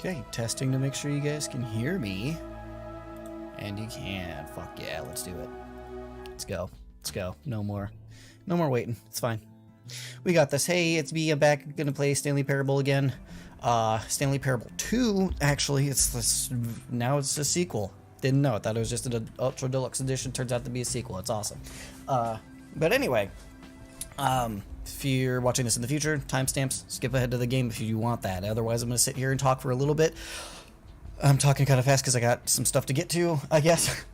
Okay, testing to make sure you guys can hear me. And you can. Fuck yeah, let's do it. Let's go. Let's go. No more waiting. It's fine. We got this. Hey, it's me. I'm back. Gonna play Stanley Parable again. Stanley Parable 2, actually, now it's a sequel. Didn't know it. Thought it was just an Ultra Deluxe edition. Turns out to be a sequel. It's awesome. But anyway, if you're watching this in the future, timestamps, skip ahead to the game if you want that. Otherwise, I'm going to sit here and talk for a little bit. I'm talking kind of fast because I got some stuff to get to, I guess.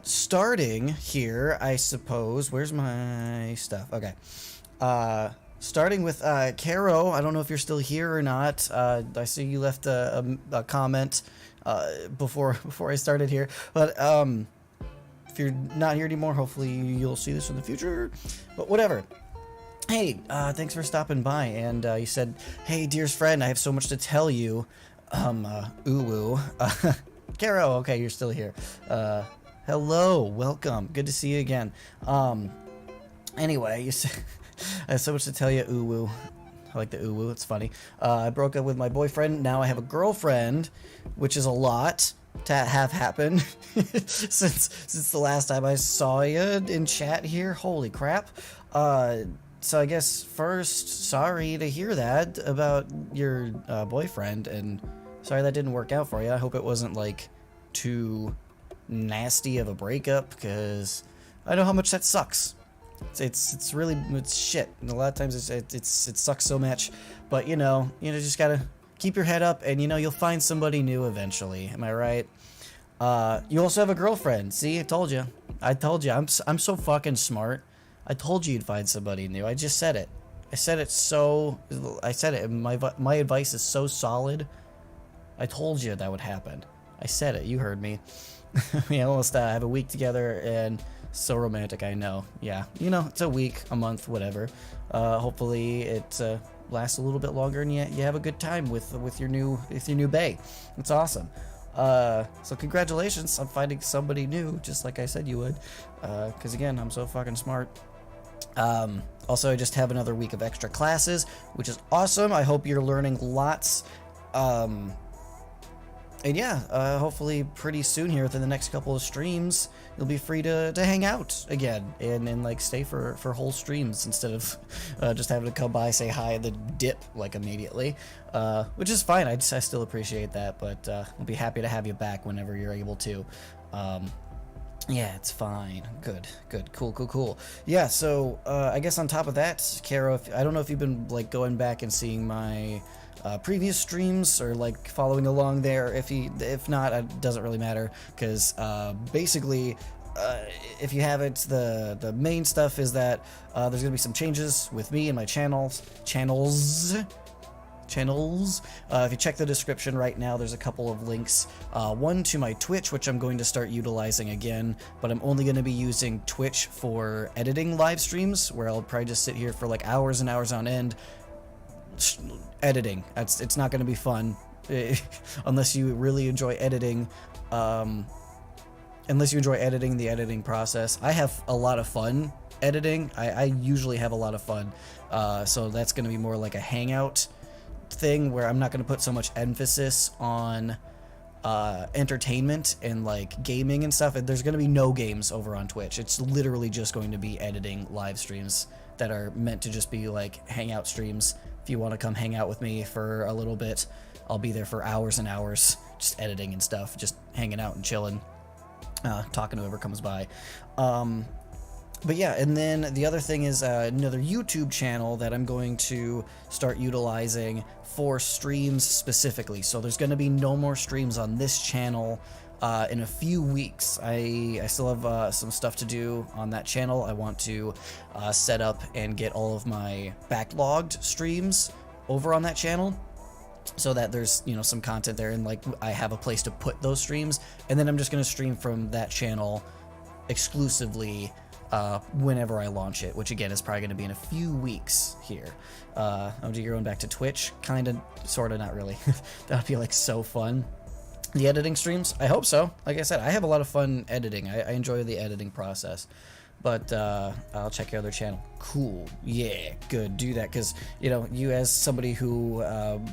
Starting here, I suppose. Where's my stuff? Okay. Starting with Caro. I don't know if you're still here or not. I see you left a comment before I started here. But if you're not here anymore, hopefully you'll see this in the future. But whatever. Hey, thanks for stopping by. And you said, hey, dearest friend, I have so much to tell you. Uwu. Caro, okay, you're still here. Hello, welcome. Good to see you again. Anyway, you said, I have so much to tell you, Uwu. I like the Uwu, it's funny. I broke up with my boyfriend. Now I have a girlfriend, which is a lot to have happen since the last time I saw you in chat here. Holy crap. So I guess first, sorry to hear that about your boyfriend, and sorry that didn't work out for you. I hope it wasn't like too nasty of a breakup, because I know how much that sucks. It's really shit. And a lot of times it sucks so much, but you just gotta keep your head up, and you'll find somebody new eventually. Am I right? You also have a girlfriend. See, I told you. I'm so fucking smart. I told you you'd find somebody new. I just said it. I said it. My advice is so solid. I told you that would happen. I said it. You heard me. We almost have a week together, and so romantic. I know. Yeah, it's a week, a month, whatever. Hopefully it lasts a little bit longer, and you have a good time with your new bae. It's awesome. So congratulations on finding somebody new, just like I said you would. Because again, I'm so fucking smart. Also, I just have another week of extra classes, which is awesome. I hope you're learning lots. And yeah, hopefully pretty soon here within the next couple of streams, you'll be free to hang out again and like stay for whole streams instead of just having to come by, say hi, and then dip like immediately, which is fine. I still appreciate that, but I'll be happy to have you back whenever you're able to. Yeah, it's fine. Good. Cool. Yeah, so I guess on top of that, Caro, I don't know if you've been like going back and seeing my previous streams or like following along there. If not, it doesn't really matter, because basically if you haven't, the main stuff is that there's gonna be some changes with me and my channels. If you check the description right now, there's a couple of links. One to my Twitch, which I'm going to start utilizing again, but I'm only going to be using Twitch for editing live streams, where I'll probably just sit here for like hours and hours on end editing. It's not going to be fun unless you really enjoy editing. Unless you enjoy editing, the editing process. I have a lot of fun editing. I usually have a lot of fun. So that's going to be more like a hangout thing, where I'm not going to put so much emphasis on entertainment and like gaming and stuff. There's going to be no games over on Twitch. It's literally just going to be editing live streams that are meant to just be like hangout streams. If you want to come hang out with me for a little bit, I'll be there for hours and hours just editing and stuff, just hanging out and chilling, talking to whoever comes by. But yeah, and then the other thing is another YouTube channel that I'm going to start utilizing for streams specifically. So there's going to be no more streams on this channel in a few weeks. I still have some stuff to do on that channel. I want to set up and get all of my backlogged streams over on that channel, so that there's some content there, and like I have a place to put those streams. And then I'm just going to stream from that channel exclusively whenever I launch it, which again is probably going to be in a few weeks here. Oh, you're going back to Twitch? Kinda, sorta, not really. That would be like so fun. The editing streams? I hope so. Like I said, I have a lot of fun editing. I enjoy the editing process. but I'll check your other channel. Cool. Yeah, good. Do that, because, you know, you as somebody who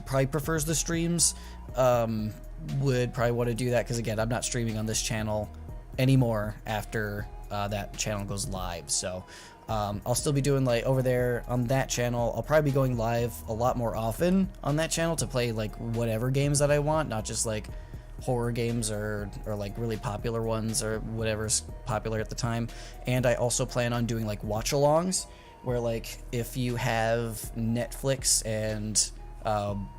probably prefers the streams, would probably want to do that, because again, I'm not streaming on this channel anymore after that channel goes live. So I'll still be doing, like, over there on that channel. I'll probably be going live a lot more often on that channel to play, like, whatever games that I want, not just like horror games or like really popular ones or whatever's popular at the time. And I also plan on doing like watch-alongs, where like if you have Netflix and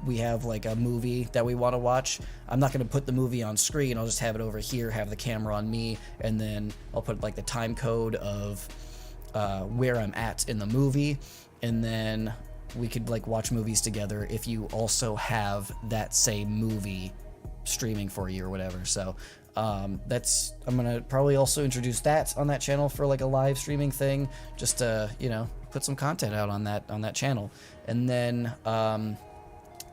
we have like a movie that we want to watch, I'm not going to put the movie on screen. I'll just have it over here, have the camera on me, and then I'll put like the time code of where I'm at in the movie, and then we could like watch movies together if you also have that same movie streaming for you or whatever. So I'm gonna probably also introduce that on that channel for like a live streaming thing, just to, you know, put some content out on that channel. And then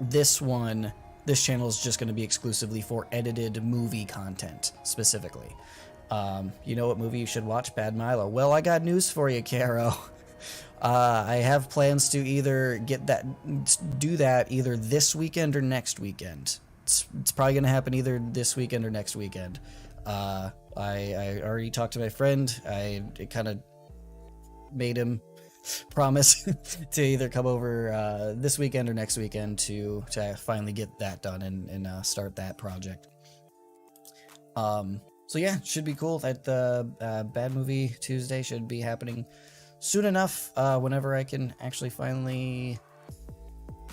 this channel is just going to be exclusively for edited movie content specifically. You know what movie you should watch? Bad Milo. Well, I got news for you, Caro. I have plans to either do that either this weekend or next weekend. It's probably going to happen either this weekend or next weekend. I already talked to my friend. I kind of made him promise to either come over this weekend or next weekend to finally get that done and start that project. So yeah, should be cool. That Bad Movie Tuesday should be happening soon enough, whenever I can actually finally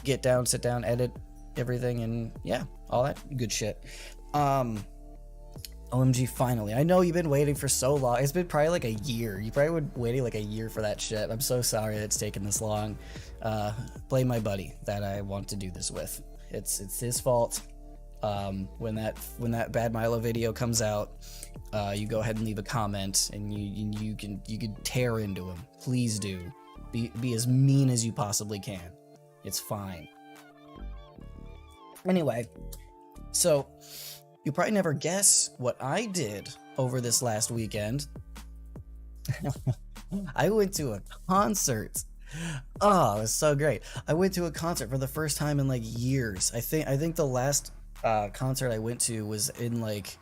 sit down, edit everything, and yeah, all that good shit. OMG, finally. I know you've been waiting for so long. It's been probably like a year. You probably were waiting like a year for that shit. I'm so sorry that it's taken this long. Blame my buddy that I want to do this with. It's his fault. When that Bad Milo video comes out, you go ahead and leave a comment, and you can tear into him. Please do. Be as mean as you possibly can. It's fine. Anyway, so you probably never guess what I did over this last weekend. I went to a concert. Oh, it was so great. I went to a concert for the first time in like years. I think the last concert I went to was in like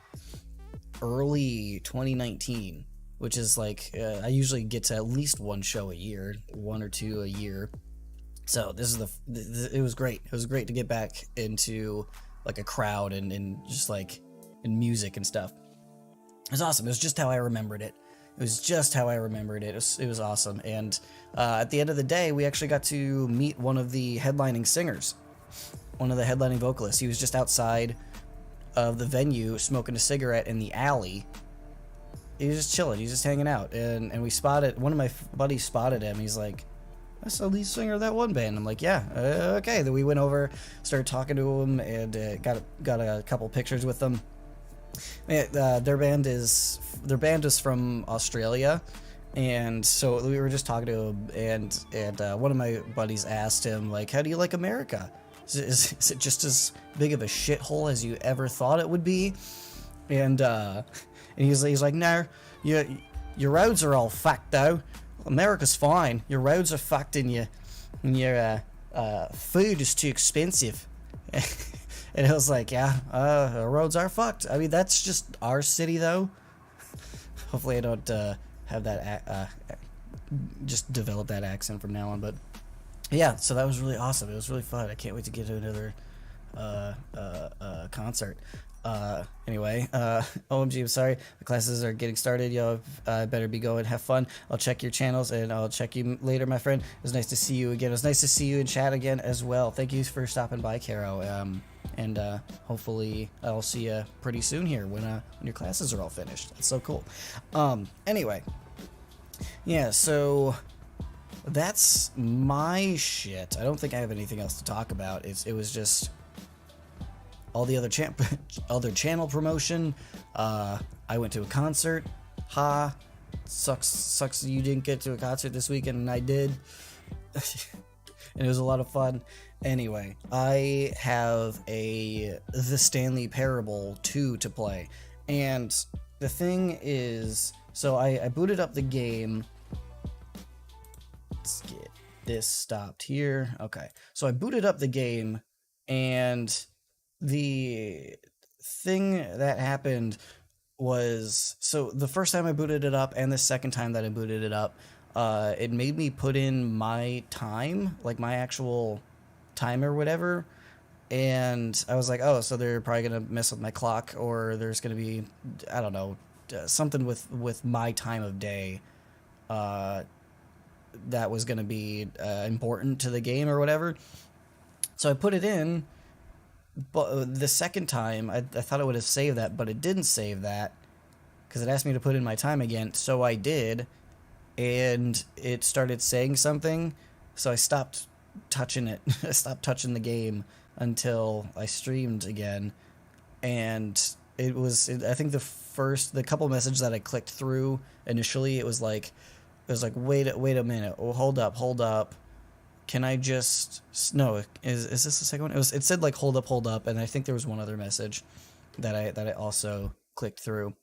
early 2019, which is like I usually get to at least one show a year, one or two a year. So it was great. It was great to get back into like a crowd and just like in music and stuff. It was awesome. It was just how I remembered it. It was awesome. And at the end of the day, we actually got to meet one of the headlining singers, one of the headlining vocalists. He was just outside of the venue smoking a cigarette in the alley. He was just chilling. He was just hanging out. And one of my buddies spotted him. He's like, "That's the lead singer of that one band." I'm like, "Yeah, okay." Then we went over, started talking to him, and got a couple pictures with them. Their band is from Australia, and so we were just talking to him, and one of my buddies asked him like, "How do you like America? Is it just as big of a shithole as you ever thought it would be?" And he's like, "No, your roads are all fucked though. America's fine. Your roads are fucked, and your food is too expensive." And I was like, "Yeah, our roads are fucked. I mean, that's just our city, though." Hopefully, I don't have that just develop that accent from now on. But yeah, so that was really awesome. It was really fun. I can't wait to get to another concert. Anyway, OMG, I'm sorry. The classes are getting started. Yo, better be going. Have fun. I'll check your channels, and I'll check you later, my friend. It was nice to see you again. It was nice to see you in chat again as well. Thank you for stopping by, Caro. And hopefully I'll see you pretty soon here when your classes are all finished. That's so cool. Anyway, yeah, so that's my shit. I don't think I have anything else to talk about. It was just all the other channel promotion. I went to a concert. Sucks you didn't get to a concert this weekend, and I did. And it was a lot of fun. Anyway, I have the Stanley Parable 2 to play. And the thing is, So I booted up the game. Let's get this stopped here. Okay. So I booted up the game, and the thing that happened was, so the first time I booted it up and the second time that I booted it up, it made me put in my time, like my actual time or whatever. And I was like, oh, so they're probably gonna mess with my clock, or there's gonna be, I don't know, something with my time of day, uh, that was gonna be important to the game or whatever. So I put it in, but the second time I thought it would have saved that, but it didn't save that because it asked me to put in my time again. So I did, and it started saying something. So I stopped touching it. I stopped touching the game until I streamed again, and I think the couple messages that I clicked through initially, it was like wait a minute, oh, hold up, can I just, no, is this the second one? It said like hold up, and I think there was one other message that I also clicked through.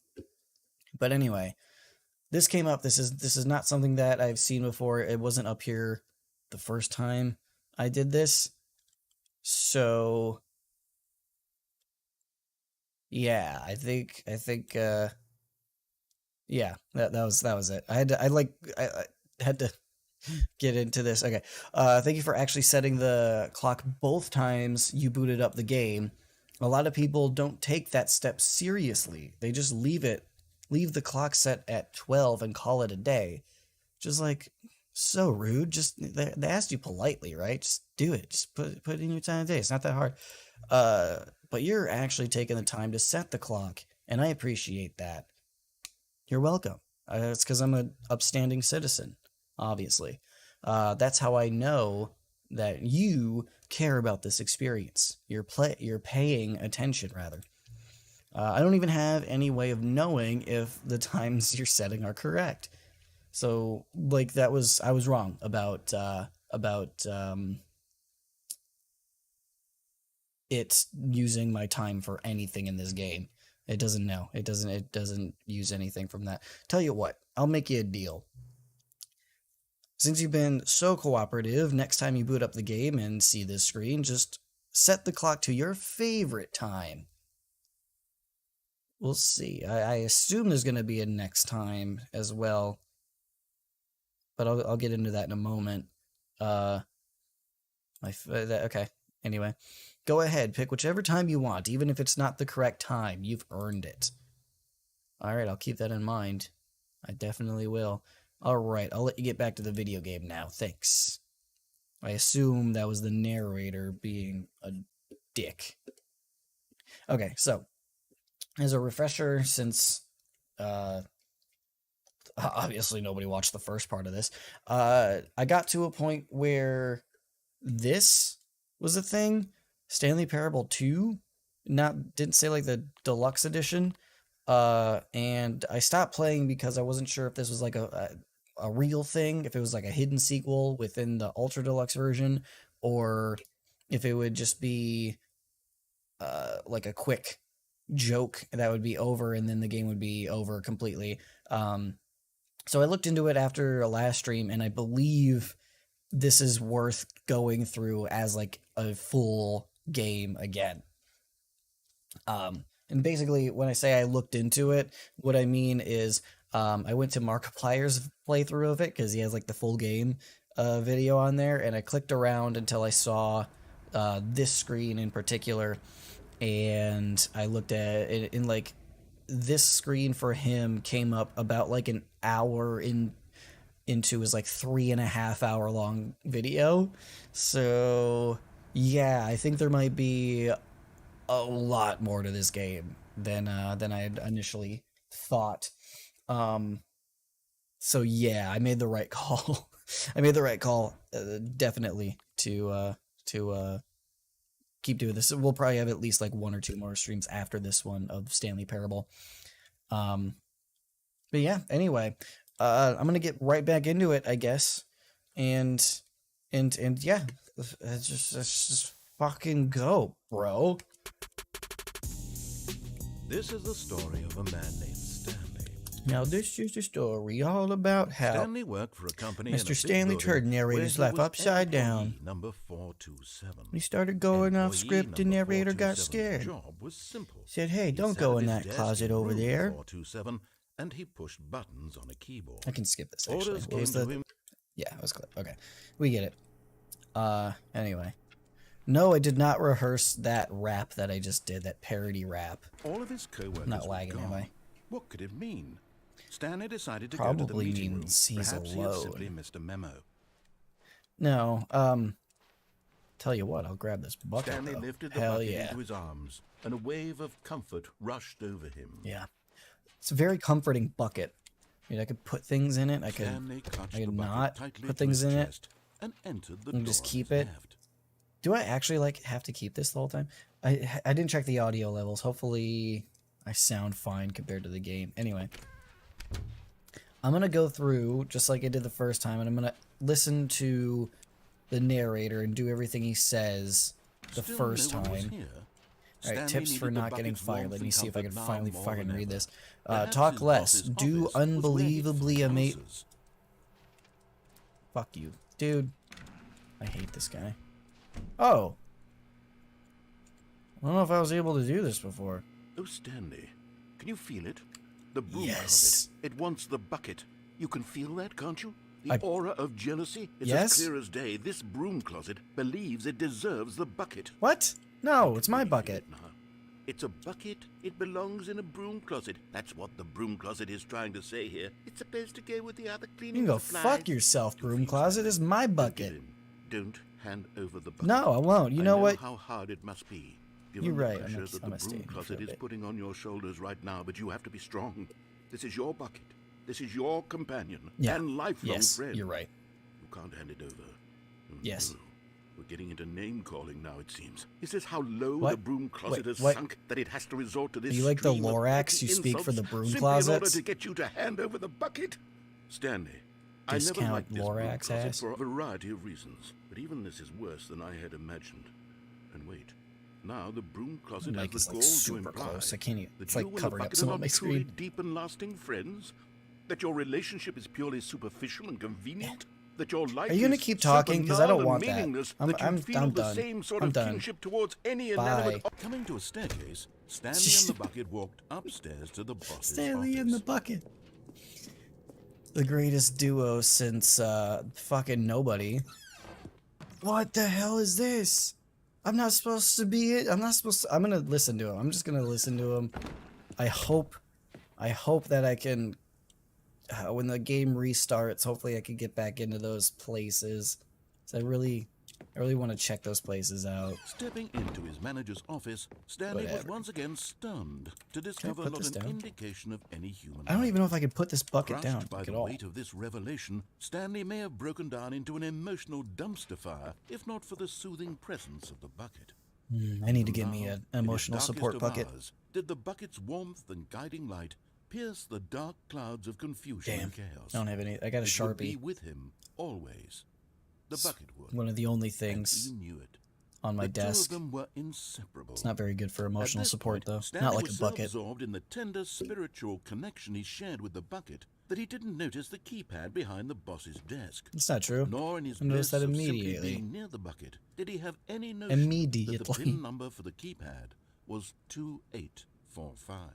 But anyway, this came up. This is not something that I've seen before. It wasn't up here the first time I did this. So yeah, I think yeah, that was it. I had to get into this. Okay. Thank you for actually setting the clock both times you booted up the game. A lot of people don't take that step seriously. They just leave the clock set at 12 and call it a day. Just like, so rude. Just they asked you politely, right? Just do it. Just put in your time of day. It's not that hard. But you're actually taking the time to set the clock, and I appreciate that. You're welcome. It's because I'm an upstanding citizen, obviously. That's how I know that you care about this experience. You're paying attention, rather. I don't even have any way of knowing if the times you're setting are correct. So, like, I was wrong about it using my time for anything in this game. It doesn't know. It doesn't use anything from that. Tell you what, I'll make you a deal. Since you've been so cooperative, next time you boot up the game and see this screen, just set the clock to your favorite time. We'll see. I assume there's going to be a next time as well, but I'll get into that in a moment. Okay. Anyway, go ahead, pick whichever time you want, even if it's not the correct time. You've earned it. All right, I'll keep that in mind. I definitely will. All right, I'll let you get back to the video game now. Thanks. I assume that was the narrator being a dick. Okay, so as a refresher, since obviously nobody watched the first part of this, I got to a point where this was a thing. Stanley Parable 2, didn't say like the deluxe edition. And I stopped playing because I wasn't sure if this was like a real thing, if it was like a hidden sequel within the ultra deluxe version, or if it would just be like a quick joke that would be over and then the game would be over completely. So I looked into it after a last stream, and I believe this is worth going through as like a full game again. And basically, when I say I looked into it, what I mean is I went to Markiplier's playthrough of it because he has like the full game video on there, and I clicked around until I saw this screen in particular, and I looked at it in like this screen for him came up about like an hour into his like 3.5 hour long video. So yeah, I think there might be a lot more to this game than I had initially thought. So yeah, I made the right call. I made the right call, definitely to keep doing this. We'll probably have at least like one or two more streams after this one of Stanley Parable. But yeah, anyway, I'm gonna get right back into it, I guess, and yeah, let's just fucking go, bro. This is the story of a man named Stanley. Now this is a story all about how Stanley worked for a company Mr. Stanley turned narrator's life upside down. Number 427. He started going off Employee script and number narrator got 427's scared. job was simple. Said, hey, He don't sat go at in his that desk closet in over room there. 427, and he pushed buttons on a keyboard. I can skip this actually. Orders What was came to the... him. Yeah, it was clear. Okay. We get it. Anyway. No, I did not rehearse that rap that I just did, that parody rap. All of his co-workers Not were lagging, gone. am I? What could it mean? Stanley decided to Probably go to the meeting room. means he's Perhaps he had alone. simply missed a memo. No, tell you what, I'll grab this bucket, Stanley though. lifted the Hell bucket yeah. into his arms, and a wave of comfort rushed over him. Yeah. It's a very comforting bucket. I mean, I could put things in it. I could clutched the bucket not tightly put to things his in it. chest and entered the And door just on keep his it. left. Do I actually, like, have to keep this the whole time? I didn't check the audio levels. Hopefully I sound fine compared to the game. Anyway. I'm going to go through, just like I did the first time, and I'm going to listen to the narrator and do everything he says the Still first no one was time. here. Alright, Stanley tips for needed the not getting bucket's fired. warmth Let me and see if I can comfort now finally more fucking than read ever. this. Perhaps Talk his less. boss's Do office was where he'd unbelievably find amazing. answers. Fuck you. Dude. I hate this guy. Oh. I don't know if I was able to do this before. Oh, Stanley, can you feel it? The broom Yes. closet. It wants the bucket. You can feel that, can't you? The I- aura of jealousy. It's Yes? as clear as day. This broom closet believes it deserves the bucket. What? No, it's my Really bucket. feel it now. It's a bucket. It belongs in a broom closet. That's what the broom closet is trying to say here. It's supposed to go with the other You cleaning can go supplies. fuck yourself, broom closet. It's my Don't bucket. give in. Don't hand over the bucket. No, I won't. You I know what? how hard it must be. Given You're the right. pressure I'm that gonna the stay broom in here for closet a is bit. putting on your shoulders right now, but you have to be strong. This is your bucket. This is your companion Yeah. and lifelong Yes, friend. you're right. You can't hand it over. Oh, Yes. no. We're getting into name calling now, it seems. Is this how low What? the broom closet Wait, has what? sunk that it has to resort to this? Are you like the stream of Lorax? petty You speak for the insults broom simply in order closets? to get you to hand over the bucket? Stanley, I never Discount liked this broom Lorax closet ass? for a variety of reasons, but even this is worse than I had imagined. And wait, now the broom closet Mike has is the like gall to super imply close. I can't even. that It's you like and the covering up bucket some are of not my truly screen. deep and lasting friends? That your relationship is purely superficial and convenient? That your life Are you gonna is keep so talking? 'Cause I don't banal and want that. meaningless I'm that you feel the done. same sort I'm of done. kinship towards any Bye. inanimate Coming to a staircase, Stanley and the bucket walked upstairs to the boss's Stanley office. in the bucket. The greatest duo since fucking nobody. What the hell is this? I'm not supposed to be it. I'm not supposed to. I'm gonna listen to him. I'm just gonna listen to him. I hope that I can. When the game restarts, hopefully I can get back into those places. So I really want to check those places out. Stepping into his manager's office, Stanley was Whatever. once again stunned to discover put not this an down? indication of any human I don't life. even know if I can put this bucket Crushed down by like, the at all. weight of this revelation, Stanley may have broken down into an emotional dumpster fire, if not for the soothing presence of the bucket. I need to get Now, me an in his emotional darkest support of bucket. hours, did the bucket's warmth and guiding light pierce the dark clouds of confusion Damn, and chaos? I don't have any. I got a It would be Sharpie. with him always. The bucket would. One of the only And things he knew it. on my The two of desk. them were inseparable. It's not very good for At emotional this support, point, though. Stanley Not like was a bucket. so absorbed in the tender spiritual connection he shared with the bucket that he didn't notice the keypad behind the boss's desk. It's not true. Nor in his I noticed bliss that of simply immediately. being near the bucket did he have any notion that the Immediately. pin number for the keypad was 2845.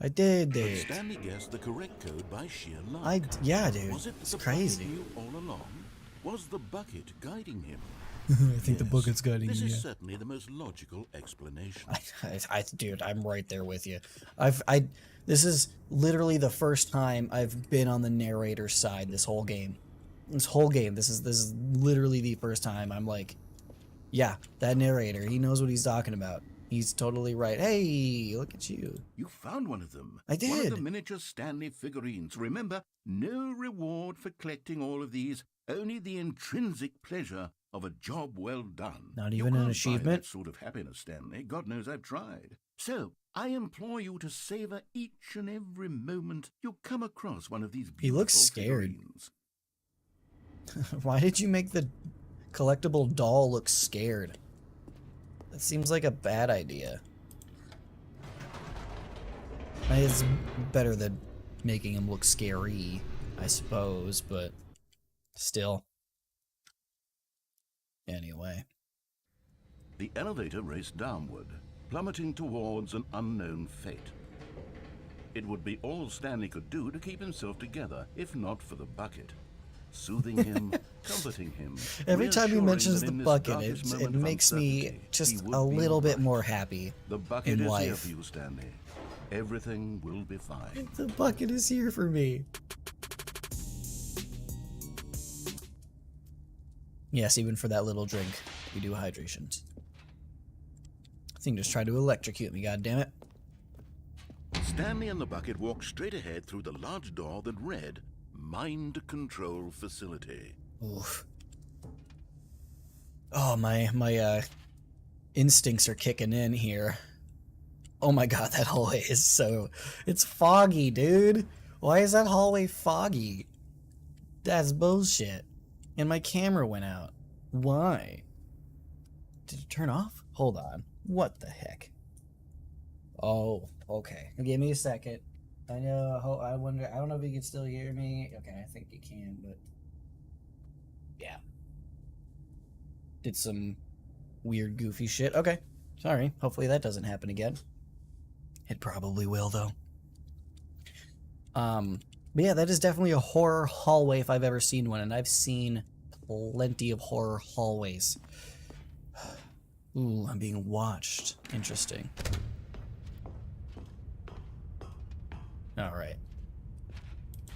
I did But it. Stanley guessed the correct code by sheer luck. Yeah, dude. Was it It's the crazy. bucket knew all along? Was the bucket guiding him? I think the Yes, bucket's guiding This me. is certainly the most logical explanation. Dude, I'm right there with you. This is literally the first time I've been on the narrator's side this whole game. This whole game. This is literally the first time I'm like, yeah, that narrator. He knows what he's talking about. He's totally right. Hey, look at you. You found one of them. I One of did. the miniature Stanley figurines. Remember, no reward for collecting all of these, only the intrinsic pleasure of a job well done. Not You even an can't buy achievement? that sort of happiness, Stanley. God knows I've tried. So, I implore you to savor each and every moment you come across one of these beautiful He looks scared. figurines. Why did you make the collectible doll look scared? That seems like a bad idea. It's better than making him look scary, I suppose, but still. Anyway. The elevator raced downward, plummeting towards an unknown fate. It would be all Stanley could do to keep himself together, if not for the bucket. Soothing him, comforting him. Every time he mentions the bucket, it it makes me just a little bit more happy The bucket in is here life. for you, Stanley. Everything will be fine. The bucket is here for me. Yes, even for that little drink, we do hydrations. I think just tried to electrocute me, goddammit. Stanley and the bucket walked straight ahead through the large door that read, Mind Control Facility. Oof. Oh, my instincts are kicking in here. Oh my god, that hallway is so... It's foggy, dude. Why is that hallway foggy? That's bullshit. And my camera went out. Why? Did it turn off? Hold on. What the heck? Oh, okay. Give me a second. I know, I wonder, I don't know if you can still hear me. Okay, I think you can, but... Yeah. Did some weird, goofy shit. Okay, sorry. Hopefully that doesn't happen again. It probably will, though. But yeah, that is definitely a horror hallway if I've ever seen one, and I've seen plenty of horror hallways. Ooh, I'm being watched. Interesting. Alright.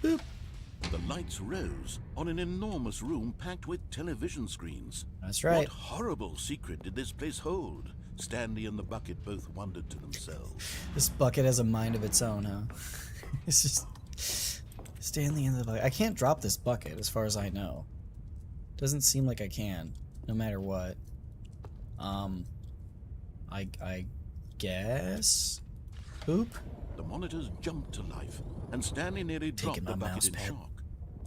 Boop. The lights rose on an enormous room packed with television screens. That's right. What horrible secret did this place hold? Stanley and the bucket both wondered to themselves. This bucket has a mind of its own, huh? It's just... Stanley in the bucket. I can't drop this bucket, as far as I know. Doesn't seem like I can, no matter what. I guess? Oop. The monitors jumped to life, and Stanley nearly dropped the bucket in shock.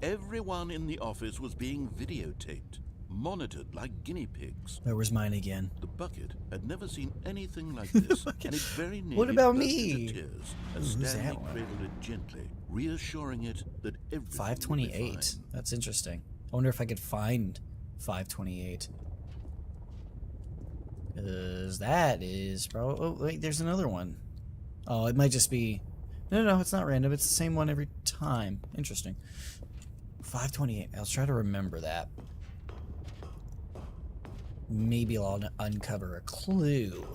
Everyone in the office was being videotaped, monitored like guinea pigs. Where was mine again? The bucket had never seen anything like this, and it very nearly What about burst me? into tears as Ooh, Stanley that one? cradled it gently, reassuring it that everything would be 528. fine. That's interesting. I wonder if I could find 528. Because that is probably... Oh, wait, there's another one. Oh, it might just be... No, it's not random. It's the same one every time. Interesting. 528. I'll try to remember that. Maybe I'll uncover a clue.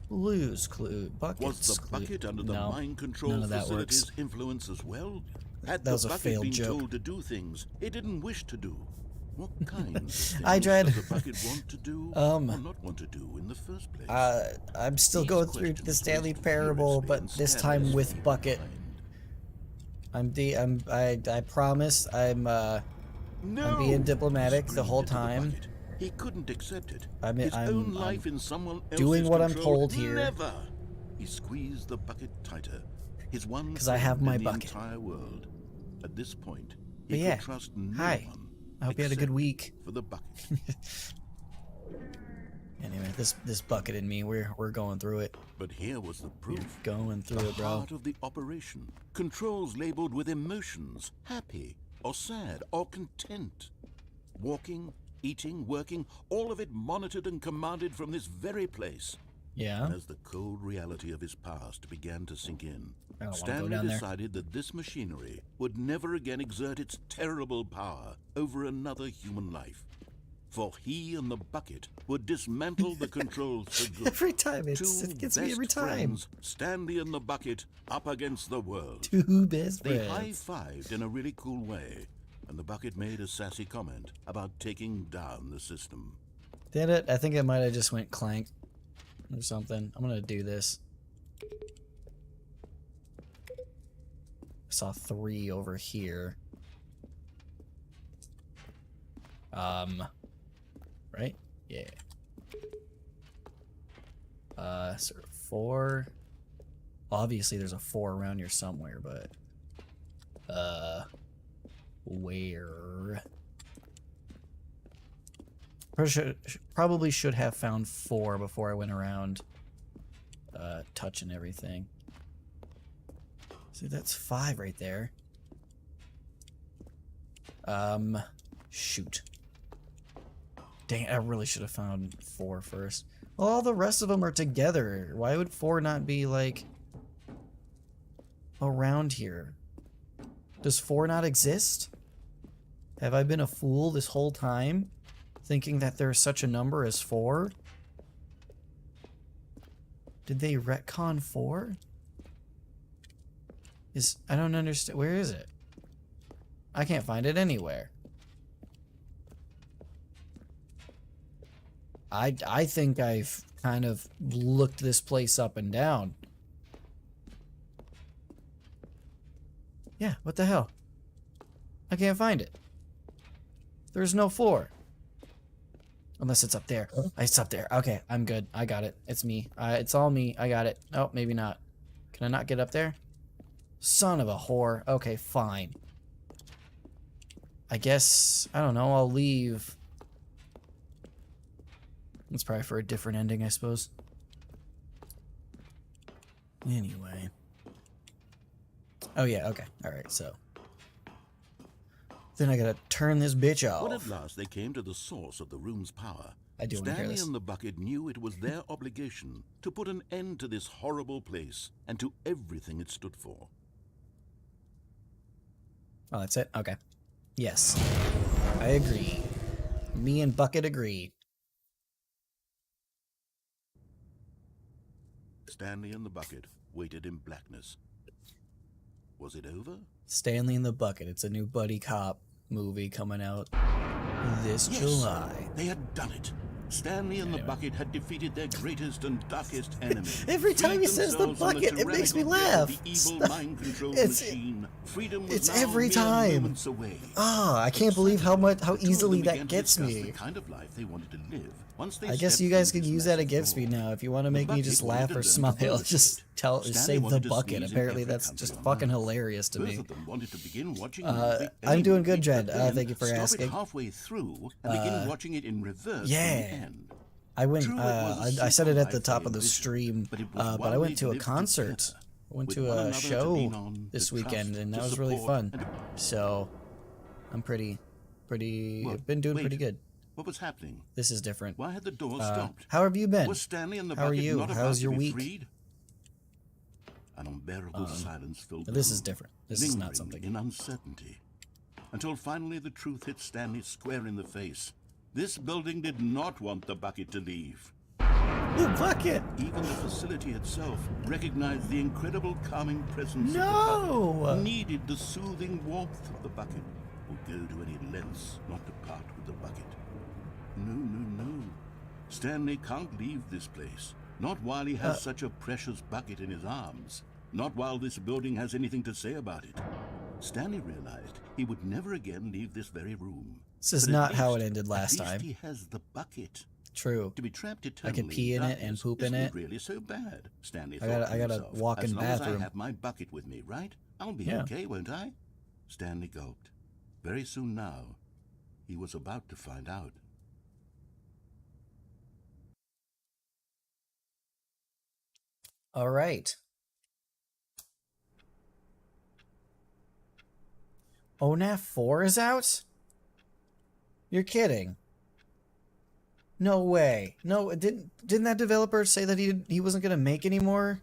Clue. Buckets. Was the bucket under the No, mind control none of that facility's works. influence as well? Had That was the a bucket failed been joke. told to do things it didn't wish to do? What kinds of things I dread- does the bucket want to do or not want to do in the first place? I'm still These going through the questions Stanley raced Parable, furiously but in this Stanley's time with feeble Bucket. mind. I promise I'm being diplomatic the whole Screamed at time. bucket. He couldn't accept it. I'm His own I'm life in someone else's doing what I'm control. told here. Never. He squeezed the bucket tighter. His one 'Cause I have my friend in the bucket. entire world. At this point, But he yeah, could trust no hi. one. I hope you had a good except week. For the bucket. Anyway, this Bucket and me, we're going through it. But here was the proof. Going through The it, bro. heart of the operation. Controls labeled with emotions, happy or sad or content. Walking, eating, working, all of it monitored and commanded from this very place. Yeah. And as the cold reality of his past began to sink in, I don't wanna go Stanley down there. decided that this machinery would never again exert its terrible power over another human life. For he and the bucket would dismantle the controls for good. Every time it Two gets me every best time. friends, Stanley and the bucket, up against the world. Two best They friends. high-fived in a really cool way, and the bucket made a sassy comment about taking down the system. Did it? I think it might have just went clank or something. I'm gonna do this. I saw 3 over here. Right? Yeah. So 4. Obviously there's a 4 around here somewhere, but where? Probably should have found 4 before I went around touching everything. See, that's 5 right there. Shoot. Dang, I really should have found 4 first. Well, all the rest of them are together. Why would 4 not be, like, around here? Does 4 not exist? Have I been a fool this whole time? Thinking that there's such a number as 4? Did they retcon 4? I don't understand. Where is it? I can't find it anywhere. I think I've kind of looked this place up and down. Yeah, what the hell? I can't find it. There's no 4. Unless it's up there. It's up there. Okay, I'm good. I got it. It's me. It's all me. I got it. Oh, maybe not. Can I not get up there? Son of a whore. Okay, fine. I guess, I don't know, I'll leave. It's probably for a different ending, I suppose. Anyway. Oh yeah, okay. Alright, so. Then I gotta turn this bitch off. When at last they came to the source of the room's power, I do want to hear Stanley this. and the bucket knew it was their obligation to put an end to this horrible place and to everything it stood for. Oh, that's it? Okay. Yes. I agree. Me and Bucket agree. Stanley and the bucket waited in blackness. Was it over? Stanley and the Bucket. It's a new buddy cop movie coming out this July. They had done it. Stanley and the bucket had defeated their greatest and darkest enemy. Every time he says the bucket, it makes me laugh. It's every time. Ah, I can't believe how easily that gets me. The kind of life they wanted to live. I guess you guys could use that against me now. If you want to make me just laugh or smile, just say the bucket. Apparently that's just fucking hilarious to me. I'm doing good, Jed. Thank you for asking. Halfway through and begin watching it in reverse. Yeah. I went, I said it at the top of the stream, but I went to a concert. I went to a show this weekend, and that was really fun. So, I'm been doing pretty good. What was happening? This is different. Why had the door stopped? How have you been? Was Stanley and the How are bucket you? not about How's your to be week? freed? An unbearable silence filled the This room, is different. This is not lingering something. in uncertainty. Until finally the truth hit Stanley square in the face. This building did not want the bucket to leave. The bucket! Even the facility itself recognized the incredible calming presence of the bucket, needed the soothing warmth of the bucket, would go to any lengths not to part with the bucket. No. Stanley can't leave this place. Not while he has such a precious bucket in his arms. Not while this building has anything to say about it. Stanley realized he would never again leave this very room. This is not how it ended last time. He has the bucket. True. To be trapped I eternally could pee in it and poop in it. Really so bad. Stanley I thought gotta to himself, walk in as long as bathroom. I have my bucket with me, right? I'll be okay, won't I? Stanley gulped. Very soon now, he was about to find out. All right. ONAF 4 is out? You're kidding. No way. No, didn't that developer say that he wasn't going to make any more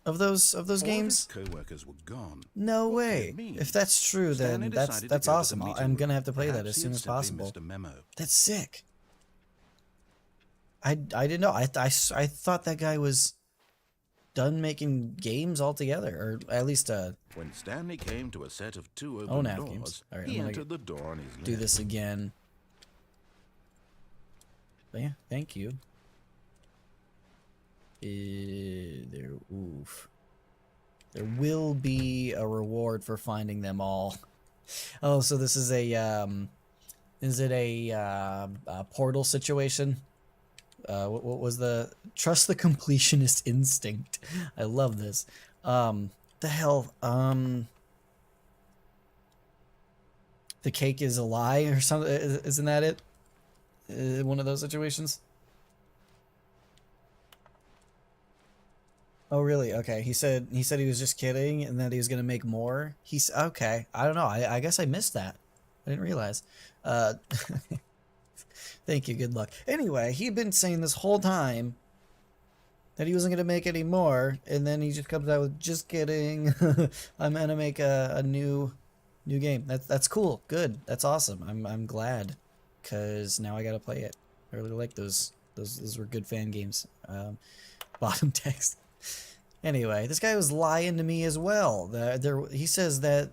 of those games? All of his co-workers were gone. No What way. could it mean? If that's true, Stanley then decided to that's go to the awesome. meeting I'm going to room. have to play that Perhaps as he soon had as simply possible. missed a memo. That's sick. I didn't know. I thought that guy was done making games altogether, or at least When Stanley came to a set of 2 open ONAF doors, games. All right, he I'm gonna entered the door on his left. do this again. But yeah, thank you. There will be a reward for finding them all. Oh, so this is is it a portal situation? What was the trust the completionist instinct? I love this. The hell, the cake is a lie or something? Isn't that it? One of those situations. Oh, really? Okay. He said he was just kidding and that he was gonna make more. He's okay. I don't know. I guess I missed that. I didn't realize. Uh, thank you. Good luck. Anyway, he'd been saying this whole time that he wasn't gonna make any more, and then he just comes out with just kidding. I'm gonna make a new game. That's cool. Good. That's awesome. I'm glad, cause now I gotta play it. I really like those. Those were good fan games. Bottom text. Anyway, this guy was lying to me as well. He says that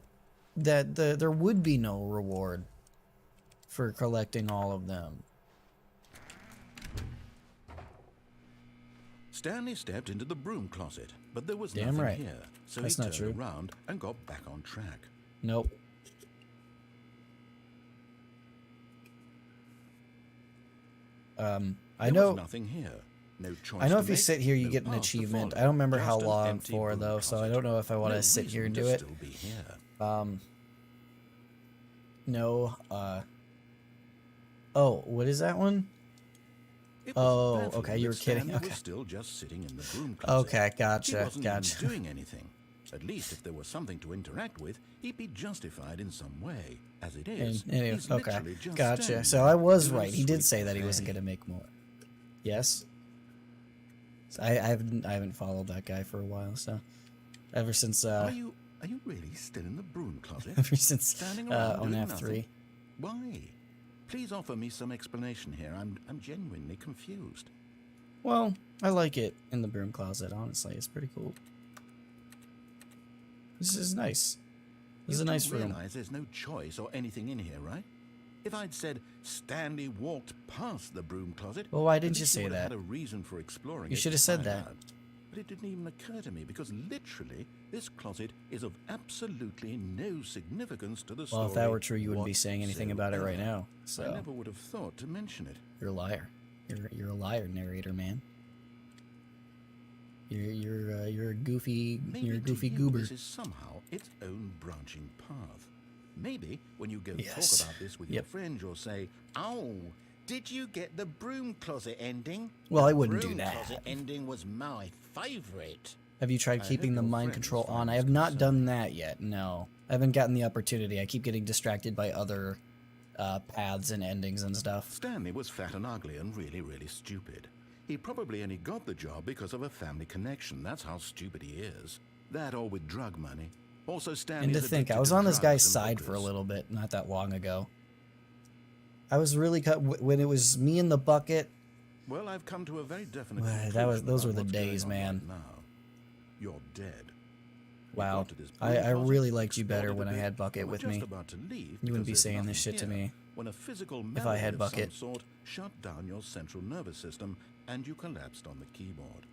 there would be no reward for collecting all of them. Stanley stepped into the broom closet, but there was Damn nothing right. here, so That's he not turned true. around and got back on track. Nope. I There know. was nothing here. No choice I know to if you make, sit here, you no get an path to achievement. follow, I don't remember just how an long empty for broom though, so I closet. don't know if I want No to sit here and reason do to it. still be here. No. Oh, what is that one? It was Oh, baffling okay, you that were kidding. Stanley Okay. was still just sitting in the broom closet. Okay, He gotcha, wasn't gotcha. even doing anything. At least if there was something to interact with, he'd be justified in some way. As it is, Anyway, he's okay, literally just gotcha. standing So I was doing right. He did sweet say that he wasn't buffet. gonna make more. Yes. So I haven't followed that guy for a while. So ever since Are you really still in the broom closet? ever since Standing around on doing F3. nothing? Why? Please offer me some explanation here. I'm genuinely confused. Well, I like it in the broom closet. Honestly, it's pretty cool. This is nice. This is a nice You room. realize there's no choice or anything in here, right? If I'd said Stanley walked past the broom closet, Well, why at didn't you least say would have that? had a reason for exploring You it should to have said find that. out. But it didn't even occur to me because literally this closet is of absolutely no significance to the story. Well, if that were true, you wouldn't be saying anything about it right whatsoever. now. I So never would have thought to mention it. you're a liar. You're a liar, narrator man. You're a goofy. Maybe You're a goofy to you, goober. this is somehow its own branching path. Maybe when you go Yes. talk about this with your Yep. friend, you'll say, "Oh, did you get the broom closet ending?" Well, I The wouldn't do broom that. closet ending was my favorite. Have you tried I keeping hope the your mind friend control is on? I fine have as not concerned. done that yet. No, I haven't gotten the opportunity. I keep getting distracted by other paths and endings and stuff. Stanley was fat and ugly and really, really stupid. He probably only got the job because of a family connection. That's how stupid he is. That or with drug money. Also, Stanley And to is think, I addicted was to on this drugs guy's and side for a hookers. little bit, not that long ago. I was really cut when it was me in the bucket. Well, I've come to a very definite Well, conclusion those about were the what's going days, on man. right now. You're dead. We Wow, got to this I broom closet, really liked you better explored when it I a bit, had Bucket and we're with just me. about to leave You wouldn't because be there's saying this nothing shit to here, me when a physical if I had malady of Bucket. some sort shut down your central nervous system and you collapsed on the keyboard.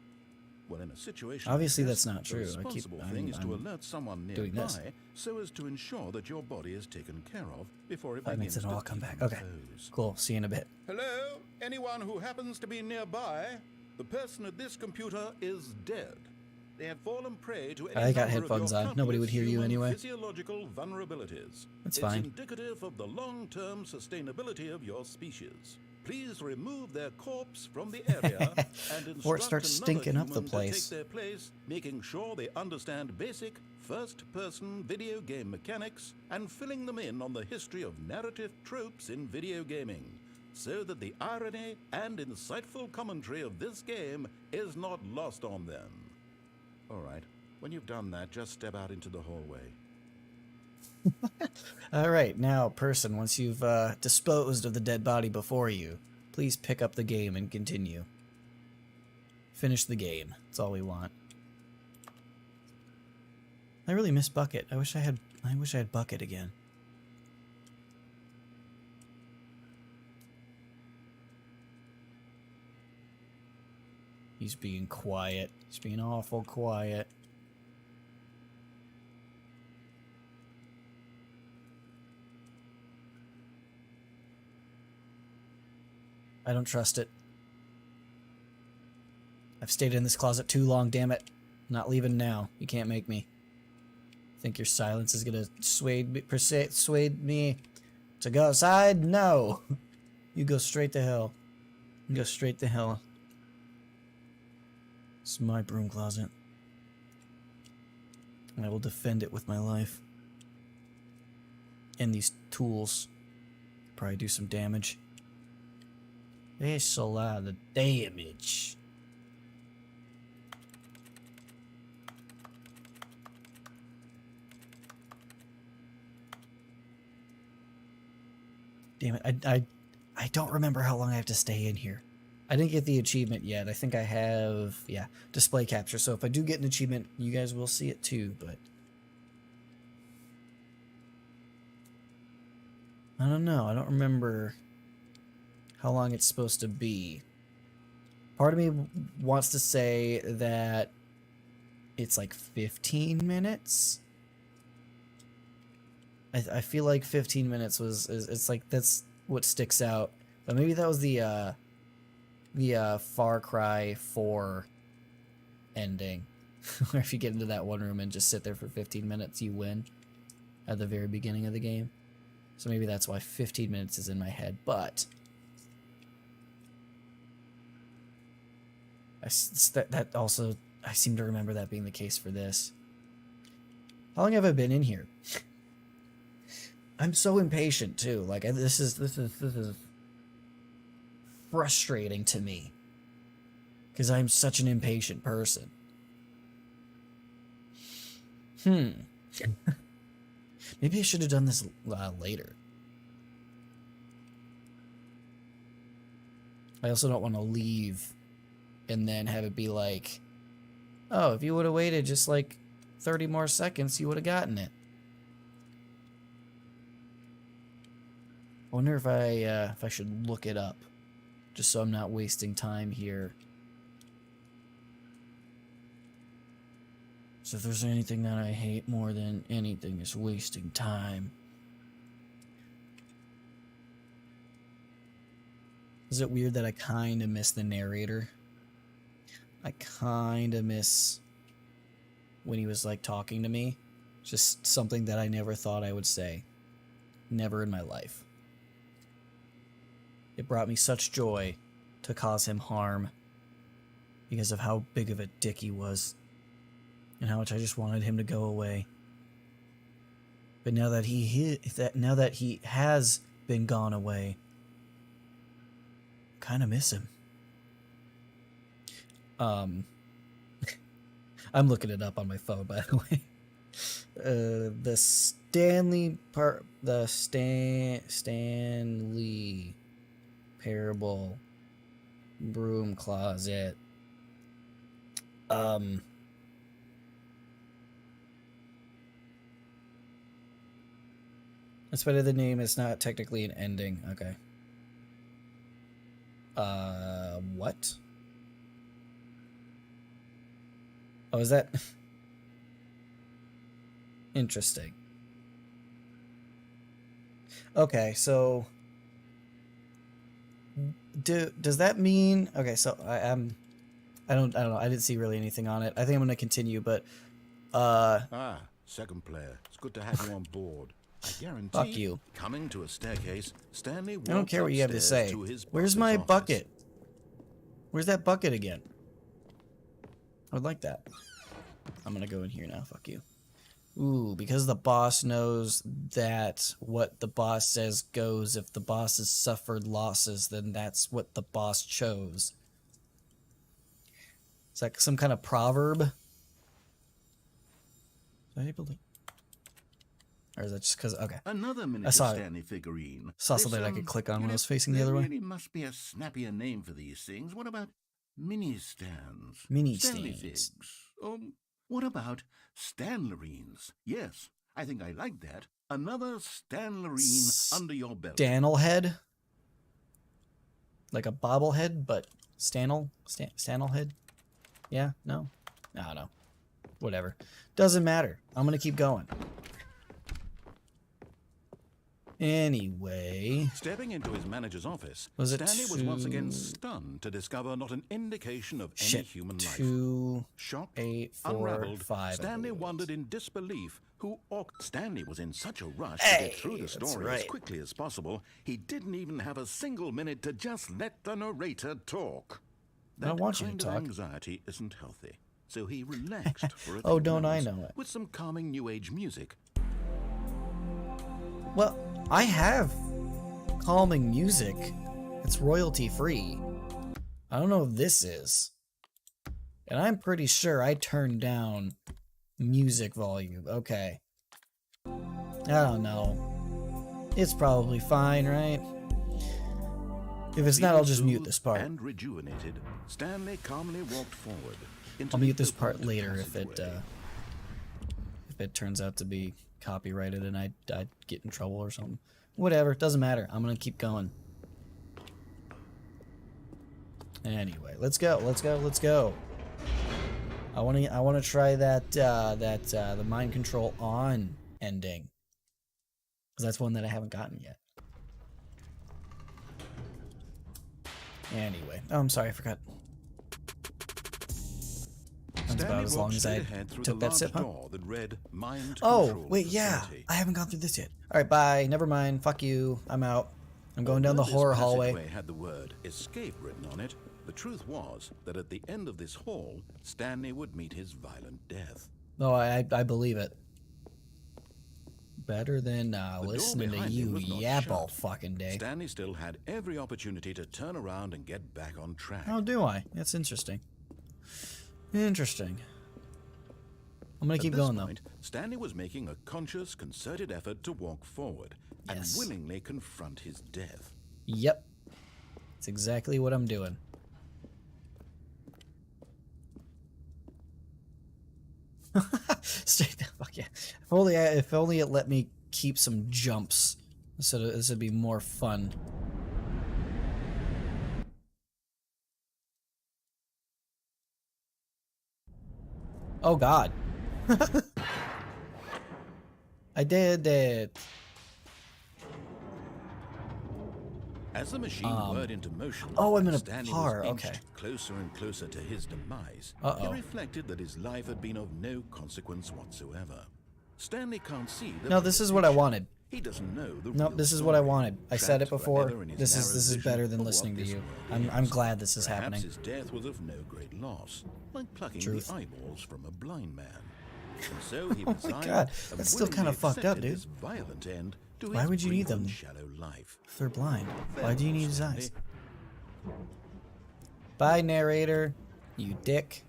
Well, in a situation Obviously, like that's this, not true. The responsible thing is to I'm alert someone doing this. nearby so as to ensure that your body is taken care of before it That makes begins it all to come back. Okay, decompose. cool. See you in a bit. Hello? Anyone who happens to be nearby? The person at this computer is dead. They have fallen prey to any I got number of headphones your on. Nobody would hear you human anyway. Physiological vulnerabilities. That's It's fine. indicative of the long-term sustainability of your species. Please remove their corpse from the area and Before it instruct starts another stinking up the human place. to take their place, making sure they understand basic first-person video game mechanics and filling them in on the history of narrative tropes in video gaming, so that the irony and insightful commentary of this game is not lost on them. All right, when you've done that, just step out into the hallway. All right, now, person, once you've disposed of the dead body before you, please pick up the game and continue. Finish the game. That's all we want. I really miss Bucket. I wish I had Bucket again. He's being quiet. He's being awful quiet. I don't trust it. I've stayed in this closet too long, damn it. I'm not leaving now. You can't make me. Think your silence is gonna persuade me to go outside? No. You go straight to hell. You go straight to hell. It's my broom closet. And I will defend it with my life. And these tools. Probably do some damage. There's a lot of damage. Damn it, I don't remember how long I have to stay in here. I didn't get the achievement yet. I think I have, yeah, display capture. So if I do get an achievement, you guys will see it too, but I don't know. I don't remember how long it's supposed to be. Part of me wants to say that it's like 15 minutes. I feel like 15 minutes it's like that's what sticks out. But maybe that was the Far Cry 4 ending. Where if you get into that one room and just sit there for 15 minutes, you win at the very beginning of the game. So maybe that's why 15 minutes is in my head, but that also, I seem to remember that being the case for this. How long have I been in here? I'm so impatient too. Like this is frustrating to me because I'm such an impatient person. Maybe I should have done this later. I also don't want to leave and then have it be like, oh, if you would have waited just like 30 more seconds, you would have gotten it. I wonder if I should look it up, just so I'm not wasting time here. So if there's anything that I hate more than anything, it's wasting time. Is it weird that I kind of miss the narrator? I kind of miss when he was like talking to me. Just something that I never thought I would say. Never in my life. It brought me such joy to cause him harm because of how big of a dick he was and how much I just wanted him to go away. But now that he has been gone away, I kind of miss him. I'm looking it up on my phone, by the way. The Stanley part, the Stanley Parable broom closet. That's better than name. It's not technically an ending. Okay. What? Oh, is that interesting? Okay, so does that mean, okay, so I don't know. I didn't see really anything on it. I think I'm gonna continue, but second player. It's good to have you on board. I guarantee. Fuck you. Coming to a staircase, Stanley. I don't care what you have to say. Where's my bucket? Where's that bucket again? I would like that. I'm gonna go in here now. Fuck you. Ooh, because the boss knows that what the boss says goes. If the boss has suffered losses, then that's what the boss chose. Is that some kind of proverb? I believe. Or is that just because? Okay. Another miniature I saw Stanley figurine. Saw something I could click on when I was facing the other way. There really must be a snappier name for these things. What about mini stands? Mini Stanley stands. figs. What about Stanlerines? Yes, I think I like that. Another Stanlerine under your belt. Stanel head? Like a bobblehead, but Stanel head? Yeah? No? I don't know. Whatever. Doesn't matter. I'm gonna keep going. Anyway, stepping into his manager's office, was it Stanley was once again stunned to discover not an indication of any human life. 2, Shocked, 8, 4, unraveled, 5. Stanley wondered in disbelief who Stanley was in such a rush to get through the story as quickly as possible, he didn't even have a single minute to just let the narrator talk. That I don't want you kind to of talk. anxiety isn't healthy. so he relaxed for a Oh, few don't I moments know it. with some calming New Age music. Well, I have calming music. It's royalty free. I don't know if this is. And I'm pretty sure I turned down music volume. Okay. I don't know. It's probably fine, right? If it's not, I'll just mute this part. And rejuvenated, Stanley calmly walked forward. I'll mute this part later if it turns out to be copyrighted and I get in trouble or something. Whatever, doesn't matter. I'm gonna keep going. Anyway, let's go. I wanna try that the mind control on ending, because that's one that I haven't gotten yet. Anyway, oh, I'm sorry, I forgot. That's about as long as I took that sip, huh? Oh, wait, yeah. I haven't gone through this yet. Alright, bye. Never mind. Fuck you. I'm out. I'm going down the horror hallway. Had the word escape written on it. The truth was that at the end of this hall, Stanley would meet his violent death. Oh, I believe it. Better than listening to you yap all fucking day. Stanley still had every opportunity to turn around and get back on track. Oh, do I? That's interesting. Interesting. I'm gonna keep going, though. Stanley was making a conscious, concerted effort to walk forward and willingly confront his death. Yep. That's exactly what I'm doing. Straight the fuck yeah. If only it let me keep some jumps. So this would be more fun. Oh god. I did it. As the machine whirred into motion, oh, I'm in a Stanley par. was Okay. Closer and closer to his demise. Uh-oh. He reflected that his life had been of no consequence whatsoever. Stanley can't see the No, this is what I wanted. He doesn't know the Nope, this is what I wanted. I said it before. This is better than listening to you. I'm glad this is happening. Perhaps his death was of no great loss, like plucking the eyeballs from a blind man. And so he Oh my god, that's still kind of fucked up, dude. Violent end to Why would you need them? Shallow life. If they're blind, why do you need his eyes? Bye, narrator. You dick.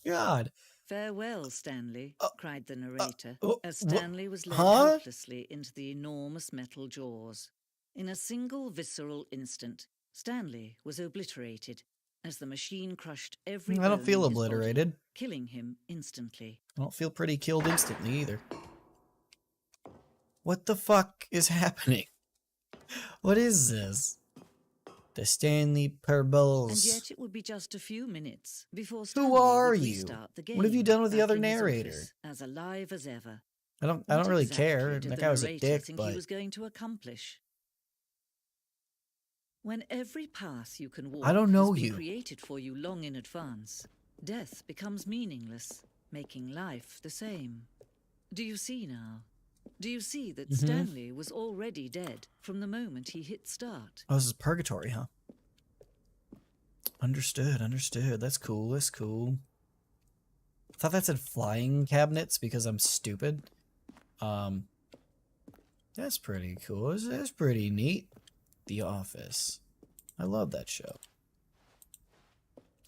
God. Farewell, Stanley, cried the narrator, as wh- Stanley was led huh? helplessly into the enormous metal jaws. In a single visceral instant, Stanley was obliterated as the machine crushed every I don't bone feel in his body, obliterated. killing him instantly. I don't feel pretty killed instantly either. What the fuck is happening? What is this? The Stanley Purbles. And yet it would be just a few minutes before Who Stanley are would you? restart the game. What have you done with the back other in his narrator? office, as alive as ever. I don't What really exactly care. did That the guy was a narrator dick, think but he was going to accomplish? When every path you can walk I don't know has been you. created for you long in advance, death becomes meaningless, making life the same. Do you see now? Do you see that Stanley was already dead from the moment he hit start? Oh, this is purgatory, huh? Understood. That's cool. I thought that said flying cabinets because I'm stupid. That's pretty cool. That's pretty neat. The Office. I love that show.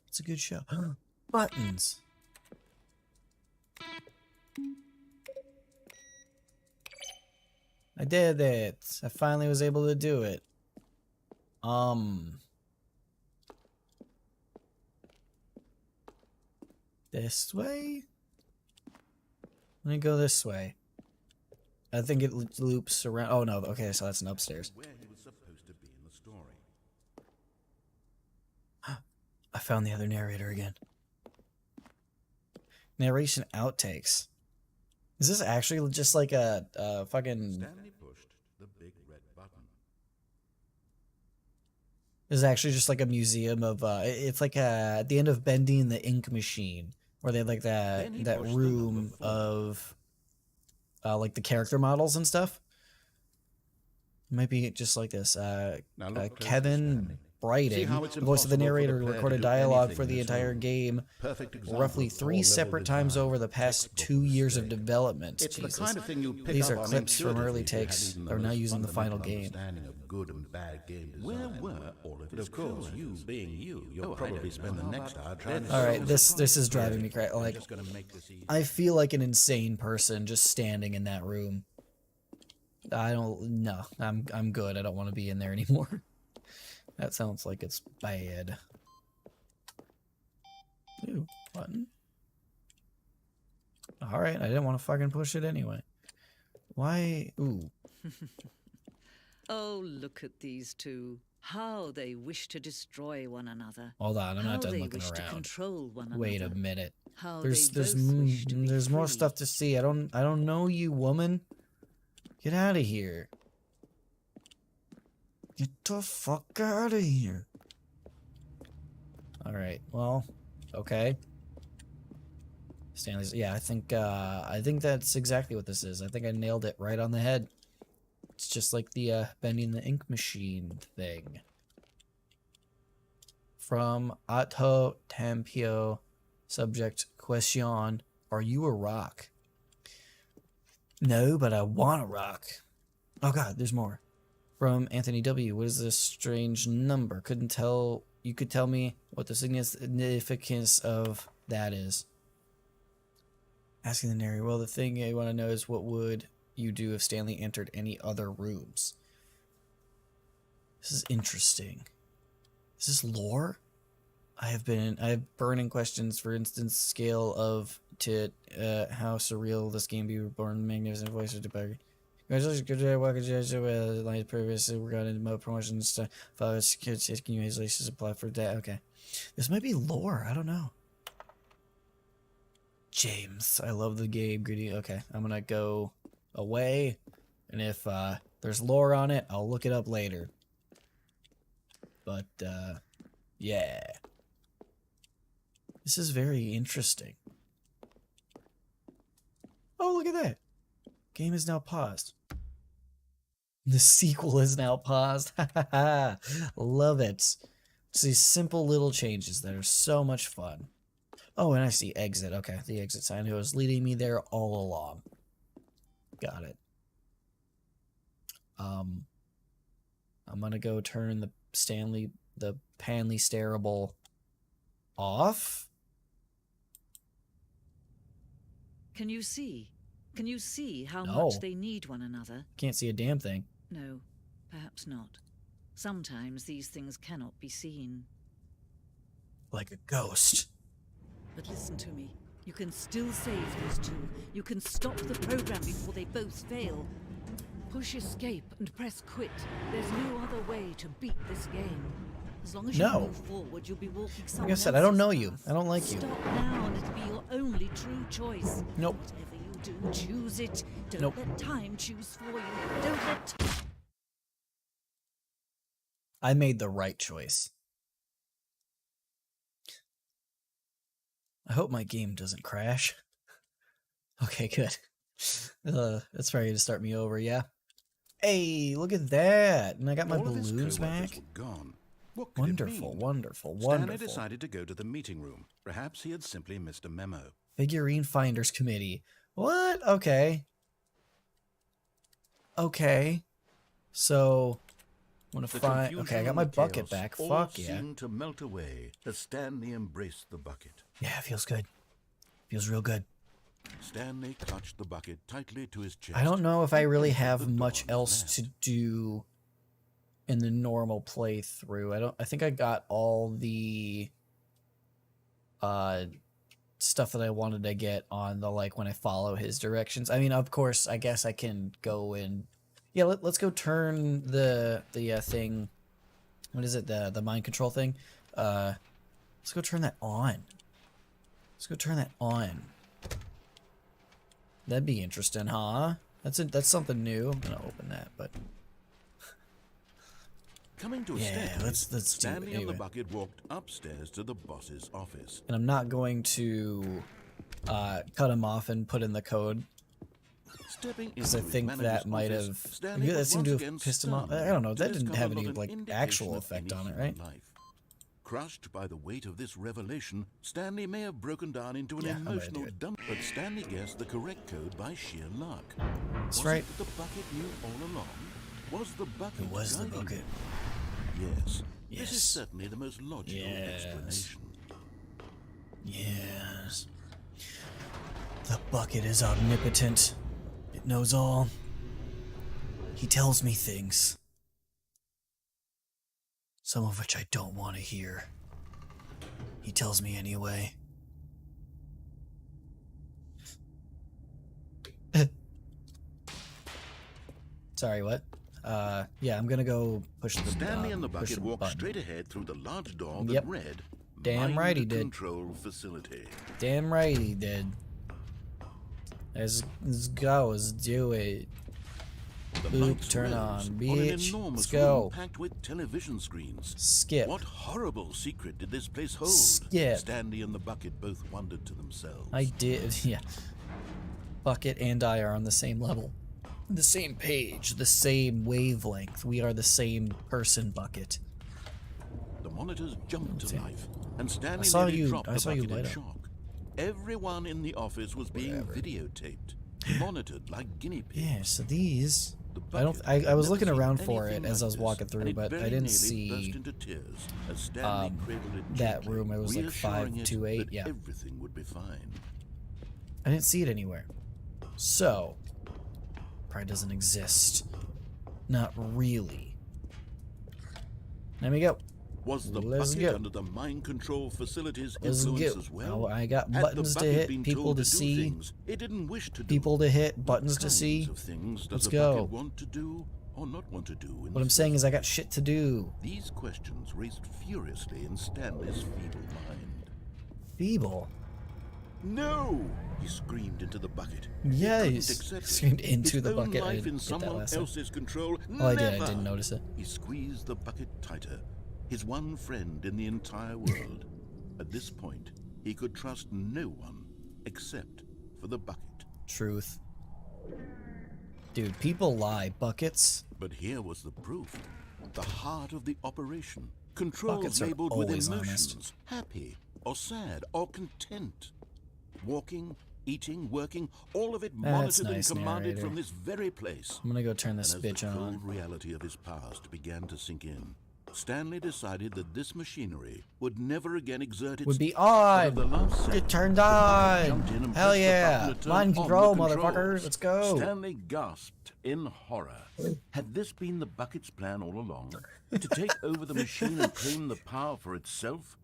It's a good show. Buttons. I did it. I finally was able to do it. This way? Let me go this way. I think it loops around. Oh no, okay, so that's an upstairs. Where he was supposed to be in the story. I found the other narrator again. Narration outtakes. Is this actually just like a fucking... Stanley pushed the big red button. This is actually just like a museum of, it's like at the end of Bending the Ink Machine, where they have like that room of, like the character models and stuff. It might be just like this. Now look closely, Kevin Stanley. writing. how it's The voice of the impossible for the narrator player to recorded do dialogue anything for the on his entire own. game Perfect example roughly of 3 all-level separate times design. over the past Textbook 2 years of mistake. development. It's Jesus. the kind of thing you pick These up are on clips from early intuitively if you had takes. even the They're now most using the final fundamental game. understanding of good and bad game design. Where were all of But his of course, co-workers? you being you, you'll I probably don't spend the know. next hour trying to All right, solve this is driving me crazy. I'm Like, just gonna make this easy. I feel like an insane person just standing in that room. I don't. No, I'm good. I don't want to be in there anymore. That sounds like it's bad. Ooh, button. All right, I didn't want to fucking push it anyway. Why? Ooh. Oh, look at these two. How they wish to destroy one another. Hold on, I'm not How done they looking wish to around. control one Wait a another. minute. How There's they both wish to be there's more free. stuff to see. I don't know you, woman. Get out of here. Get the fuck out of here. All right. Well, okay. Stanley's. Yeah, I think that's exactly what this is. I think I nailed it right on the head. It's just like the bending the ink machine thing. From Otto Tempio, subject question: are you a rock? No, but I want to rock. Oh god, there's more. From Anthony W. What is this strange number? Couldn't tell. You could tell me what the significance of that is. Asking the narrator. Well, the thing I want to know is what would you do if Stanley entered any other rooms? This is interesting. Is this lore? I have burning questions, for instance, scale of to how surreal this game be reborn, magnificent voice of debugger. Congratulations, good job, welcome to like previously we got into mode promotions to follow security congratulations apply for that. Okay. This might be lore, I don't know. James, I love the game. Goody. Okay, I'm gonna go away, and if there's lore on it, I'll look it up later. But yeah, this is very interesting. Oh, look at that! Game is now paused. The sequel is now paused. Love it. It's these simple little changes that are so much fun. Oh, and I see exit. Okay, the exit sign. It was leading me there all along. Got it. I'm gonna go turn the Panley Stairable off. Can you see? Can you see how No. much they need one another? Can't see a damn thing. No, perhaps not. Sometimes these things cannot be seen. Like a ghost. But listen to me. You can still save those two. You can stop the program before they both fail. Push escape and press quit. There's no other way to beat this game. As long as you move forward, you'll be walking someone Like I said, I don't know else's you. path. I don't like you. Stop now and it'll be your only true choice. Nope. Whatever you do, choose it. Don't Nope. let time choose for you. Don't let... I made the right choice. I hope my game doesn't crash. Okay, good. That's probably to start me over, yeah? Hey, look at that! And I got my All of his balloons co-workers back. were gone. What could Wonderful, it mean? wonderful, Stanley wonderful. decided to go to the meeting room. Perhaps he had simply missed a memo. Figurine Finders Committee. What? Okay. Okay. So, I'm gonna The find... confusion Okay, I got and my the bucket chaos back. all Fuck yeah. seemed to melt away as Stanley embraced the bucket. Yeah, it feels good. Feels real good. Stanley clutched the bucket tightly to his chest. I don't know if I really and have the door much on his else left. to do in the normal playthrough. I think I got all the stuff that I wanted to get on the when I follow his directions. I mean, of course, I guess I can go and yeah, let's go turn the thing. What is it? The mind control thing. Let's go turn that on. Let's go turn that on. That'd be interesting, huh? That's something new. I'm gonna open that, but Coming to a yeah, staircase, let's do it Stanley and anyway. the bucket walked upstairs to the boss's office. And I'm not going to cut him off and put in the code. Stepping Because I into his think manager's that might office, have... Stanley that was seemed to once have again pissed him off. stunned I don't know. to That didn't have discover any, not an like, indication actual of effect any on it, human right? life. Crushed by the weight of this revelation, Stanley may have broken down into an Yeah, I'm gonna do emotional it. dump, but Stanley guessed the correct code by sheer luck. That's Was right. it that the bucket knew all along? Was the bucket It was the guiding bucket. him? Yes. Yes. This is certainly the most logical explanation. Yes. The bucket is omnipotent. It knows all. He tells me things. Some of which I don't want to hear. He tells me anyway. Sorry, what? Yeah, I'm gonna go push the Stanley and the push bucket the walked button. straight ahead through the large door that Yep. read Damn Mind right he did. Control Facility. Damn right he did. Let's go, let's do it. The Boop, lights turn rose on, an bitch. enormous Let's go. room packed with television screens. Skip. What horrible secret did this place hold? Skip. Stanley and the bucket both wondered to themselves. I did, yeah. Bucket and I are on the same level. The same page, the same wavelength. We are the same person, Bucket. The monitors jumped to life, and Stanley saw nearly you- dropped I the saw you bucket in light up. shock. Everyone in the office was being Whatever. videotaped, monitored like guinea pigs. Yeah, so these... The I don't... bucket I had was never looking seen around for it anything as I like was this, walking and through, it but very I didn't nearly see... burst into tears as Stanley cradled it that gently, room. It was like reassuring it 528, that yeah. everything would be fine. I didn't see it anywhere. So... probably doesn't exist. Not really. Let me go. Was the Let's bucket go. under the mind control facility's Let's influence go. as well? Oh, I got Had buttons the to bucket hit, been people told to do see, things it didn't wish to do? people to hit, What buttons to kinds see. of things does Let's a go. bucket want to do or not want to do? In What I'm this saying first is I got place? shit to do. These questions raced furiously in Stanley's feeble mind. Feeble. No! He screamed into the bucket. Yeah, he he couldn't accept it. screamed into His the own bucket. I life didn't in get that someone last time. else's control. Oh, I did. I Never! didn't notice it. He squeezed the bucket tighter. His one friend in the entire world. At this point, he could trust no one except for the bucket. Truth. Dude, people lie. Buckets. But here was the proof. The heart of the operation. Controls Buckets are labeled with always emotions. honest. Happy or sad or content. Walking, eating, working, all of it That's monitored nice, and commanded narrator. from this very place. I'm gonna go turn this And as bitch the on. cold reality of his past began to sink in, Stanley decided that this machinery would never again exert its Would be but at the on. last second, Get turned jumped in on. and Hell pressed the yeah. button to turn Mind on control, the motherfuckers. controls. Let's go. Stanley gasped in horror. Had this been the bucket's plan all along? To take over the machine and claim the power for itself?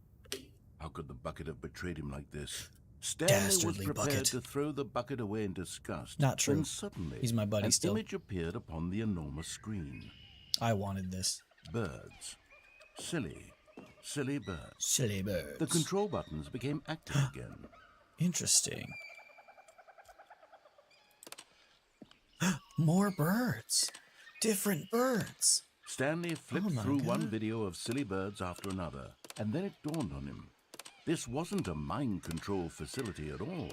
How could the bucket have betrayed him like this? Stanley Dastardly was prepared bucket. to throw the bucket away in disgust. Not true. When suddenly, He's my buddy an still. image appeared upon the enormous screen. I wanted this. Birds. Silly, silly birds. Silly birds. The control buttons became active again. Interesting. More birds. Different birds. Stanley flipped Oh my through one God. video of silly birds after another, and then it dawned on him. This wasn't a mind control facility at all.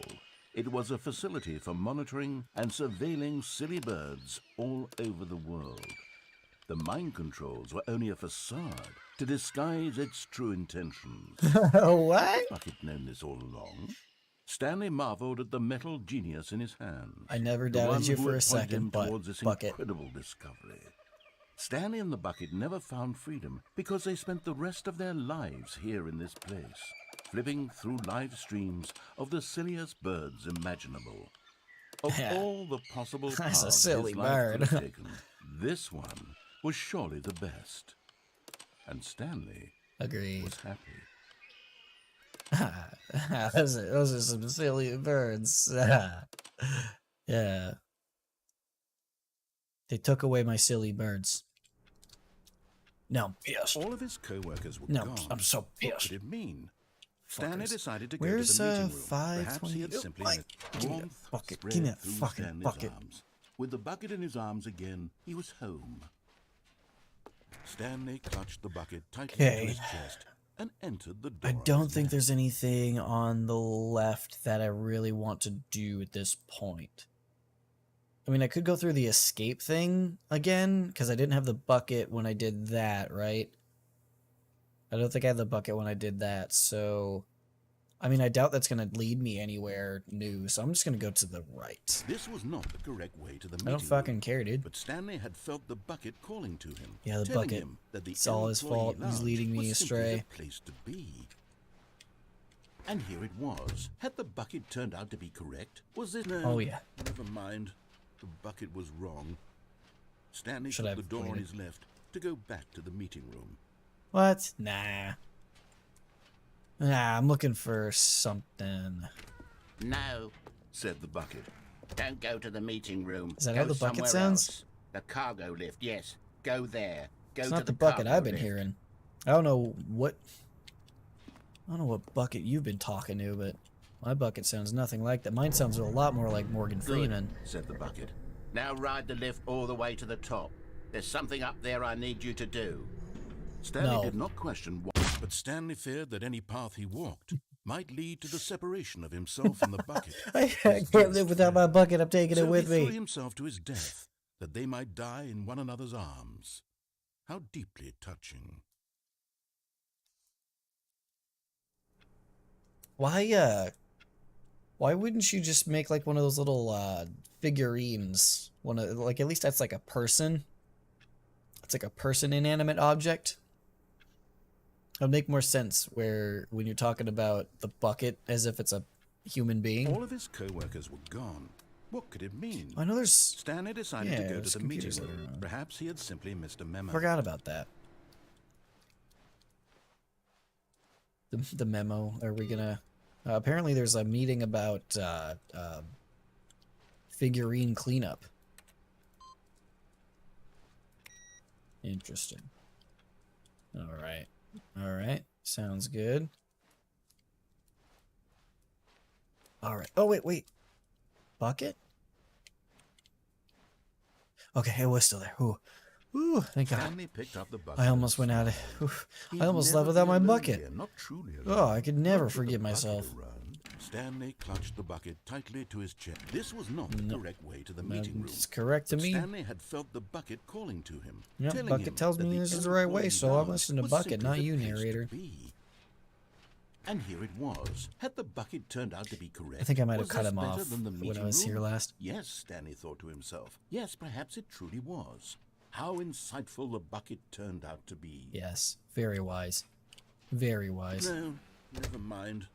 It was a facility for monitoring and surveilling silly birds all over the world. The mind controls were only a facade to disguise its true intentions. What? Bucket known this all along. Stanley marveled at the metal genius in his hand. I never The doubted one you who for had a pointed him second, but towards this Bucket. incredible discovery. Stanley and the bucket never found freedom because they spent the rest of their lives here in this place, flipping through live streams of the silliest birds imaginable. Of all the possible That's a paths silly his life could bird. have taken, this one was surely the best. And Stanley Agreed. was happy. Those are some silly birds. Yeah. They took away my silly birds. Now I'm pissed. All of his co-workers were No, gone. I'm so What pissed. could it mean? Stanley Fuckers. decided to go Where's, to the meeting room. 520? Perhaps he had Oh, simply Mike, let give me that warmth bucket. spread Give me that through fucking Stanley's bucket. arms. With the bucket in his arms again, he was home. Stanley clutched the bucket tightly Okay. to his chest and entered the door. I of don't his think nest. there's anything on the left that I really want to do at this point. I mean, I could go through the escape thing again, because I didn't have the bucket when I did that, right? I don't think I had the bucket when I did that, so... I mean, I doubt that's going to lead me anywhere new, so I'm just going to go to the right. This was not the correct way to the meeting I don't fucking room, care, dude. but Stanley had felt the bucket calling to him. Yeah, the telling bucket. Him that the It's all his employee fault. He's lounge leading me was simply astray. the place to be. And here it was. Had the bucket turned out to be correct? Was this... No, Oh, yeah. never mind. The bucket was wrong. Stanley Should took have the door on waited. his left to go back to the meeting room. What? Nah. Nah, I'm looking for something. No, Said the bucket. don't go to the meeting room. Is that go how the bucket somewhere sounds? else. The cargo lift, yes. Go there. Go It's to not the the bucket cargo I've been lift. hearing. I don't know what bucket you've been talking to, but my bucket sounds nothing like that. Mine sounds a lot more like Morgan Good, Freeman. Said the bucket. Now ride the lift all the way to the top. There's something up there I need you to do. Stanley No. did not question why, but Stanley feared that any path he walked might lead to the separation of himself and the bucket. I can't live without my bucket. I'm taking So it with he threw me. himself to his death, that they might die in one another's arms. How deeply touching. Why wouldn't you just make like one of those little figurines? Like at least that's like a person. It's like a person inanimate object. It'll make more sense where when you're talking about the bucket as if it's a human being. All of his co-workers were gone. What could it mean? I know there's... Stanley decided to Yeah, go there's to the meeting computers that room. are on. Perhaps he had simply missed a memo. Forgot about that. The memo. Are we gonna... apparently there's a meeting about figurine cleanup. Interesting. Alright. Alright. Sounds good. Alright. Oh, wait. Bucket? Okay, it was still there. Ooh, thank God. Stanley picked up the bucket. I almost went out of... He'd I almost never left without be my alone bucket. here, not truly alone. Oh, I could never Not with the forgive bucket myself. around. Stanley clutched the bucket tightly to his chest. This was not the correct way to the meeting room. It's correct to me. Stanley had felt the bucket calling to him. Yep, telling bucket him tells that me the this is the right way, employee so I'm lounge listening to was bucket, simply not the you, place to narrator. be. And here it was. Had the bucket turned out to be correct? I think I might have Was cut this him better off than the when meeting I was room? here last. Yes, Stanley thought to himself. Yes, perhaps it truly was. How insightful the bucket turned out to be. Yes, very wise. Very wise. No, never mind.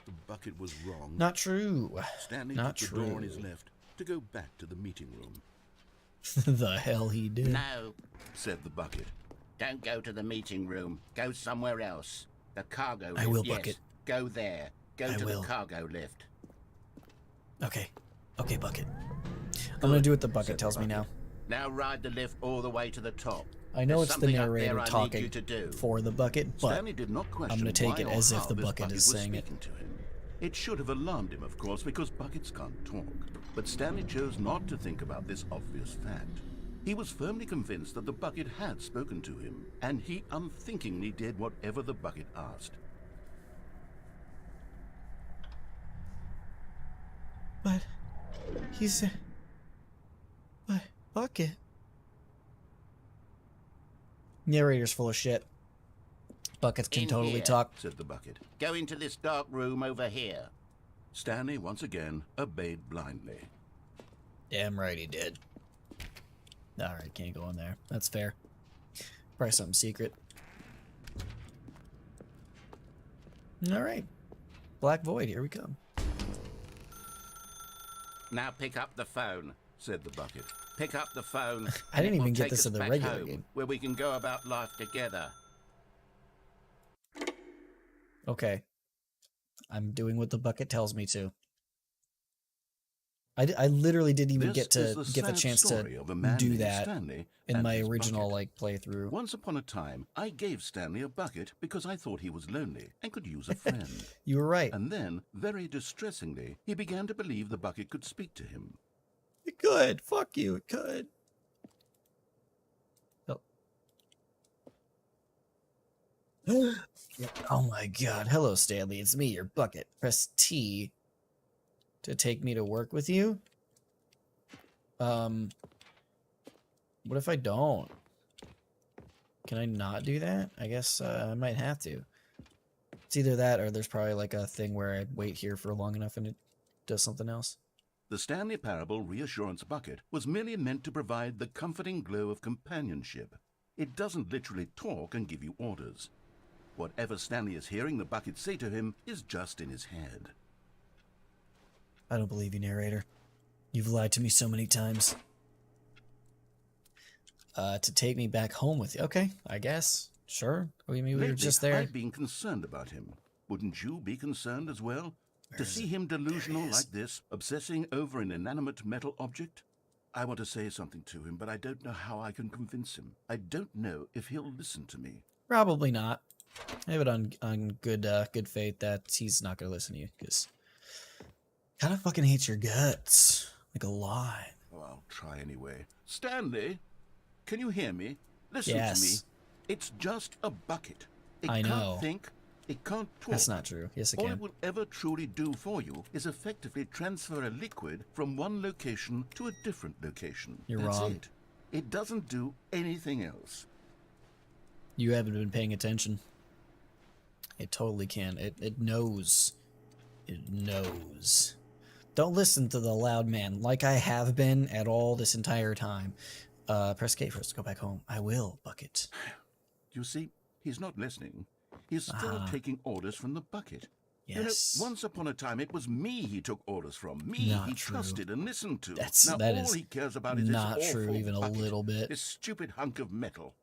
The bucket was wrong. Not true. Stanley Not took the door on his true. left to go back to the meeting room. The hell he did. No, Said the bucket. don't go to the meeting room. Go somewhere else. The cargo lift, I will, yes. Bucket. Go there. Go I to will. the cargo lift. Okay, bucket. I'm gonna do what the bucket Said the tells me now. bucket. Now ride the lift all the way to the top. I know There's it's the something up narrator there I need talking you to do. for the bucket, but Stanley did not question gonna take why it or as if how the this bucket is was saying it. speaking to him. It should have alarmed him, of course, because buckets can't talk. But Stanley chose not to think about this obvious fact. He was firmly convinced that the bucket had spoken to him, and he unthinkingly did whatever the bucket asked. But he's but bucket. Narrator's full of shit. Buckets can In totally here. talk. Said the bucket. Go into this dark room over here. Stanley once again obeyed blindly. Damn right he did. Alright, can't go in there. That's fair. Probably something secret. Alright. Black Void, here we come. Now pick up the phone. Said the bucket. Pick up the phone. I didn't and it will even get take this us in the back regular home, game. where we can go about life together. Okay. I'm doing what the bucket tells me to. I literally didn't even This get to is the get the sad chance to story of a man do named that Stanley in and my his original bucket. playthrough. Once upon a time, I gave Stanley a bucket because I thought he was lonely and could use a friend. You were right. And then, very distressingly, he began to believe the bucket could speak to him. It could. Fuck you. It could. Oh. Oh my god. Hello, Stanley. It's me, your bucket. Press T to take me to work with you. What if I don't? Can I not do that? I guess I might have to. It's either that or there's probably like a thing where I wait here for long enough and it does something else. The Stanley Parable Reassurance Bucket was merely meant to provide the comforting glow of companionship. It doesn't literally talk and give you orders. Whatever Stanley is hearing the bucket say to him is just in his head. I don't believe you, narrator. You've lied to me so many times. To take me back home with you. Okay, I guess. Sure. Maybe we were just there. I've been concerned about him. Wouldn't you be concerned as well? To see him delusional like this, obsessing over an inanimate metal object? I want to say something to him, but I don't know how I can convince him. I don't know if he'll listen to me. Probably not. I have it on good faith that he's not going to listen to you, because kind of fucking hates your guts. Like a lot. Oh, I'll try anyway. Stanley, can you hear me? Listen Yes. to me. It's just a bucket. It I can't know. think. It can't talk. That's not true. Yes, it All it can. will ever truly do for you is effectively transfer a liquid from one location to a different location. You're That's wrong. it. It doesn't do anything else. You haven't been paying attention. It totally can. It knows. It knows. Don't listen to the loud man like I have been at all this entire time. Press K first to go back home. I will, Bucket. You see, he's not listening. He's still taking orders from the bucket. Yes. You know, once upon a time, it was me he took orders from. Me Not he true. trusted and listened to. That now is all he cares about is not this true awful even a bucket, little bit. This stupid hunk of metal.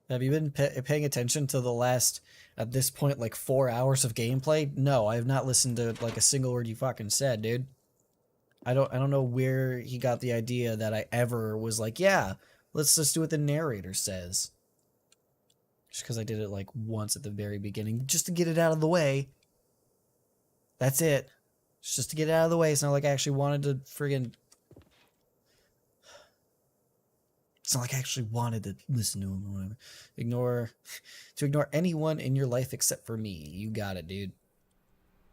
Have you been paying attention to the last, at this point, like 4 hours of gameplay? No, I have not listened to like a single word you fucking said, dude. I don't know where he got the idea that I ever was like, yeah, let's just do what the narrator says. Just because I did it like once at the very beginning, just to get it out of the way. That's it. It's just to get it out of the way. It's not like I actually wanted to friggin'... It's not like I actually wanted to listen to him or whatever. Ignore anyone in your life except for me. You got it, dude.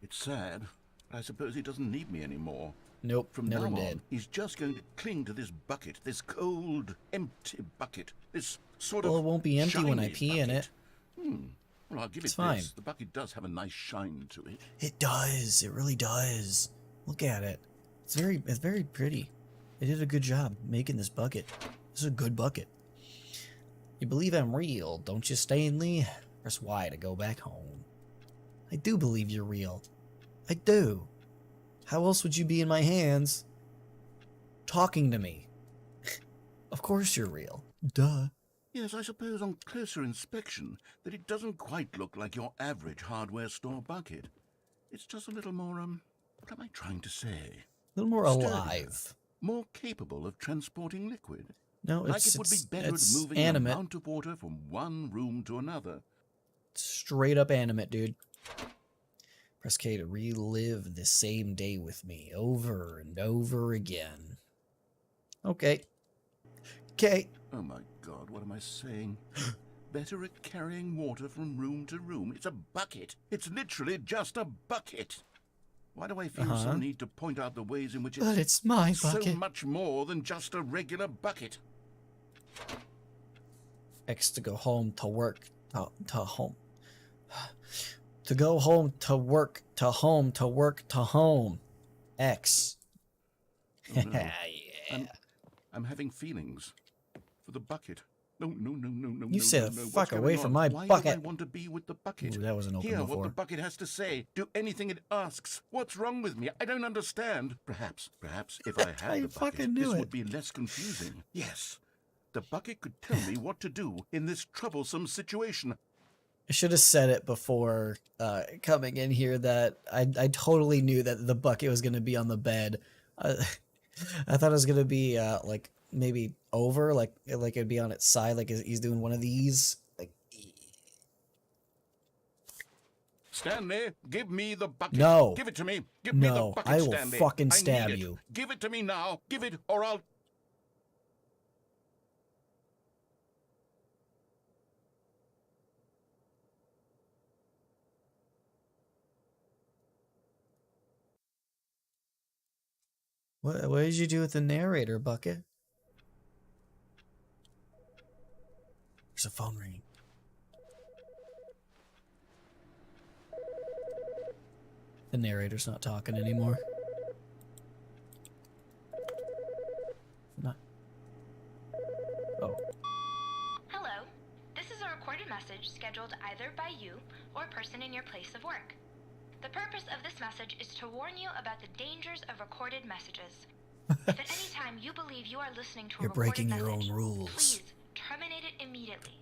It's sad, but I suppose he doesn't need me anymore. Nope, From never now did. on, he's just going to cling to this bucket, this cold, empty bucket, this sort Well, of it won't be empty when I shiny pee in bucket. it. Well, I'll give It's it fine. this. The bucket does have a nice shine to it. It does. It really does. Look at it. It's very pretty. They did a good job making this bucket. This is a good bucket. You believe I'm real, don't you, Stanley? Press Y to go back home. I do believe you're real. I do. How else would you be in my hands talking to me? Of course you're real. Duh. Yes, I suppose on closer inspection that it doesn't quite look like your average hardware store bucket. It's just a little more, what am I trying to say? A little more Sturdier, alive. more capable of transporting liquid. No, Like it would be better at it's moving animate. an amount of water from one room to another. Straight up animate, dude. Press K to relive the same day with me over and over again. Okay. Okay. Oh my God, what am I saying? Better at carrying water from room to room. It's a bucket. It's literally just a bucket. Why do I feel some need to point out the ways in which But it's my so bucket. much more than just a regular bucket? X to go home to work to home. To go home to work to home to work to home. X. Oh, no. Yeah. I'm having feelings for the bucket. No. You say the no. What's fuck away going from on? my Why bucket. do I want to be with the bucket? Ooh, that wasn't open Hear before. what the bucket has to say. Do anything it asks. What's wrong with me? I don't understand. Perhaps if I had I the fucking bucket, knew this it. would be less confusing. Yes, the bucket could tell me what to do in this troublesome situation. I should have said it before coming in here that I totally knew that the bucket was going to be on the bed. I thought it was going to be like maybe over, like it'd be on its side, like he's doing one of these. Like, Stanley, give me the bucket. No. Give it to me. Give me the No, bucket, I will Stanley. fucking I need stab it. you. Give it to me now. Give it, or I'll... What did you do with the narrator, Bucket? There's a phone ringing. The narrator's not talking anymore. Not. Oh. Hello. This is a recorded message scheduled either by you or a person in your place of work. The purpose of this message is to warn you about the dangers of recorded messages. If at any time you believe you are listening to a You're recorded breaking your message, own rules. please terminate it immediately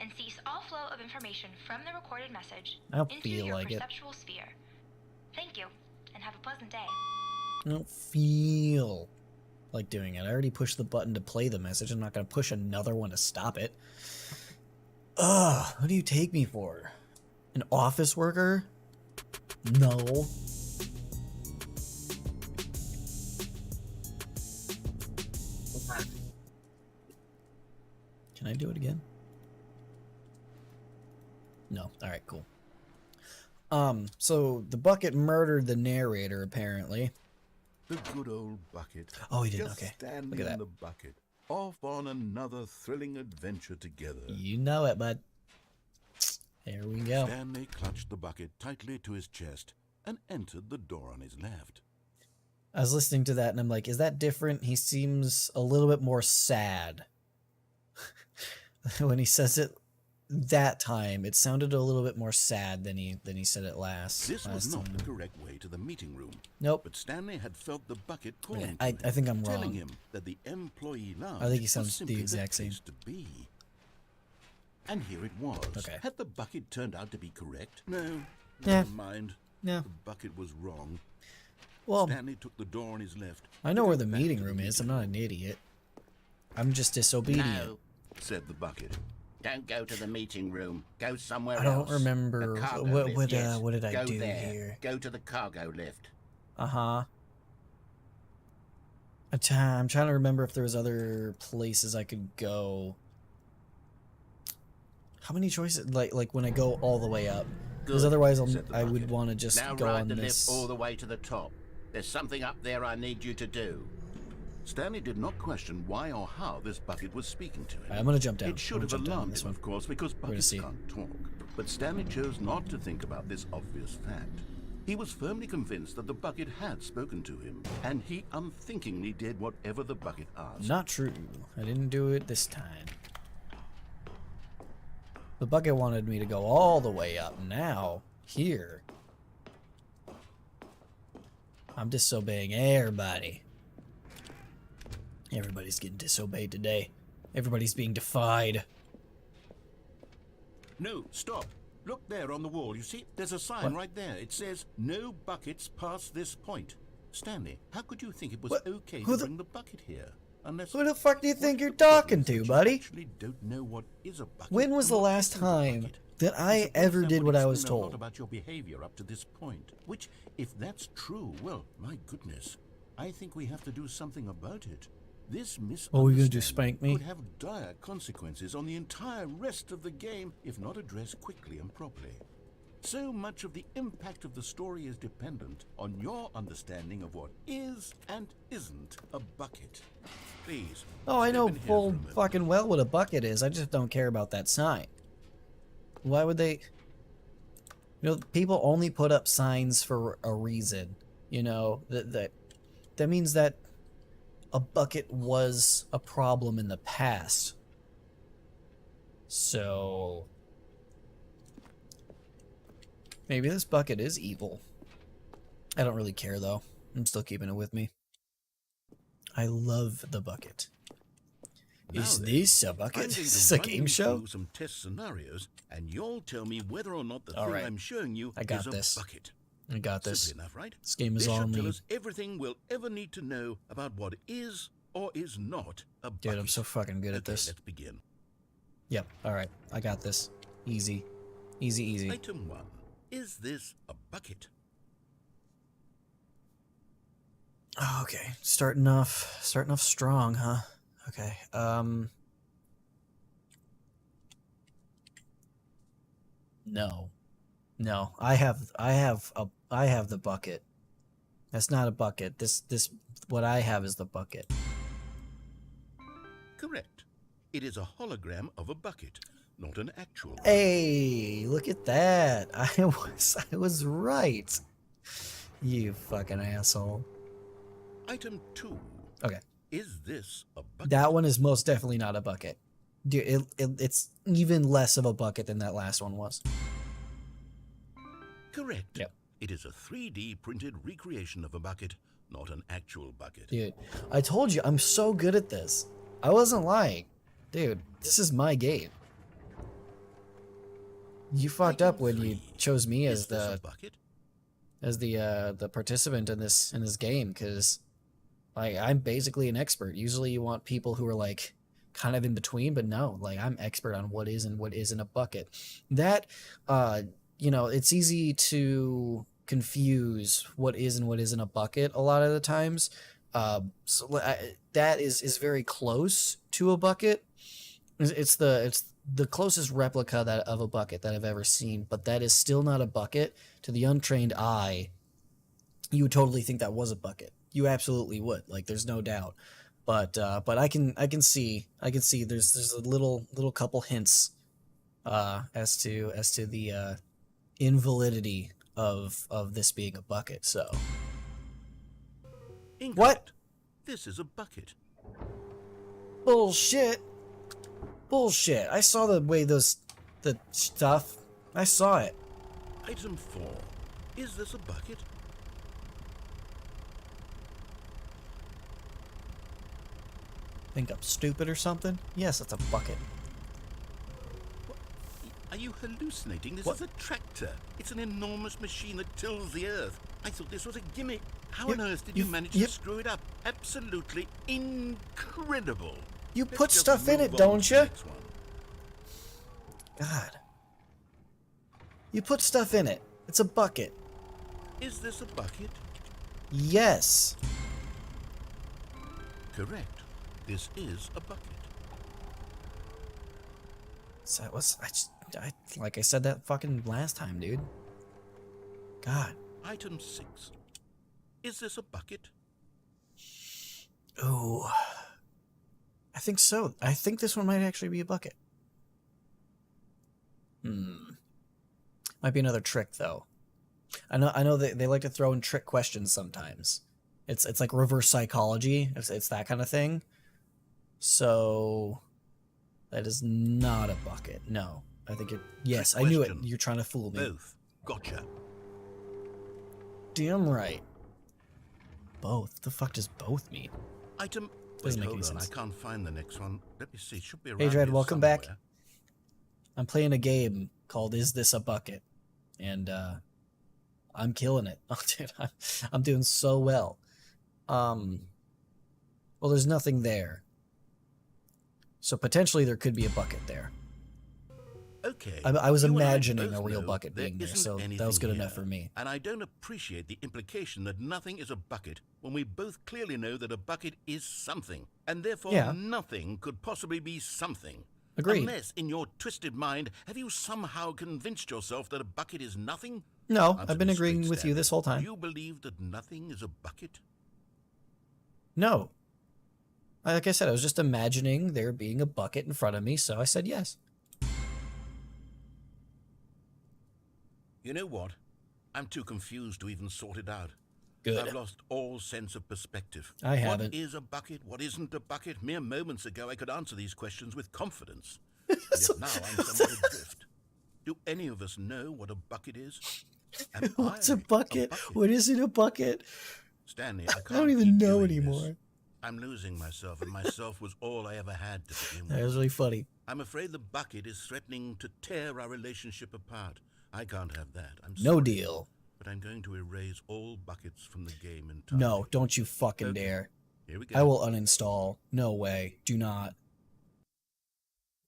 and cease all flow of information from the recorded message I don't into feel your like it. perceptual sphere. Thank you, and have a pleasant day. I don't feel like doing it. I already pushed the button to play the message. I'm not going to push another one to stop it. Ugh, what do you take me for? An office worker? No. Can I do it again? No. Alright, cool. So the Bucket murdered the narrator, apparently. The good old Bucket. Oh, he didn't. Just Okay. Stanley Look at that. and the Bucket, off on another thrilling adventure together. You know it, bud. There we go. Stanley clutched the bucket tightly to his chest and entered the door on his left. I was listening to that and I'm like, is that different? He seems a little bit more sad. When he says it that time, it sounded a little bit more sad than he said it last. This was not time. the correct way to the meeting room. Nope. But Stanley had felt the bucket calling I to him, think I'm telling wrong. him that the employee lounge I think he was sounds simply the exact same. place to be. And here it was. Okay. Had the bucket turned out to be correct? No. Yeah. Never mind. No. The bucket was wrong. Well, Stanley took the door on his left. I know to where go the back meeting to the room is. I'm meeting not an idiot. I'm just disobedient. No, said the bucket. don't go to the meeting room. Go somewhere I don't else. remember The cargo what lift, yes. what did I Go do there. here? Go to the cargo lift. Uh-huh. I'm trying to remember if there was other places I could go. How many choices? Like when I go all the way up, because Good, otherwise said the I would bucket. want to just Now go ride on the this. lift all the way to the top. There's something up there I need you to do. Stanley did not question why or how this bucket was speaking to him. Alright, I'm gonna jump down. It should I'm have gonna jump down on alarmed this him, one. of course, because gonna buckets see. can't talk. But Stanley chose not to think about this obvious fact. He was firmly convinced that the bucket had spoken to him, and he unthinkingly did whatever the bucket asked. Not true. I didn't do it this time. The bucket wanted me to go all the way up. Now, here. I'm disobeying everybody. Everybody's getting disobeyed today. Everybody's being defied. No, stop. Look there on the wall. You see, there's a sign What? right there. It says, no buckets past this point. Stanley, how could you think it was What? okay Who to the- bring the bucket here? Unless... Who the fuck do you think What you're if the problem talking is that to, you buddy? actually don't know what is a bucket When was and the what last isn't a time bucket? that I suppose ever that did would what I was explain a lot told? about your behavior up to this point. Which, if that's true, well, my goodness, I think we have to do something about it. This What are we gonna do, misunderstanding spank me? could have dire consequences on the entire rest of the game if not addressed quickly and properly. So much of the impact of the story is dependent on your understanding of what is and isn't a bucket. Please. Oh, I step know in here for a full moment. fucking well what a bucket is. I just don't care about that sign. Why would they... You know, people only put up signs for a reason. You know, that means that a bucket was a problem in the past. So... maybe this bucket is evil. I don't really care, though. I'm still keeping it with me. I love the bucket. Now Is then, this a I'm bucket? going Is to this a run game you show? through some test scenarios, and you'll tell me whether or not the All thing right. I'm showing you I got is a this. bucket. I got this. Simple enough, right? This game is This all should tell me. us everything we'll ever need to know about what is or is not a bucket. Dude, I'm so fucking good at Okay, this. let's begin. Yep, alright. I got this. Easy. Easy, easy. Item 1. Is this a bucket? Oh, okay. Starting off strong, huh? Okay. No. No. I have the bucket. That's not a bucket. This what I have is the bucket. Correct. It is a hologram of a bucket, not an actual one. Hey, look at that. I was right. You fucking asshole. Item 2. Okay. Is this a bucket? That one is most definitely not a bucket. Dude, it's even less of a bucket than that last one was. Correct. Yep. It is a 3D printed recreation of a bucket, not an actual bucket. Dude, I told you, I'm so good at this. I wasn't lying. Dude, this is my game. You fucked up when you chose me as the participant in this game, because like I'm basically an expert. Usually you want people who are like kind of in between, but no, like I'm expert on what is and what isn't a bucket. That you know, it's easy to confuse what is and what isn't a bucket a lot of the times. That is very close to a bucket. It's the closest replica of a bucket that I've ever seen, but that is still not a bucket. To the untrained eye, you would totally think that was a bucket. You absolutely would. Like, there's no doubt. But I can see there's a little couple hints as to the invalidity of this being a bucket. So Incorrect. What? This is a bucket. Bullshit. I saw the way the stuff. I saw it. Item 4. Is this a bucket? Think I'm stupid or something? Yes, it's a bucket. Are you hallucinating? This What? is a tractor. It's an enormous machine that tills the earth. I thought this was a gimmick. How on earth did you manage to screw it up? Absolutely incredible. You Let's put just stuff in move it, on don't to the you? next one. God. You put stuff in it. It's a bucket. Is this a bucket? Yes. Correct. This is a bucket. So that was like I said that fucking last time, dude. God. Item 6. Is this a bucket? Ooh. I think so. I think this one might actually be a bucket. Might be another trick though. I know they like to throw in trick questions sometimes. It's like reverse psychology. It's that kind of thing. So that is not a bucket. No. I think yes, Trick I knew it. question. You're trying to fool me. Both. Gotcha. Damn right. Both. The fuck does both mean? Item. Doesn't Wait, make any hold on. sense. I can't find the next one. Let me see. It should be around Hey Dread, here welcome back. somewhere. I'm playing a game called Is This a Bucket? And I'm killing it. Oh, dude, I'm doing so well. Well, there's nothing there. So potentially there could be a bucket there. Okay. I was you and I imagining both a real know bucket being there, isn't so that anything was good here, enough for me. And I don't appreciate the implication that nothing is a bucket when we both clearly know that a bucket is something, and therefore Yeah. nothing could possibly be something. Agreed. Unless, in your twisted mind, have you somehow convinced yourself that a bucket is nothing? No, Answer I've been me agreeing straight, with you Stanley. this whole time. Do you believe that nothing is a bucket? No. Like I said, I was just imagining there being a bucket in front of me, so I said yes. You know what? I'm too confused to even sort it out. Good. I've lost all sense of perspective. I haven't. What is a bucket? What isn't a bucket? Mere moments ago, I could answer these questions with confidence. And yet now I'm somewhat adrift. Do any of us know what a bucket is? Am What's I a bucket? What isn't a bucket? Stanley, I can't I don't even keep know doing anymore. this. I'm losing myself, and myself was all I ever had to begin That with. was really funny. I'm afraid the bucket is threatening to tear our relationship apart. I can't have that. I'm No sorry, deal. but I'm going to erase all buckets from the game entirely. No, don't you fucking Okay. dare. Here we go. I will uninstall. No way. Do not.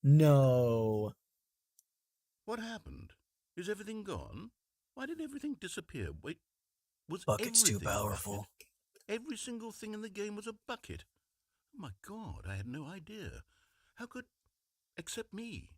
No. What happened? Is everything gone? Why did everything disappear? Wait, was Bucket's too everything a powerful. bucket? Every single thing in the game was a bucket. Oh my God, I had no idea. How could... Except me.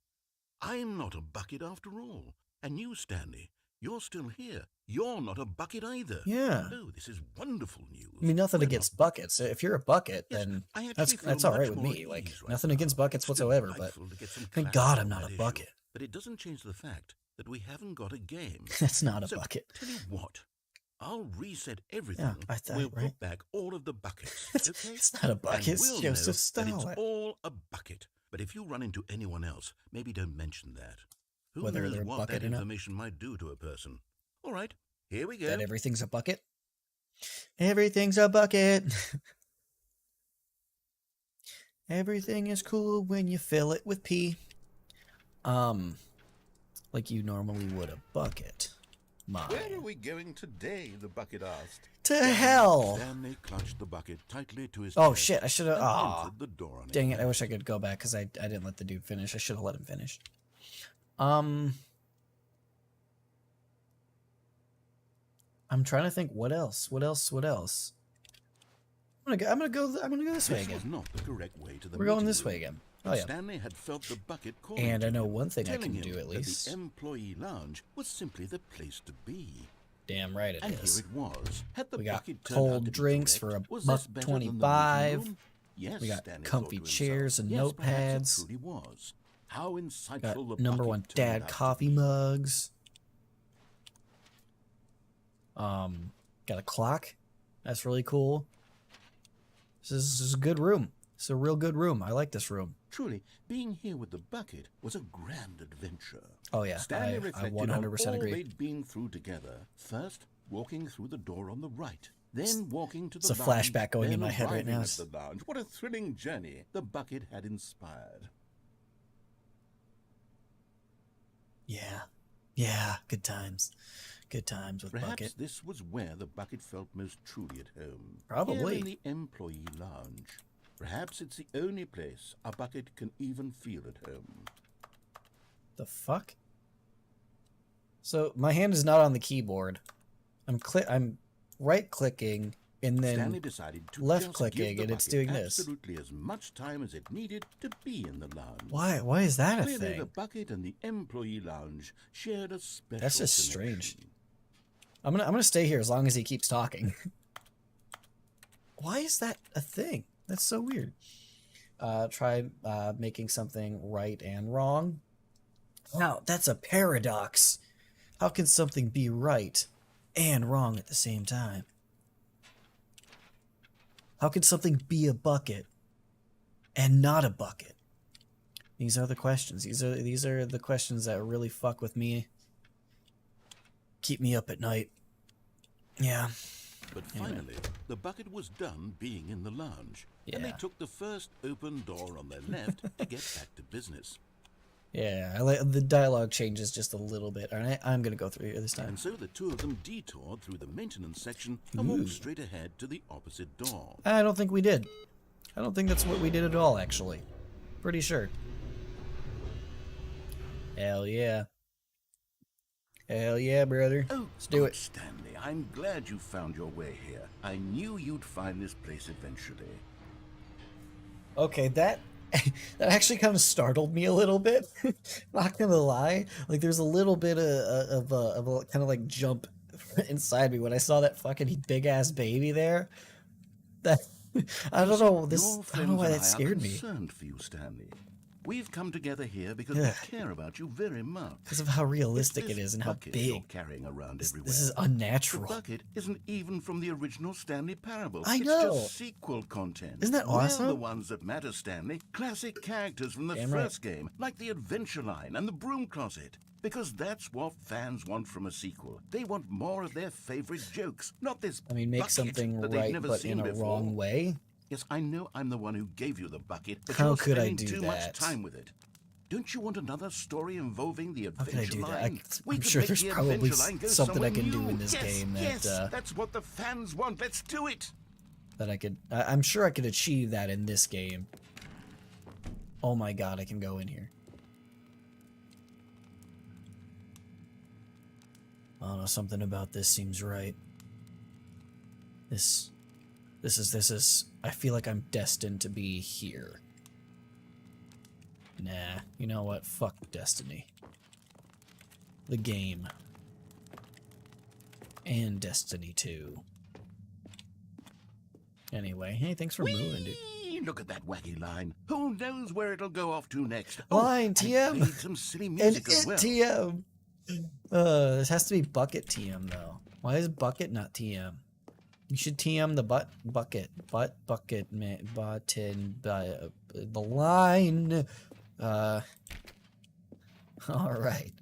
I'm not a bucket after all. And you, Stanley, You're still here. You're not a bucket either. Yeah. Oh, this is wonderful news. I mean, nothing We're against not buckets. If you're a bucket, Yes, then I actually that's feel all right much with more me. at Like, ease right nothing now. against buckets It's still whatsoever, but delightful to get some thank clarity God I'm on not that a issue. bucket. But it doesn't change the fact that we haven't got a game. That's not a So, bucket. tell you what, I'll reset everything. Yeah, I thought, we'll right? put back all of the buckets, It's, okay? it's not a bucket. And It's we'll Joseph know that it's Stalin. all a bucket. But if you run into anyone else, maybe don't mention that. Who Whether knows they're a what bucket that or not. information might do to a person? All right, here we go. That everything's a bucket? Everything's a bucket. Everything is cool when you fill it with pee. Like you normally would a bucket. Where are we going today? The bucket asked. To hell! Stanley clutched the bucket tightly to his Oh chest shit, I should have. and Aw. entered the door on Dang his it, I left. wish I could go back because I didn't let the dude finish. I should have let him finish. I'm trying to think what else. What else? I'm gonna go this way This was again. not the correct way to the We're going meeting this way room. again. But Oh yeah. Stanley had felt the bucket calling And to I know him, one thing I telling can him do at that least. the employee lounge was simply the place to be. Damn right it And is. here it was. Had the We got bucket turned cold out to be drinks correct, for a was buck this better than the meeting 25. room? Yes, We got Stanley comfy thought to himself. chairs and Yes, perhaps it notepads. truly was. How insightful Got the number bucket one turned dad out to coffee be. mugs. Got a clock. That's really cool. This is a good room. It's a real good room. I like this room. Truly, being here with the bucket was a grand adventure. Oh yeah, Stanley I reflected 100% on all agree. they'd been through together. First, walking through the door on the right. Then walking to the It's a lounge, flashback going in then my head right arriving now. at the lounge. What a thrilling journey the bucket had inspired. Yeah, good times. Good times with Perhaps Bucket. this was where the bucket felt most truly at home. Probably. Here in the employee lounge. Perhaps it's the only place a bucket can even feel at home. The fuck? So my hand is not on the keyboard. I'm right clicking and then Stanley decided to left just clicking give the and it's bucket doing this. absolutely as much time as it needed to be in the lounge. Why is that a Clearly, thing? the bucket and the employee lounge shared a special That's just strange. connection. I'm gonna stay here as long as he keeps talking. Why is that a thing? That's so weird. Try making something right and wrong. Now, that's a paradox. How can something be right and wrong at the same time? How can something be a bucket and not a bucket? These are the questions. These are the questions that really fuck with me. Keep me up at night. Yeah. But Anyway. finally, the bucket was done being in the lounge, and they Yeah. took the first open door on their left to get back to business. Yeah, I like the dialogue changes just a little bit. All right, I'm gonna go through here this time. And so the two of them detoured through the maintenance section and walked straight ahead to the opposite door. I don't think we did. I don't think that's what we did at all, actually. Pretty sure. Hell yeah. Hell yeah, brother. Oh, Let's do good, it. Stanley. I'm glad you found your way here. I knew you'd find this place eventually. Okay, that that actually kind of startled me a little bit. Not gonna lie, like there's a little bit of a kind of like jump inside me when I saw that fucking big ass baby there. That I don't know. Your I don't know friends why and that I scared are me concerned for you, Stanley. We've come together here because Ugh. we care about you very much. because of how realistic It's it this is and how bucket you're big. carrying around everywhere. This is The unnatural. bucket isn't even from the original Stanley parable. I It's know. just sequel content. Isn't that awesome? We're the ones that matter, Stanley. Classic characters from the Damn right. first game, like the Adventure Line and the Broom Closet. Because that's what fans want from a sequel. They want more of their favorite jokes, not this I mean, make bucket something that they've right, never but seen in a before. wrong way. Yes, I know I'm the one who gave you the bucket, but How you're could I spending do too that? much time with it. Don't you want another story involving the How Adventure could I do that? Line? We I'm could sure make there's the probably Adventure Line go something I somewhere can do new. in this Yes, game that, yes, that's what the fans want. Let's do it. That I could. I'm sure I could achieve that in this game. Oh my god, I can go in here. I don't know, something about this seems right. This is. I feel like I'm destined to be here. Nah, you know what? Fuck Destiny. The game. And Destiny 2. Anyway, hey, thanks for moving, dude. Whee! Look at that wacky line. Who knows where it'll go off to next? Line, and TM. it played some silly And music it as well. TM. This has to be Bucket TM, though. Why is Bucket not TM? You should TM the bucket. Bucket, man. Button, the line. Alright.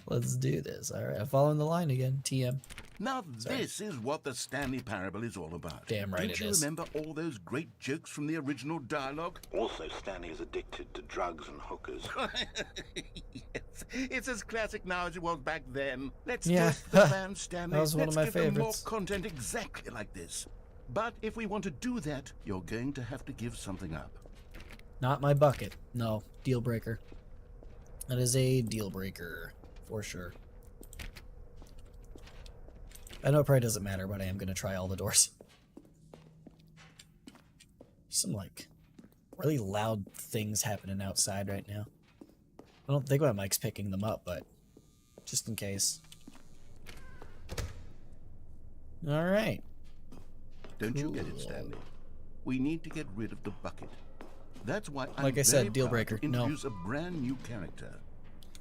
Let's do this. Alright, I'm following the line again. TM. Now this is what the Stanley Parable is all about. Damn right Don't it you is. remember all those great jokes from the original dialogue? Also, Stanley is addicted to drugs and hookers. Yes, it's as classic now as it was back then. Let's Yeah. do it for the fans, Stanley. That was one of Let's my give them more favorites. content exactly like this. But if we want to do that, you're going to have to give something up. Not my bucket. No. Deal breaker. That is a deal breaker. For sure. I know it probably doesn't matter, but I am going to try all the doors. Some, like, really loud things happening outside right now. I don't think my mic's picking them up, but just in case. Alright. Don't you get it, Stanley? We need to get rid of the bucket. That's why I'm Like I said, very deal proud breaker. to No. introduce a brand new character.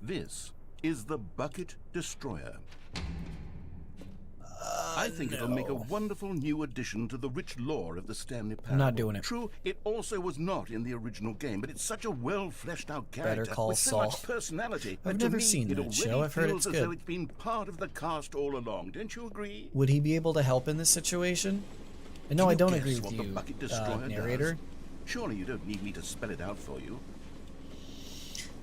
This is the Bucket Destroyer. I think it'll make a wonderful new addition to the rich lore of the Stanley Parable. Not doing it. True, it also was not in the original game, but it's such a well-fleshed-out character Call with so Saul. much personality. I've that to never me, seen it that already show. I've heard feels it's as though good. it's been part of the cast all along. Don't you agree? Would he be able to help in this situation? And no, Can I you don't guess agree with what the you, Bucket Destroyer narrator. does? Surely you don't need me to spell it out for you.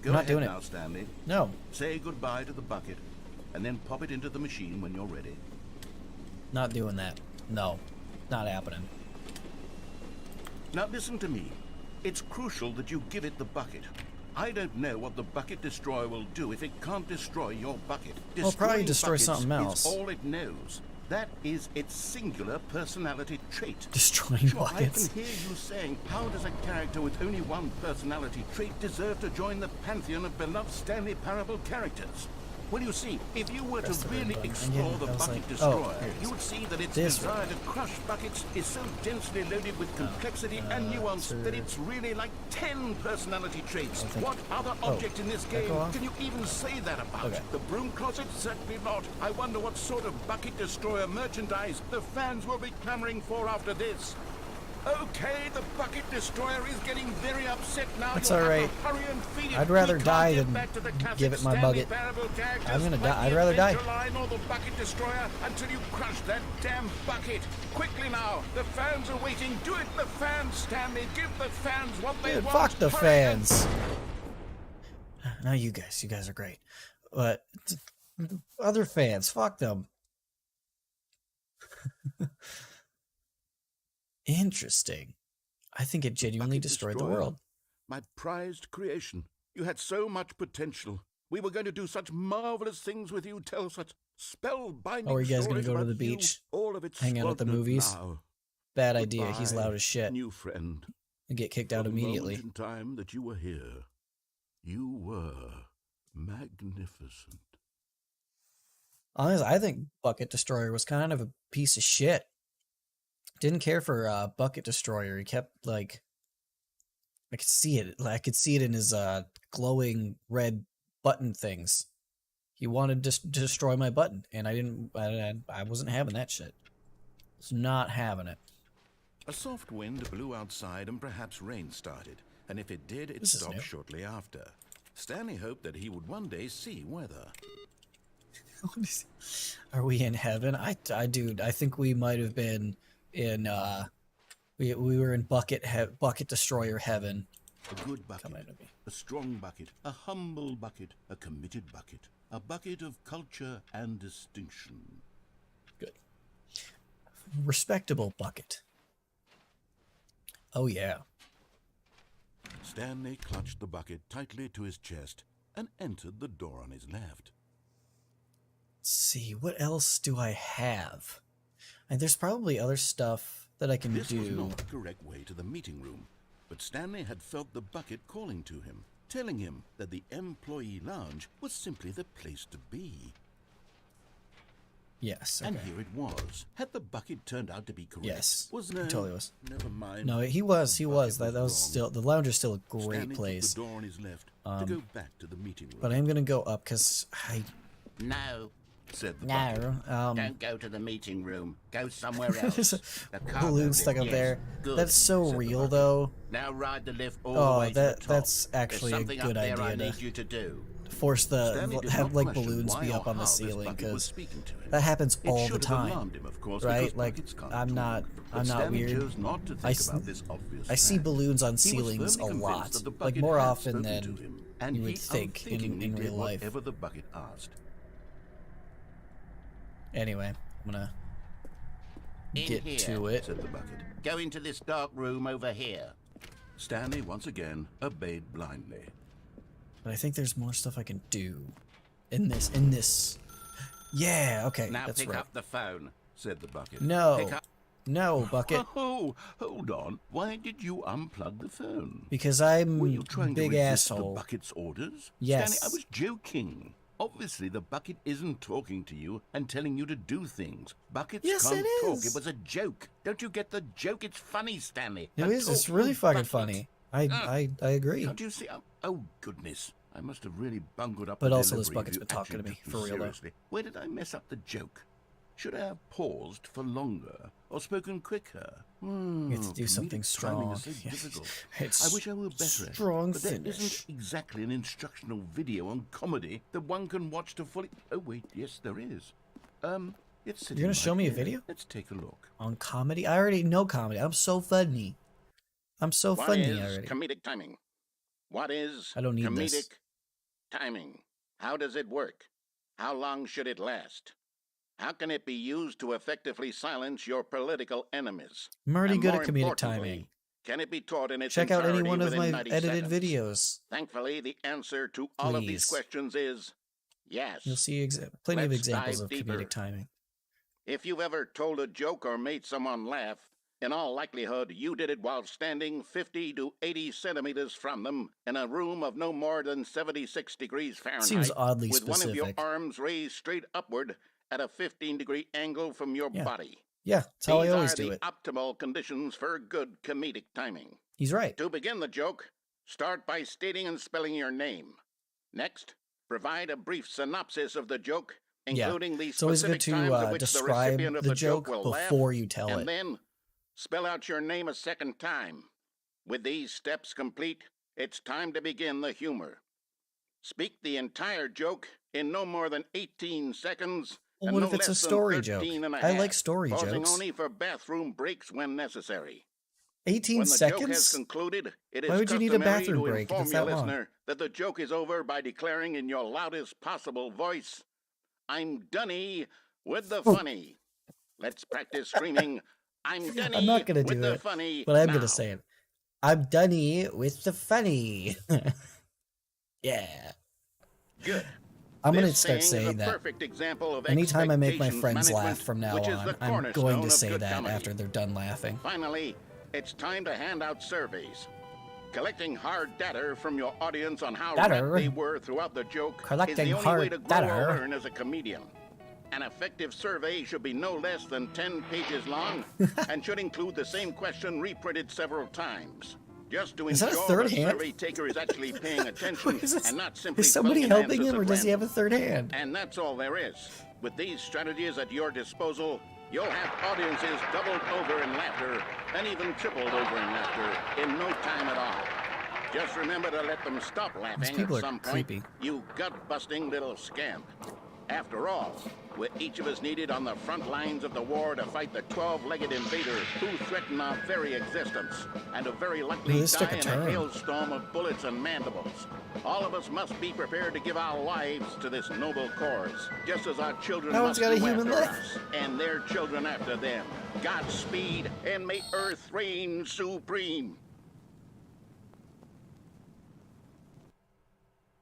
Go I'm not ahead doing it. now, Stanley. No, Say goodbye to the bucket, and then pop it into the machine when you're ready. not doing that. No, not happening. Now listen to me. It's crucial that you give it the bucket. I don't know what the Bucket Destroyer will do if it can't destroy your bucket. Well, it'll probably Destroying destroy buckets something else. is all it knows. That is its singular personality trait. Destroying Sure, buckets. I can hear you saying, how does a character with only one personality trait deserve to join the pantheon of beloved Stanley Parable characters? Well, you see, if you were Press to the red really button. explore Again, the I was Bucket like, oh, Destroyer, here it is. you would see that its This desire red to crush buckets is so densely loaded with complexity and nuance sir. that it's really like 10 personality traits. think- What other oh, object in this that go game off? can you even say that about? Okay. The broom closet? Certainly not. I wonder what sort of Bucket Destroyer merchandise the fans will be clamoring for after this. Okay, the Bucket Destroyer is getting very upset now. That's You'll have alright. to hurry and feed it. I'd rather We can't die get than back to the classic give it my Stanley bucket. Parable characters I'm gonna like die. I'd the rather die. Adventure Line or the Bucket Destroyer until you crush that damn bucket. Quickly now, the fans are waiting. Do it, the fans, Stanley. Give the fans what they Dude, want. fuck the Hurry and- fans. No, you guys are great. But other fans, fuck them. Interesting. I think it genuinely Bucket destroyed the Destroyer, world. My prized creation. You had so much potential. We were going to do such marvelous things with you, tell such spellbinding Oh, are you guys gonna stories go to about the you, beach? all of it Hang out at the squandered movies? now. Bad idea. He's Goodbye, loud as shit. New friend. And get kicked out From the immediately. moment in time that you were here, you were magnificent. Honestly, I think Bucket Destroyer was kind of a piece of shit. Didn't care for Bucket Destroyer. He kept like, I could see it. I could see it in his glowing red button things. He wanted to destroy my button, and I didn't. I wasn't having that shit. Was not having it. A soft wind blew outside and perhaps rain started, and if it did, it This is stopped new. shortly after. Stanley hoped that he would one day see weather. Are we in heaven? Dude, I think we might have been in. We were in Bucket Destroyer heaven. A good bucket, Come at me. a strong bucket, a humble bucket, a committed bucket, a bucket of culture and distinction. Good. Respectable Bucket. Oh yeah. Stanley clutched the bucket tightly to his chest and entered the door on his left. Let's see, what else do I have? And there's probably other stuff that I can This was do. not the correct way to the meeting room, but Stanley had felt the bucket calling to him, telling him that the employee lounge was simply the place to be. Yes. And Okay. here it was. Had the bucket turned out to be correct? Yes. Was It no. totally was. Never mind. No, he was. The He bucket was. That was wrong. still the lounger's still a great Stanley place. took the door on his left to go back to the meeting room. But I'm gonna go up because I No, said the bucket. don't go to the meeting room. Go somewhere else. There's a The cargo balloon lift, stuck up yes. there. Good, That's so said the real, bucket. though. Now ride the lift all the Oh, way to the top. that's actually a There's something good up there I idea need to you to do. force Stanley the did have not like question balloons why be or up on the how this ceiling bucket was because speaking to him. that happens It all the should have time, alarmed him, of course, right? because Like buckets can't I'm talk. not But weird. Stanley chose not to I think s- about this obvious I see fact. balloons on He was ceilings a firmly convinced lot, that the like bucket more had often spoken than to him, and you would he think in unthinkingly real did life. whatever the bucket asked. Anyway, I'm gonna In get here, to it. Said the bucket. Go into this dark room over here. Stanley once again obeyed blindly. But I think there's more stuff I can do in this. Yeah, okay, Now that's pick right. up the phone. Said the bucket. No, Pick up. no, Bucket, Oh, hold on. Why did you unplug the phone? because I'm Were you trying big to resist asshole. the bucket's orders? Yes. Stanley, I was joking. Obviously, the bucket isn't talking to you and telling you to do things. Buckets Yes, can't it talk. is. It was a joke. Don't you get the joke? It's funny, Stanley. It A is. It's talking really fucking bucket. funny. I agree. Can't you see? Oh, goodness. I must have really bungled up But the also this delivery bucket's if you been talking to actually me, took for real, though. seriously. Where did I mess up the joke? Should I have paused for longer or spoken quicker? You have to do Comedic something timing strong. is so difficult. It's I wish I were better at it, strong but there finish. isn't exactly an instructional video on comedy that one can watch to fully... Oh, wait, yes, there is. It's sitting You're gonna show right me a here. video? Let's take a look. On comedy? I already know comedy. I'm so funny. I'm so What funny is already. comedic timing? What is I don't need comedic this. timing? How does it work? How long should it last? How can it be used to effectively silence your political enemies? I'm already And good more at comedic importantly, timing. Can it be taught in its Check out any entirety one of within my 90 edited seconds? videos. Thankfully, the answer to all of these Please. questions is yes. You'll see plenty of Let's examples dive of deeper. comedic timing. If you've ever told a joke or made someone laugh, in all likelihood, you did it while standing 50 to 80 centimeters from them in a room of no more than 76 degrees Fahrenheit. Seems oddly with one of your specific. arms raised straight upward at a 15-degree angle from your Yeah. body. Yeah, that's how I These always are do the it. optimal conditions for good comedic timing. He's right. To begin the joke, start by stating and spelling your name. Next, provide a brief synopsis of the joke, Yeah. including the It's always good specific times at to which the describe recipient of the the joke will laugh, before you tell and it. then spell out your name a second time. With these steps complete, it's time to begin the humor. Speak the entire joke in no more than 18 seconds. Well, and what no if it's a less than story joke? 13 and a I half, like story pausing jokes. only for bathroom breaks when necessary. 18 When the joke has seconds? concluded, it is Why would you need a customary bathroom to break if inform it's your that long? listener that the joke is over by declaring in your loudest possible voice, "I'm Dunny with the funny." Let's practice screaming, "I'm Dunny I'm not gonna with do the it, funny." but I'm now. gonna say it. I'm Dunny with the funny. Yeah. Good. I'm gonna This start saying is saying a that. perfect example of Anytime I make my expectations friends laugh management, from now which is on, the I'm going cornerstone to of say good that comedy. after they're done laughing. Finally, it's time to hand out surveys. Collecting hard data from your audience on how Data? red they were throughout the joke is Collecting the only hard way to grow data? or learn as a comedian. An effective survey should be no less than 10 pages long and should include the same question reprinted several times. Just to Is that a ensure third the hand? survey taker is actually paying attention Is this- and not simply Is somebody filling in helping answers him, or at does he have random. a third hand? And that's all there is. With these strategies at your disposal, you'll have audiences doubled over in laughter and even tripled over in laughter in no time at all. Just remember to let them stop laughing people at are some point, creepy. you gut-busting little scamp. After all, we're each of us needed on the front lines of the war to fight the 12-legged invader who threaten our very existence, and who very likely Ooh, this took die a in turn. a hailstorm of bullets and mandibles. All of us must be prepared to give our lives to this noble cause, just as our children That one's must got a do human after life. us, and their children after them. Godspeed, and may Earth reign supreme.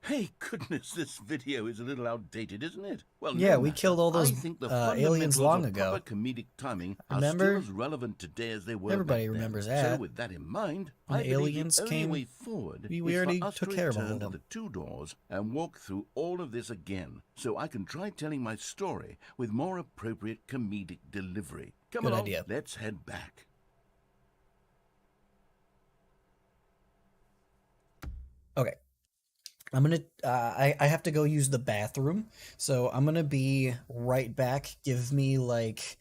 Hey, goodness, this video is a little outdated, isn't it? Well, Yeah, no we matter. killed all those I think the aliens fundamentals long of ago. proper comedic timing are Remember? still as relevant today as they were Everybody back then. remembers So, that. with that in mind, When I the believe aliens the only came, way forward we is already for us took to care of all return of to them. the two doors and walk through all of this again, so I can try telling my story with more appropriate comedic delivery. Come Good along, idea. let's head back. Okay. I'm gonna, I have to go use the bathroom, so I'm gonna be right back. Give me like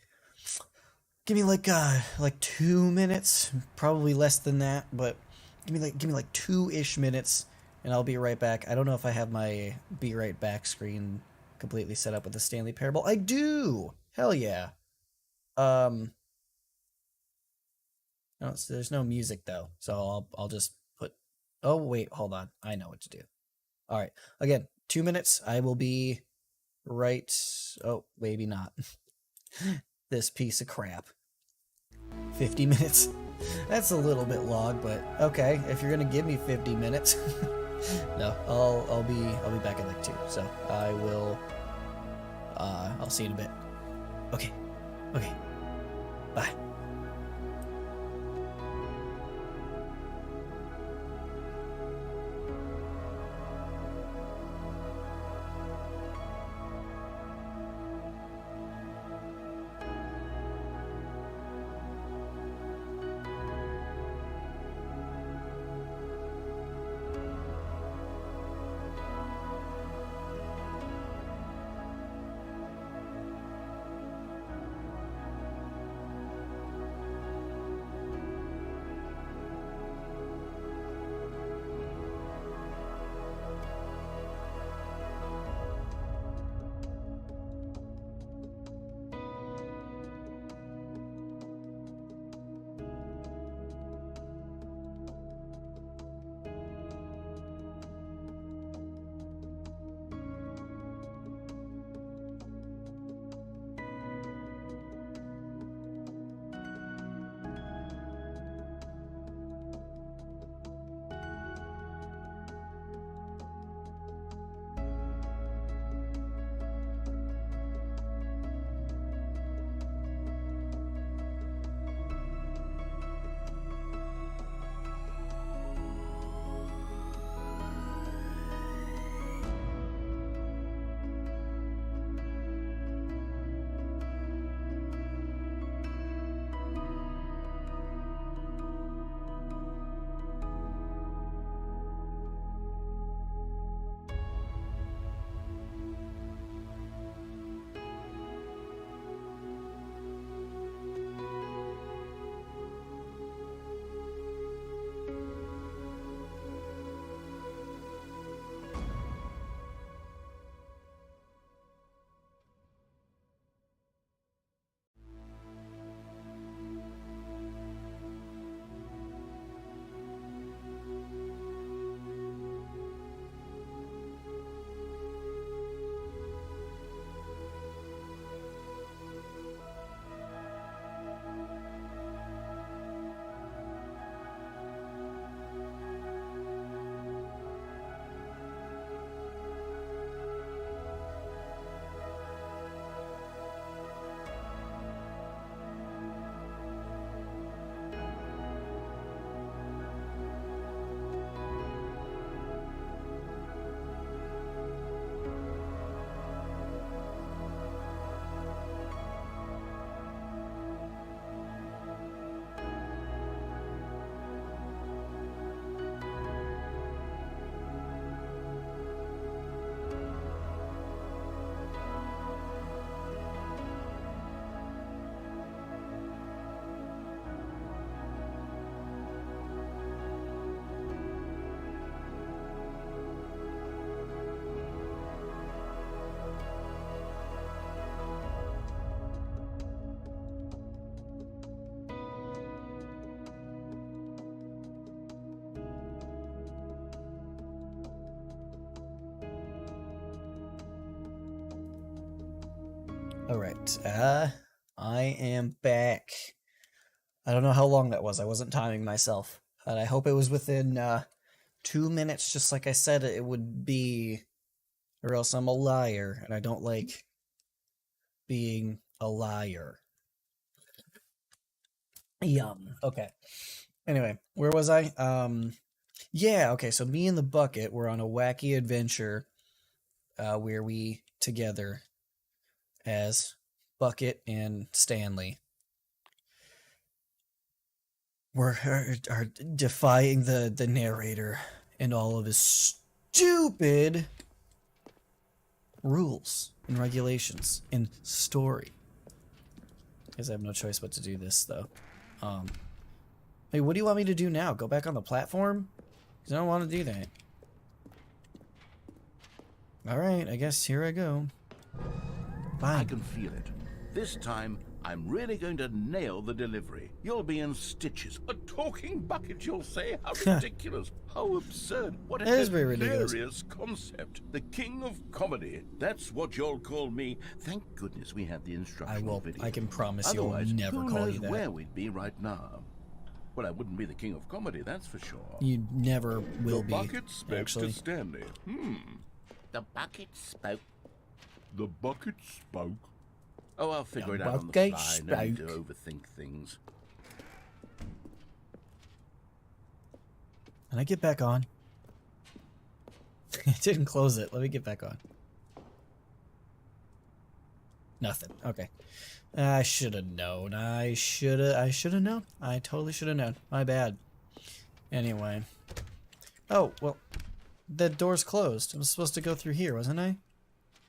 2 minutes, probably less than that, but give me like 2-ish minutes, and I'll be right back. I don't know if I have my be right back screen completely set up with the Stanley Parable. I do! Hell yeah. No, there's no music though, so I'll just put, oh wait, hold on. I know what to do. All right. Again, 2 minutes. I will be right. Oh, maybe not. This piece of crap. 50 minutes. That's a little bit long, but okay. If you're gonna give me 50 minutes, no, I'll be back in like 2. So I will. I'll see you in a bit. Okay. Okay. Bye. All right. I am back. I don't know how long that was. I wasn't timing myself, but I hope it was within 2 minutes, just like I said it would be, or else I'm a liar, and I don't like being a liar. Yum. Okay. Anyway, where was I? Yeah, okay, so me and the bucket were on a wacky adventure where we together as Bucket and Stanley are defying the narrator and all of his stupid rules and regulations and story. Because I have no choice but to do this, though. Hey, what do you want me to do now? Go back on the platform? Because I don't want to do that. Alright, I guess here I go. Fine. I can feel it. This time, I'm really going to nail the delivery. You'll be in stitches. A talking bucket, you'll say? How ridiculous. How absurd. What a That is very hilarious concept. The king of comedy. That's what you'll call me. Thank goodness we had the instructional video. I can promise Otherwise, you'll never who call knows you that. where we'd be right now. Well, I wouldn't be the king of comedy, that's for sure. You never will be, The bucket spoke actually. to Stanley. The bucket spoke. The bucket spoke. Oh, I'll figure it out on the bucket fly. No need to spoke. overthink things. Can I get back on? It didn't close it. Let me get back on. Nothing. Okay. I should have known. I should have known. I totally should have known. My bad. Anyway. Oh, well. The door's closed. I was supposed to go through here, wasn't I?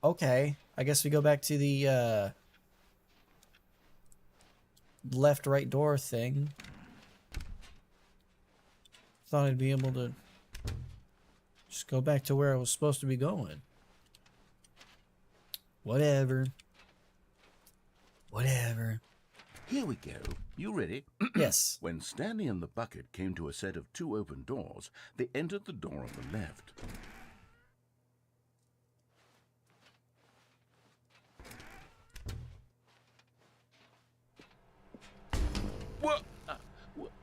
Okay. I guess we go back to the, left-right door thing. Thought I'd be able to just go back to where I was supposed to be going. Whatever. Whatever. Here we go. You ready? Yes. When Stanley and the bucket came to a set of 2 open doors, they entered the door on the left. What?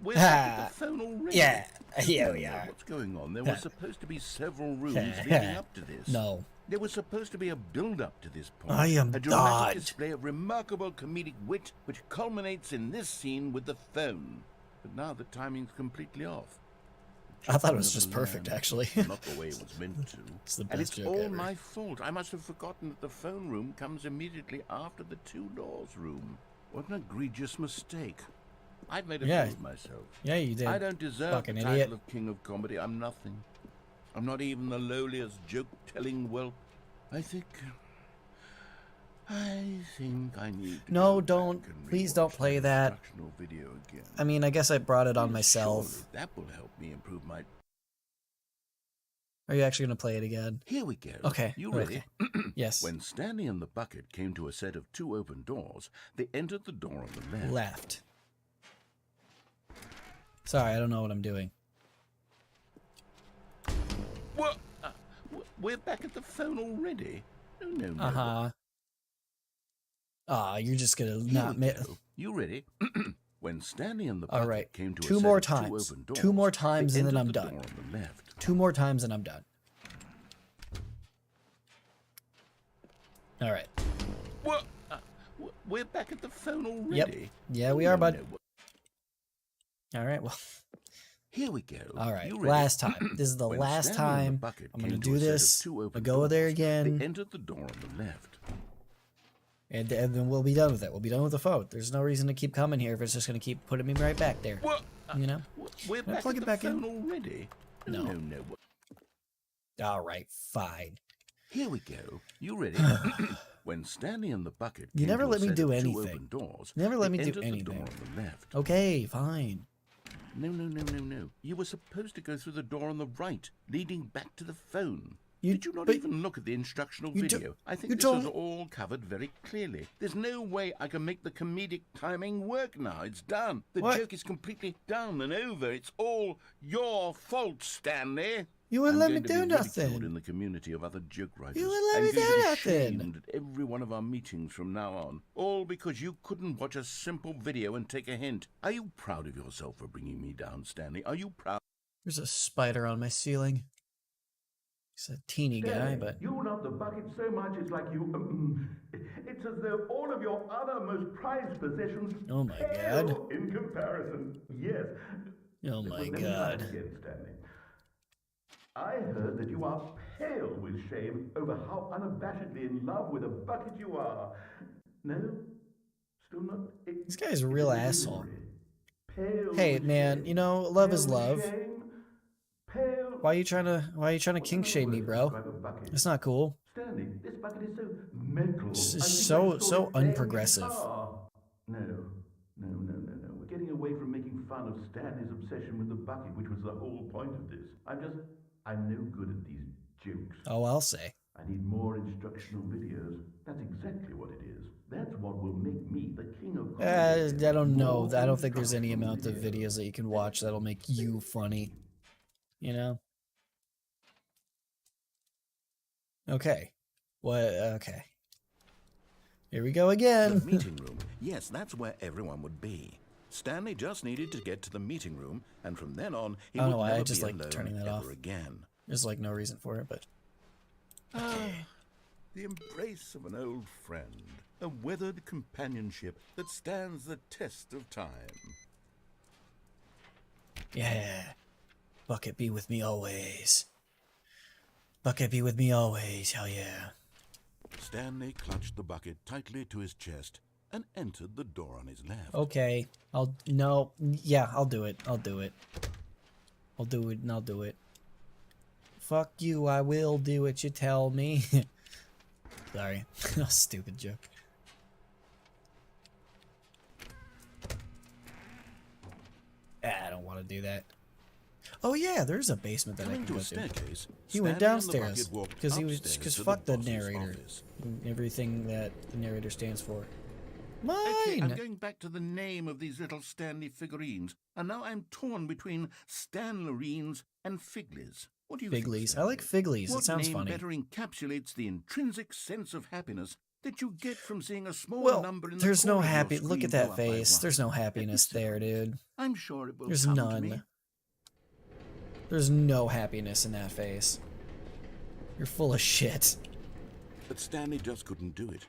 We're back at the phone already. Yeah. Here No, we no, are. what's going on? There were supposed to be several rooms leading up to this. No. There was supposed to be a build-up to this point. I am a dramatic God. display of remarkable comedic wit, which culminates in this scene with the phone. But now the timing's completely off. I thought it was Of just the perfect, lamb. actually. Not the way it was meant to. It's the And best it's joke all ever. my fault. I must have forgotten that the phone room comes immediately after the 2 doors room. What an egregious mistake. I've made a Yeah. fool of myself. Yeah, you did. I don't deserve Fucking the idiot. title of King of Comedy. I'm nothing. I'm not even the lowliest joke-telling whelp. I think I need to No, go back don't. and Please don't rewatch play the that. instructional video again. I mean, I guess I brought it on Yes, myself. surely that will help me improve my... Are you actually going to play it again? Here we go. Okay. You ready? Yes. When Stanley and the bucket came to a set of 2 open doors, they entered the door on the left. Left. Sorry, I don't know what I'm doing. What? We're back at the phone already? No, no, no. Uh-huh. Ah, you're just going to Here not... we go. You ready? When Stanley and the bucket All right. came to a 2 set more of 2 times. open doors, 2 more times they and then entered I'm the done. door on the left. 2 more times and I'm done. All right. What? We're back at the phone already? Yep. Yeah, we No, are, bud. no. All right, well... Here we go. All right, You ready? last time. This is the When last Stanley and the time bucket I'm going to came do a set of this. 2 I'll open go there doors, again, They entered the door on the left. and then we'll be done with it. We'll be done with the phone. There's no reason to keep coming here if it's just going to keep putting me right back there. What? You know? We're Can I back plug at it the back in? phone already? No. No, no. All right, fine. Here we go. You ready? When Stanley and the bucket You came never to a let me set do of 2 anything. open doors, Never let they me do entered the door anything. on the left. Okay, fine. No, no, no, no, no. You were supposed to go through the door on the right, leading back to the phone. You- Did you not but even look at the instructional you video? don't- I think you this was don't- all covered very clearly. There's no way I can make the comedic timing work now. It's done. The What? joke is completely done and over. It's all your fault, Stanley. You wouldn't I'm let me going to do be ridiculed nothing. in the community of other joke writers. You wouldn't let I'm me going do to be nothing. shamed at every one of our meetings from now on. All because you couldn't watch a simple video and take a hint. Are you proud of yourself for bringing me down, Stanley? Are you proud? There's a spider on my ceiling. He's a teeny guy, but You love the bucket so much it's like you. It's as though all of your other most prized possessions oh my pale god. in comparison. Yes. Oh my Let me try god. it again, Stanley. I heard that you are pale with shame over how unabashedly in love with a bucket you are. No? Still not? This guy's a real asshole. Pale Hey with man, shame. you know, love Pale is with love. shame. Pale. Why are you trying to kink shame me, bro? It's not cool. Stanley, this bucket is so metal. This I is think so I saw it playing unprogressive. guitar. No. We're getting away from making fun of Stanley's obsession with the bucket, which was the whole point of this. I'm no good at these jokes. Oh, I'll say. I need more instructional videos. That's exactly what it is. That's what will make me the king of comedy. I don't know. More I don't think there's any instructional amount of videos that you can watch that'll make you funny. You know? Okay. What? Okay. Here we go again. The meeting room. Yes, that's where everyone would be. Stanley just needed to get to the meeting room, and from then on, he I don't would know why, never I just be like alone turning that ever off. again. There's like no reason for it, but The embrace of an old friend, a weathered companionship that stands the test of time. yeah. Bucket be with me always. Bucket be with me always. Hell yeah. Stanley clutched the bucket tightly to his chest and entered the door on his left. Okay. I'll do it. I'll do it. I'll do it and I'll do it. Fuck you, I will do what you tell me. Sorry. Stupid joke. I don't want to do that. Oh yeah, there's a basement that I Coming can to go a to. staircase, He went Stanley and the downstairs bucket walked because upstairs to fuck the boss's narrator office. and everything that the narrator stands for. Okay, I'm Mine. going back to the name of these little Stanley figurines, and now I'm torn between Stanlerines and Figlies. What do you think, Figlies. I Stanley? like Figlies. What It sounds name funny. better encapsulates the intrinsic sense of happiness that you get from seeing a small Well, number in there's the no corner of your happy. Look screen at go that up by face. one? There's no Let me happiness see. there, dude. I'm sure it will There's come to none. me. There's no happiness in that face. You're full of shit. But Stanley just couldn't do it.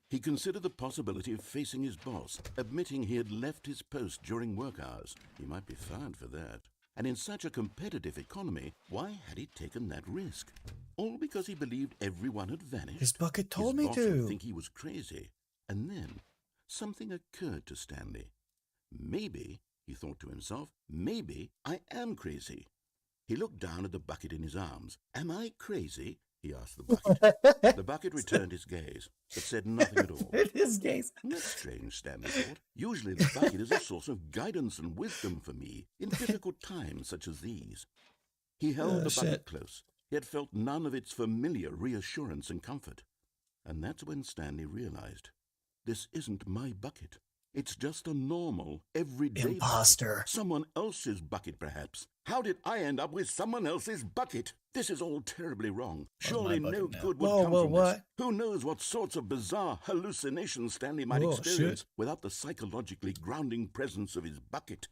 He considered the possibility of facing his boss, admitting he had left his post during work hours. He might be fired for that. And in such a competitive economy, why had he taken that risk? All because he believed everyone had vanished. His bucket told His me boss to. would think he was crazy. And then something occurred to Stanley. Maybe, he thought to himself, maybe I am crazy. He looked down at the bucket in his arms. Am I crazy? He asked the bucket. The bucket returned his gaze, but said nothing at all. In his case. That's strange, Stanley thought. Usually the bucket is a source of guidance and wisdom for me in difficult times such as these. He held the bucket shit. close, yet felt none of its familiar reassurance and comfort. And that's when Stanley realized, this isn't my bucket. It's just a normal, everyday Imposter. bucket. Someone else's bucket, perhaps. How did I end up with someone else's bucket? This is all terribly wrong. Surely bucket no now. good would Whoa, come whoa, from what? this. Who knows what sorts of bizarre hallucinations Stanley might Whoa, experience shit. without the psychologically grounding presence of his bucket.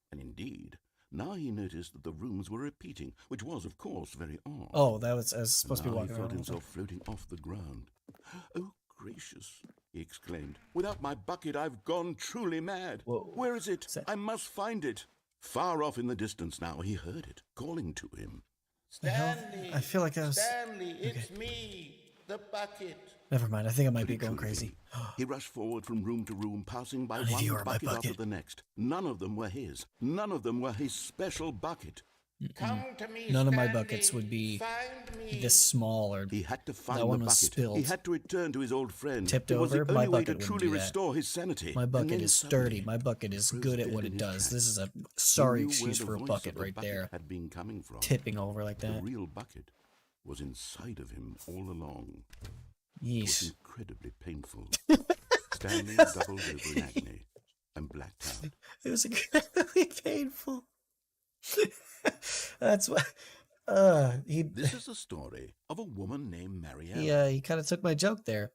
And indeed, now he noticed that the rooms were repeating, which was, of course, very odd. Oh, I was supposed to be Now walking he felt around. himself floating off the ground. Oh, gracious, he exclaimed. Without my bucket, I've gone truly mad. Whoa. Where is it? that- I must find it. Far off in the distance now, he heard it, calling to him. The hell? I feel like that was... Stanley, it's me, the bucket. Never mind. I think I might be going crazy. He rushed forward from room to room, passing by None of you one are my bucket after bucket. the next. None of them were his. None of them were his special bucket. Come to me, None of my Stanley. buckets would be Find me. this small or He had to find that the one was bucket. spilled. He had to return to his old friend. Tipped it was over. the My only way bucket to wouldn't truly do that. restore his sanity. My And bucket then is suddenly, sturdy. My bucket is froze good at dead what in it his does. tracks. This is a He sorry knew where excuse the for a voice bucket of the right bucket there. had been coming from. Tipping over like The that. real bucket was inside of him all along. It was Yeesh. incredibly painful. Stanley doubled over in agony and blacked out. It was incredibly painful. That's what. This is the story of a woman named Marielle. He kind of took my joke there.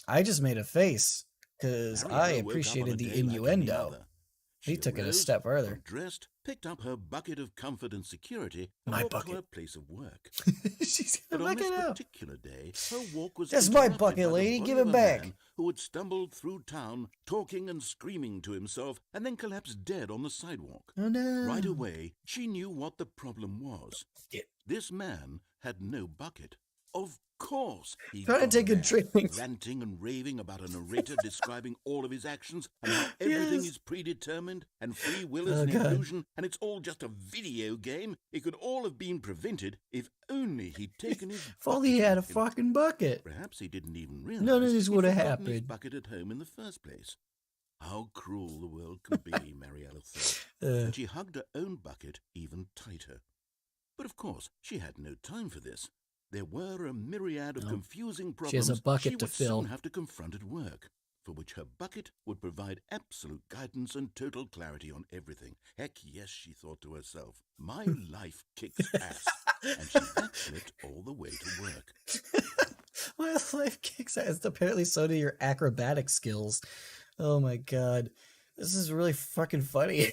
I just made a face because Marielle I woke up on a appreciated the day like any innuendo. other. He She took it a arose, step further. got dressed, picked up her bucket of comfort and security, and My walked bucket. to her place of work. She's gonna But on bucket this out. particular day, her walk was That's my interrupted bucket, by the lady. body Give of it a back. man who had stumbled through town, talking and screaming to himself, and then collapsed dead on the sidewalk. Oh no. Right away, she knew what the problem was. Yeah. This man had no bucket. Of course, he Trying to got take a mad, drink. ranting and raving about a narrator describing all of his actions and how everything Yes. is predetermined and free will is Oh, an God. illusion and it's all just a video game. It could all have been prevented if only he'd taken his If only he bucket had a with him. fucking bucket. Perhaps he didn't even realize None of this he'd would have forgotten his happened. bucket at home in the first place. How cruel the world can be, Mariella thought, Uh, and she hugged her own bucket even tighter. But of course, she had no time for this. There were a myriad of No. confusing She has problems a bucket she to would fill. soon have to confront at work, for which her bucket would provide absolute guidance and total clarity on everything. Heck yes, she thought to herself, my life kicks ass, and she backflipped all the way to work. My life kicks ass. Apparently, so do your acrobatic skills. Oh my god. This is really fucking funny.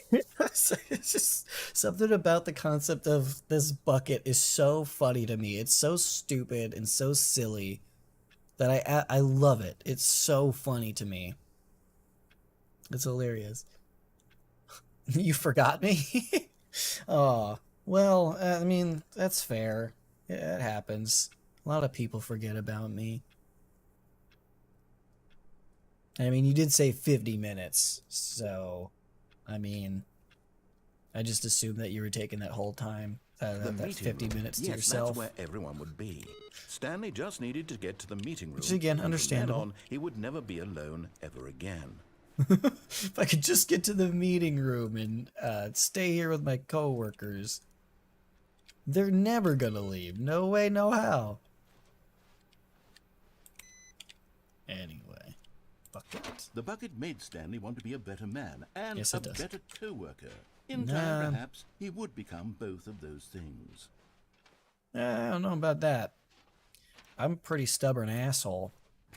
It's just something about the concept of this bucket is so funny to me. It's so stupid and so silly that I love it. It's so funny to me. It's hilarious. You forgot me? Oh, well, I mean, that's fair. Yeah, it happens. A lot of people forget about me. I mean, you did say 50 minutes, so, I mean, I just assumed that you were taking that whole time, that meeting 50 room. minutes to Yes, yourself. that's where everyone would be. Stanley just needed to get to the meeting room. Which, again, and from then understandable. on, he would never be alone ever again. If I could just get to the meeting room and stay here with my coworkers. They're never gonna leave. No way, no how. Anyway, bucket. The bucket made Stanley want to be a better man and Yes, a it does. better co-worker. In Nah. time, perhaps, he would become both of those things. I don't know about that. I'm a pretty stubborn asshole.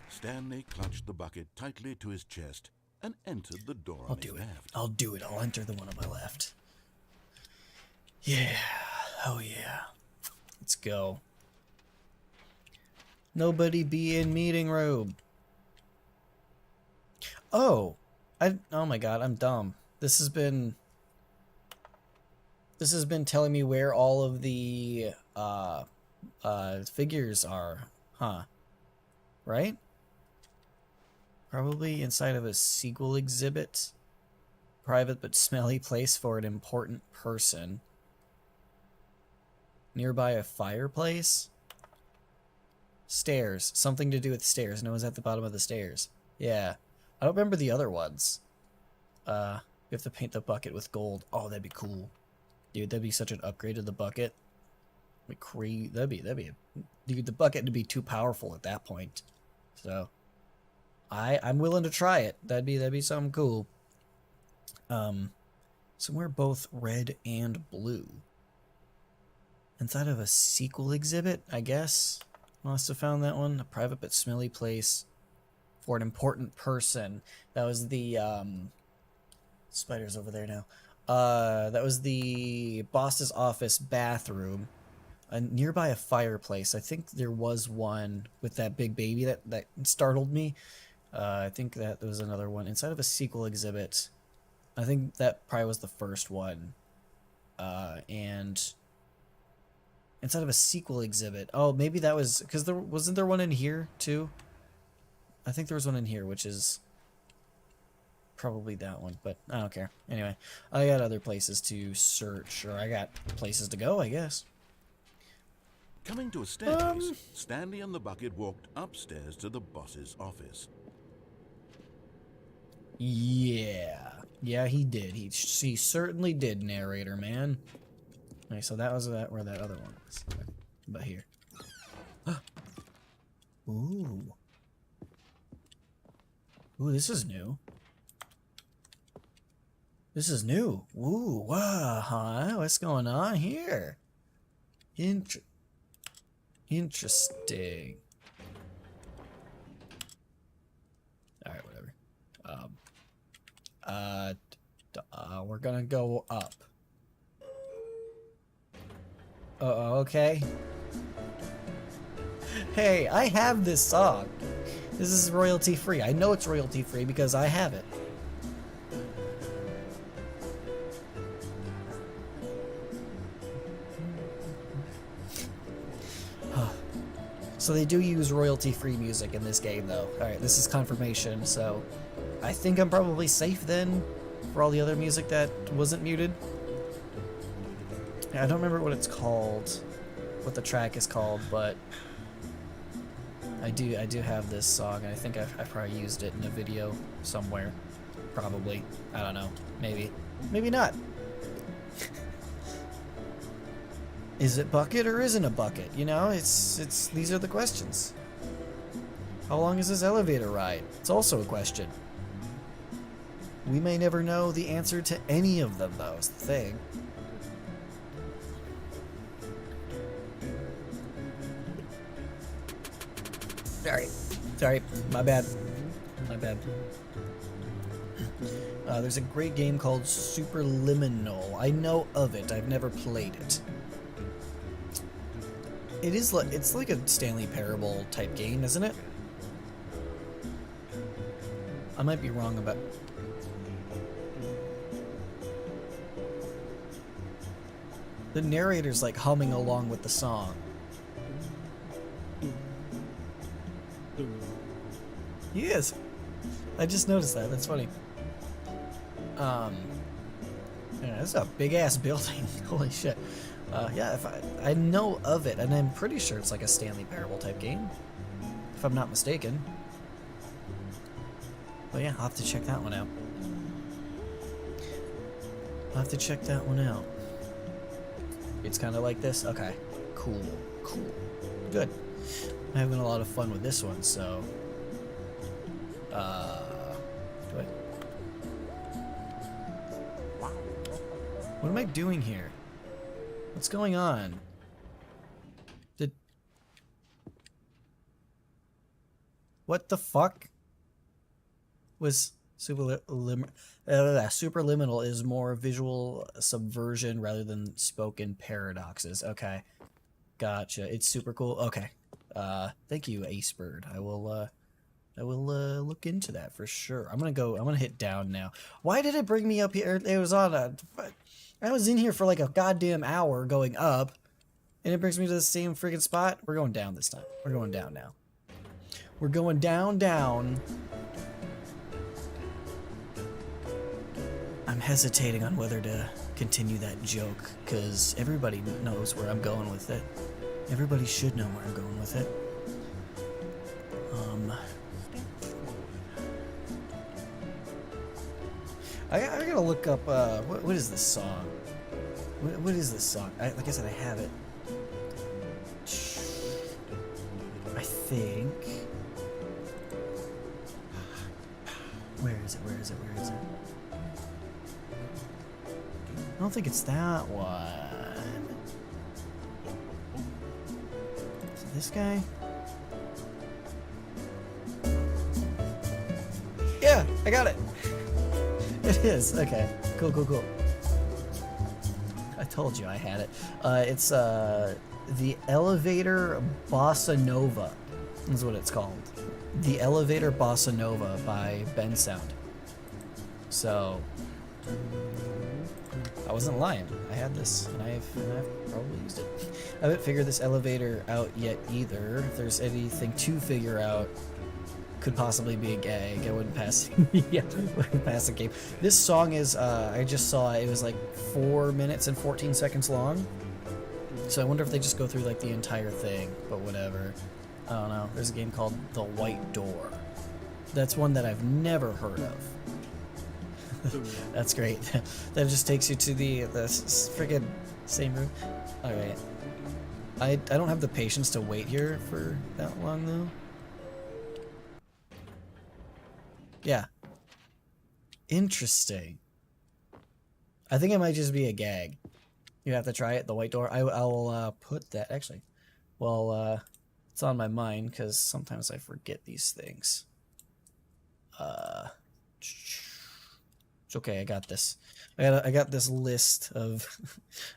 Stanley clutched the bucket tightly to his chest and entered the door I'll on his do it. left. I'll do it. I'll enter the one on my left. Yeah. Oh yeah. Let's go. Nobody be in meeting room. Oh. Oh my god, I'm dumb. This has been telling me where all of the figures are, huh? Right? Probably inside of a sequel exhibit. Private but smelly place for an important person. Nearby a fireplace? Stairs. Something to do with stairs. No one's at the bottom of the stairs. Yeah. I don't remember the other ones. We have to paint the bucket with gold. Oh, that'd be cool. Dude, that'd be such an upgrade to the bucket. Like dude, the bucket would be too powerful at that point. So I'm willing to try it. That'd be something cool. So we're both red and blue. Inside of a sequel exhibit, I guess. Must have found that one. A private but smelly place for an important person. That was the spider's over there now. That was the boss's office bathroom. Nearby a fireplace. I think there was one with that big baby that startled me. I think that there was another one inside of a sequel exhibit. I think that probably was the first one. And inside of a sequel exhibit. Oh, maybe that was because wasn't there one in here too? I think there was one in here, which is probably that one, but I don't care. Anyway, I got other places to search, or I got places to go, I guess. Coming to a staircase, Stanley and the bucket walked upstairs to the boss's office. Yeah, he did. He certainly did, narrator man. Okay, so that was where that other one was. But here. Ooh. Ooh, this is new. This is new. Ooh, wow, huh? What's going on here? Interesting. Alright, whatever. We're gonna go up. Okay. Hey, I have this song. This is royalty free. I know it's royalty free because I have it. So they do use royalty free music in this game though. Alright, this is confirmation, so I think I'm probably safe then for all the other music that wasn't muted. Yeah, I don't remember what it's called, what the track is called, but I do have this song, and I think I probably used it in a video somewhere. Probably. I don't know. Maybe. Maybe not. Is it bucket or isn't a bucket? You know, it's these are the questions. How long is this elevator ride? It's also a question. We may never know the answer to any of them, though, is the thing. Sorry, my bad. My bad. There's a great game called Superliminal. I know of it. I've never played it. It's like a Stanley Parable type game, isn't it? I might be wrong about. The narrator's like humming along with the song. He is. I just noticed that. That's funny. Yeah, that's a big ass building. Holy shit. Yeah, if I know of it, and I'm pretty sure it's like a Stanley Parable type game, if I'm not mistaken. But yeah, I'll have to check that one out. I'll have to check that one out. It's kind of like this? Okay. Cool. Good. I'm having a lot of fun with this one, so... What am I doing here? What's going on? What the fuck? Was Superliminal is more visual subversion rather than spoken paradoxes. Okay. Gotcha. It's super cool. Okay. Thank you, Acebird. I will look into that for sure. I'm gonna hit down now. Why did it bring me up here? It was on a... I was in here for like a goddamn hour going up, and it brings me to the same freaking spot. We're going down this time. We're going down now. We're going down. I'm hesitating on whether to continue that joke, because everybody knows where I'm going with it. Everybody should know where I'm going with it. I gotta look up, what is this song? What is this song? Like I said, I have it. I think... Where is it? I don't think it's that one. Is it this guy? Yeah, I got it. It is. Okay. Cool. I told you I had it. It's The Elevator Bossa Nova is what it's called. The Elevator Bossa Nova by Ben Sound. So I wasn't lying. I had this, and I've probably used it. I haven't figured this elevator out yet either. If there's anything to figure out, could possibly be a gag. I wouldn't pass. Yeah, wouldn't pass the game. This song is. I just saw it was like 4 minutes and 14 seconds long. So I wonder if they just go through like the entire thing. But whatever. I don't know. There's a game called The White Door. That's one that I've never heard of. That's great. That just takes you to the freaking same room. All right. I don't have the patience to wait here for that long though. Yeah. Interesting. I think it might just be a gag. You have to try it, The White Door. I will put that, actually. Well, it's on my mind, because sometimes I forget these things. It's okay, I got this. I got this list of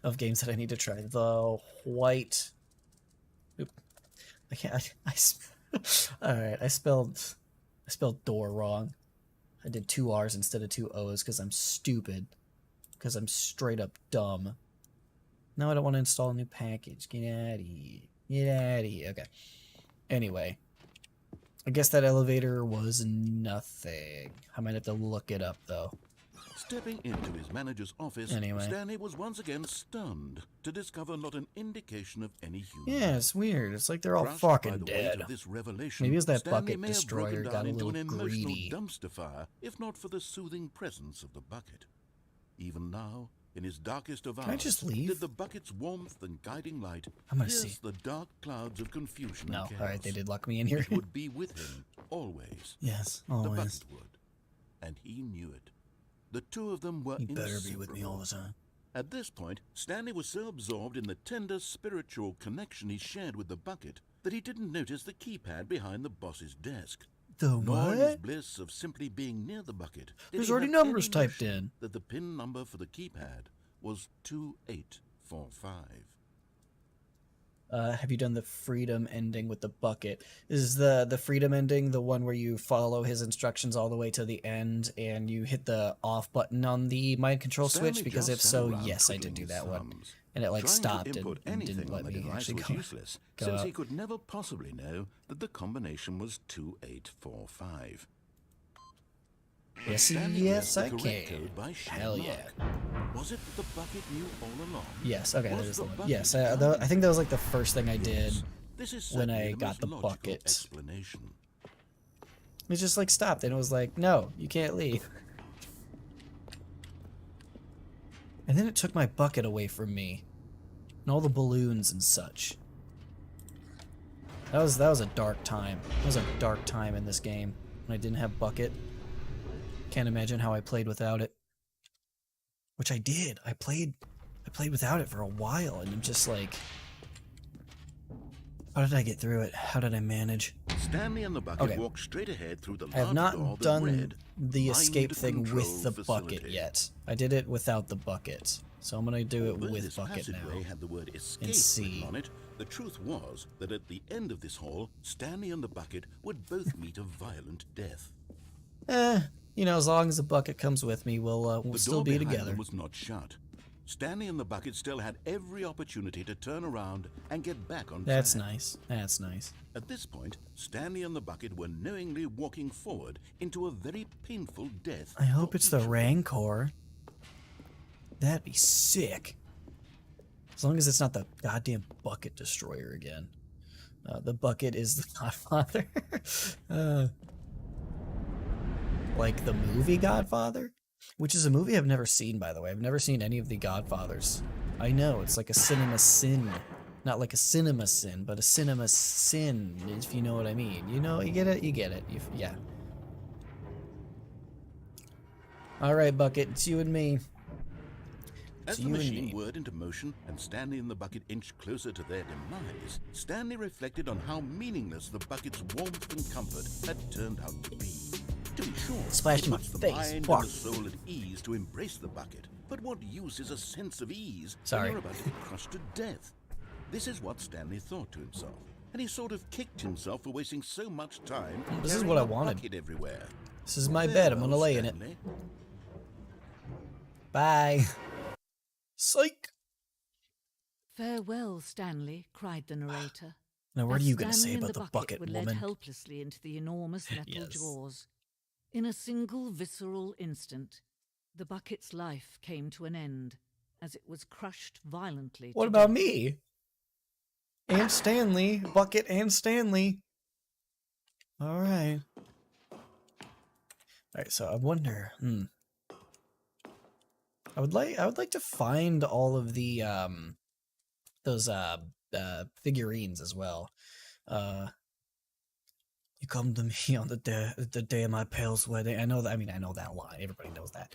of games that I need to try. The white. Oop. I can't. All right. I spelled door wrong. I did 2 R's instead of 2 O's because I'm stupid. Because I'm straight up dumb. No, I don't want to install a new package. Get out of here. Get out of here. Okay. Anyway. I guess that elevator was nothing. I might have to look it up, though. Stepping into his manager's office, Anyway. Stanley was once again stunned to discover not an indication of any human. Yeah, it's weird. It's like they're all Crushed by fucking the weight dead. of this revelation, Maybe it was that Stanley bucket may have broken destroyer down got a into little an emotional greedy. dumpster fire, if not for the soothing presence of the bucket. Even now, in his darkest of hours, Can I just leave? did the bucket's warmth and guiding light I'm gonna pierce see. the dark clouds of confusion No, and chaos. alright, they did lock me in here. It would be with him, always. Yes, The always. bucket would. And he knew it. The two of them were You better be with me all the inseparable. time. At this point, Stanley was so absorbed in the tender spiritual connection he shared with the bucket that he didn't notice the keypad behind the boss's desk. The Nor in his what? bliss of simply being near the bucket did There's he already have numbers any typed notion in. that the PIN number for the keypad was 2845. Have you done the freedom ending with the bucket? Is the freedom ending the one where you follow his instructions all the way to the end and you hit the off button on the mind control Stanley switch? Because just if sat so, around yes, I twiddling did do his that one. thumbs. And it like Trying stopped to input and anything didn't on let the me device actually was go. useless, go since up. he could never possibly know that the combination was 2845. Yes, Stanley yes, read I the correct can. code by sheer Hell luck. yeah. Was it that the bucket knew all along? Yes, okay, that Was is the the one. bucket Yes, guiding I think that was like the first thing I did. Yes. This is when certainly I the got most the logical bucket. explanation. It just like stopped and it was like, no, you can't leave. And then it took my bucket away from me. And all the balloons and such. That was a dark time. That was a dark time in this game when I didn't have bucket. Can't imagine how I played without it. Which I did. I played without it for a while and I'm just like, how did I get through it? How did I manage? Stanley and the bucket Okay. walked straight ahead through the I have large door not that done read, the escape Mind thing Control with the bucket Facility. yet. I did it without the bucket. So I'm gonna do it Although with this bucket now. passageway had the word escape see. written on it, the truth was that at the end of this hall, Stanley and the bucket would both meet a violent death. You know, as long as the bucket comes with me, we'll The still door be behind together. them was not shut. Stanley and the bucket still had every opportunity to turn around and get back on That's track. nice. That's nice. At this point, Stanley and the bucket were knowingly walking forward into a very painful death. I hope for it's the each of them. Rancor. That'd be sick. As long as it's not the goddamn bucket destroyer again. The bucket is the Godfather. Like the movie Godfather? Which is a movie I've never seen, by the way. I've never seen any of the Godfathers. I know, it's like a cinema sin. Not like a cinema sin, but a cinema sin, if you know what I mean. You know, you get it? You get it. Yeah. Alright, Bucket, it's you and me. As It's the you and machine me. whirred into motion and Stanley and the bucket inched closer to their demise, Stanley reflected on how meaningless the bucket's warmth and comfort had turned out to be. To be sure, Splashed it in my puts the face. mind Fuck. and the soul at ease to embrace the bucket. But what use is a sense of ease Sorry. when you're about to be crushed to death? This is what Stanley thought to himself, and he sort of kicked himself for wasting so much time. This is carrying what I a wanted. bucket everywhere. This is my bed. I'm gonna lay in it. Stanley. Bye. Psych! Farewell, Stanley, cried the narrator. Now, what As are you gonna Stanley say and about the bucket, were led woman? helplessly into the enormous metal Yes. jaws. In a single visceral instant, the bucket's life came to an end as it was crushed violently. What to about death. me? And Stanley. Bucket and Stanley. Alright. Alright, so I wonder, I would like to find all of the those figurines as well. You come to me on the day of my pale's wedding. I know that. I mean, I know that line. Everybody knows that.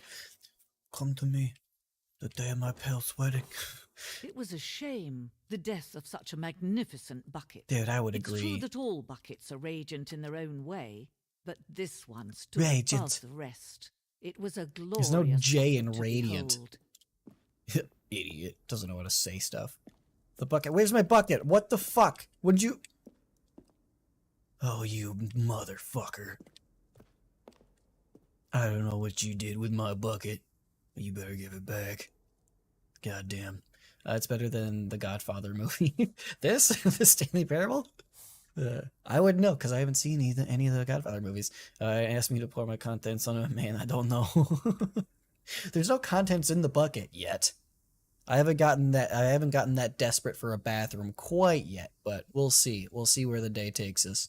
Come to me, the day of my pale's wedding. It was a shame, the death of such a magnificent bucket. Dude, I would It's true agree. that all buckets are radiant in their own way, but this one stood Radiant. above the rest. It was a There's no glorious J bucket in to radiant. behold. Idiot. Doesn't know how to say stuff. The bucket. Where's my bucket? What the fuck? Would you... Oh, you motherfucker. I don't know what you did with my bucket. But you better give it back. Goddamn. It's better than the Godfather movie. This? The Stanley Parable? I wouldn't know, because I haven't seen any of the Godfather movies. Asked me to pour my contents on it. Man, I don't know. There's no contents in the bucket yet. I haven't gotten that desperate for a bathroom quite yet, but we'll see. We'll see where the day takes us.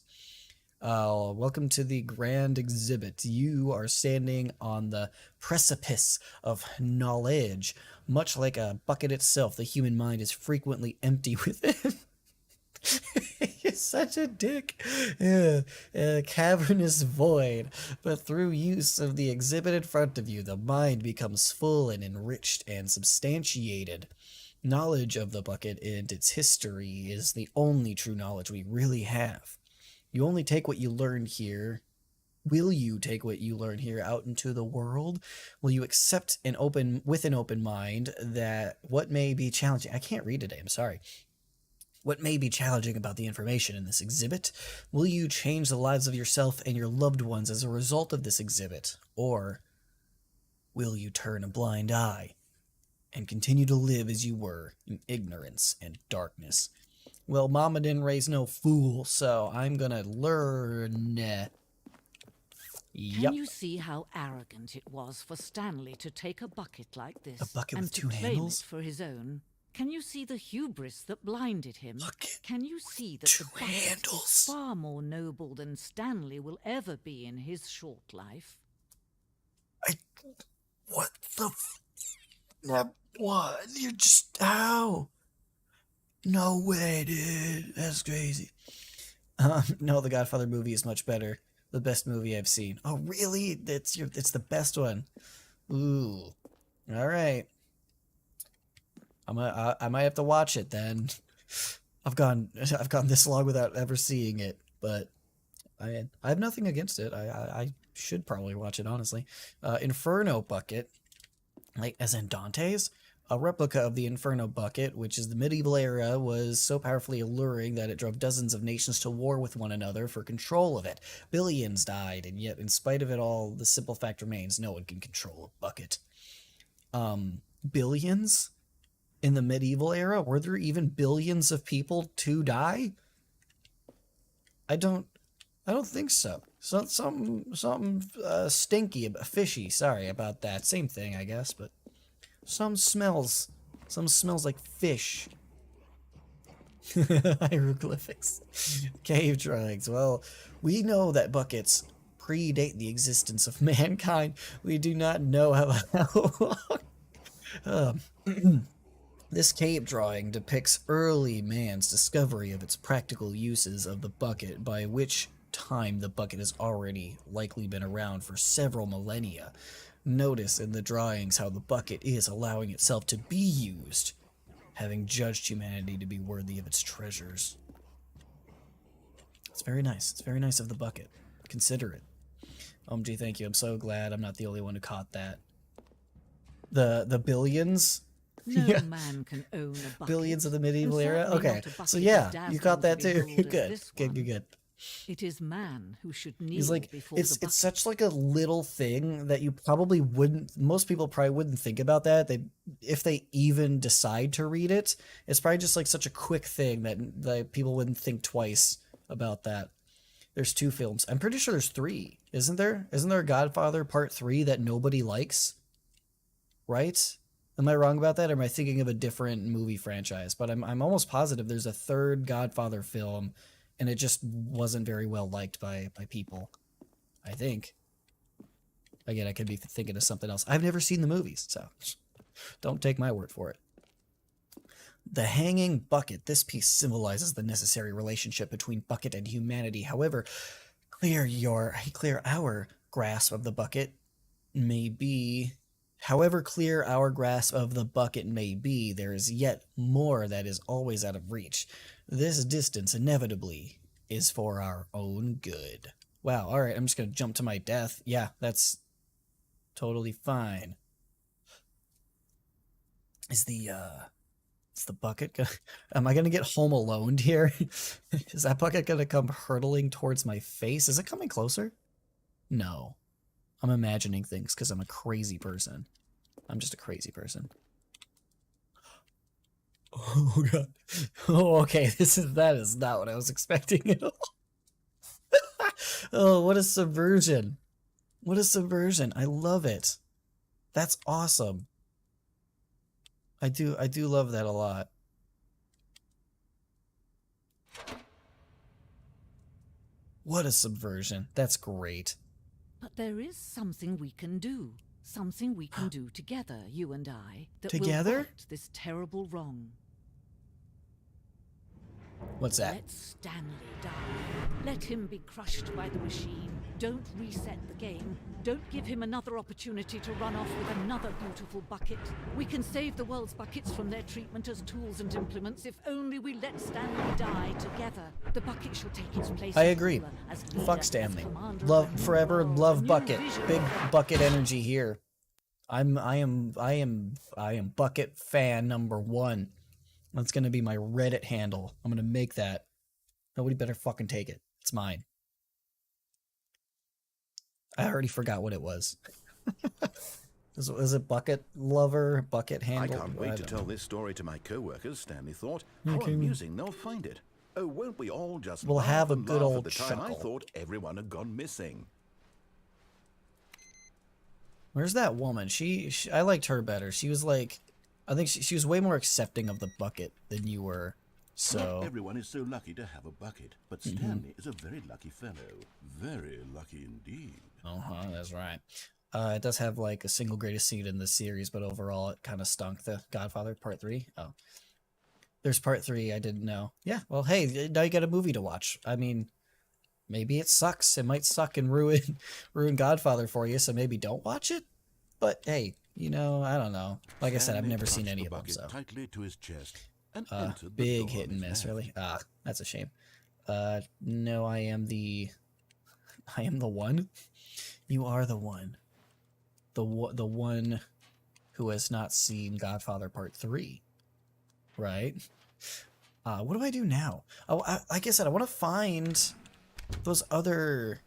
Welcome to the grand exhibit. You are standing on the precipice of knowledge. Much like a bucket itself, the human mind is frequently empty within. You're such a dick. A cavernous void. But through use of the exhibit in front of you, the mind becomes full and enriched and substantiated. Knowledge of the bucket and its history is the only true knowledge we really have. You only take what you learn here. Will you take what you learn here out into the world? Will you accept with an open mind that what may be challenging... I can't read today, I'm sorry. What may be challenging about the information in this exhibit? Will you change the lives of yourself and your loved ones as a result of this exhibit? Or will you turn a blind eye and continue to live as you were in ignorance and darkness? Well, Mama didn't raise no fool, so I'm gonna learn. Yep. Can you see how arrogant it was for Stanley to take a bucket like this A bucket and with to two claim handles? it for his own? Can you see the hubris that blinded him? Bucket, Can you see that two the bucket handles. is far more noble than Stanley will ever be in his short life? What the what? You're just... How? No way, dude. That's crazy. No, the Godfather movie is much better. The best movie I've seen. Oh, really? It's the best one. Ooh. All right. I might have to watch it then. I've gone this long without ever seeing it, but I have nothing against it. I should probably watch it, honestly. Inferno Bucket, like as in Dante's. A replica of the Inferno Bucket, which is the medieval era, was so powerfully alluring that it drove dozens of nations to war with one another for control of it. Billions died, and yet, in spite of it all, the simple fact remains: no one can control a bucket. Billions? In the medieval era? Were there even billions of people to die? I don't think so. Something stinky, fishy. Sorry about that. Same thing, I guess, but some smells like fish. Hieroglyphics. Cave drawings. Well, we know that buckets predate the existence of mankind. We do not know how long. This cave drawing depicts early man's discovery of its practical uses of the bucket, by which time the bucket has already likely been around for several millennia. Notice in the drawings how the bucket is allowing itself to be used, having judged humanity to be worthy of its treasures. It's very nice. It's very nice of the bucket. Consider it. OMG, thank you. I'm so glad I'm not the only one who caught that. The billions... No Yeah. man can own a bucket. Billions of the medieval and era? certainly Okay. not a bucket So as yeah, you caught that dazzling too. to behold as Good. this Good, one. good, good. It is man who should kneel He's like, before the it's bucket. such like a little thing that you probably wouldn't, most people probably wouldn't think about that. If they even decide to read it, it's probably just like such a quick thing that people wouldn't think twice about that. There's 2 films. I'm pretty sure there's 3. Isn't there? Isn't there a Godfather Part 3 that nobody likes? Right? Am I wrong about that, or am I thinking of a different movie franchise? But I'm almost positive there's a 3rd Godfather film, and it just wasn't very well liked by people. I think. Again, I could be thinking of something else. I've never seen the movies, so don't take my word for it. The hanging bucket. This piece symbolizes the necessary relationship between bucket and humanity. However, clear our grasp of the bucket may be... However clear our grasp of the bucket may be, there is yet more that is always out of reach. This distance inevitably is for our own good. Wow, alright, I'm just gonna jump to my death. Yeah, that's Totally fine. Is the bucket gonna... Am I gonna get home alone here? Is that bucket gonna come hurtling towards my face? Is it coming closer? No. I'm imagining things because I'm a crazy person. I'm just a crazy person. Oh god. Oh, okay. That is not what I was expecting at all. Oh, what a subversion. What a subversion. I love it. That's awesome. I do love that a lot. What a subversion. That's great. But there is something we can do. Something we can do together, you and I, that Together? will right this terrible wrong. What's that? Let Stanley die. Let him be crushed by the machine. Don't reset the game. Don't give him another opportunity to run off with another beautiful bucket. We can save the world's buckets from their treatment as tools and implements if only we let Stanley die together. The bucket shall take its place. I agree. Fuck Stanley. Love forever. Love bucket. Big bucket energy here. I am bucket fan number 1. That's gonna be my Reddit handle. I'm gonna make that. Nobody better fucking take it. It's mine. I already forgot what it was. Is it bucket lover, bucket handle? I can't wait to tell this story to my co-workers, Stanley thought. How amusing they'll find it. Oh, won't we all just We'll have a and good laugh old at the time I chuckle. thought everyone had gone missing. Where's that woman? She I liked her better. She was like, I think she was way more accepting of the bucket than you were. So Not everyone is so lucky to have a bucket, but Stanley is a very lucky fellow. Very lucky indeed. uh-huh, that's right. It does have like a single greatest scene in the series, but overall it kind of stunk. The Godfather Part 3. Oh, there's Part 3. I didn't know. Yeah. Well, hey, now you got a movie to watch. I mean, maybe it sucks. It might suck and ruin Godfather for you. So maybe don't watch it. But hey, you know, I don't know. Like I said, I've never seen any of them. So tightly to his chest and big hit and miss, really. Ah, that's a shame. No, I am the one. You are the one. The one who has not seen Godfather Part 3, right? What do I do now? Oh, like I said, I want to find those other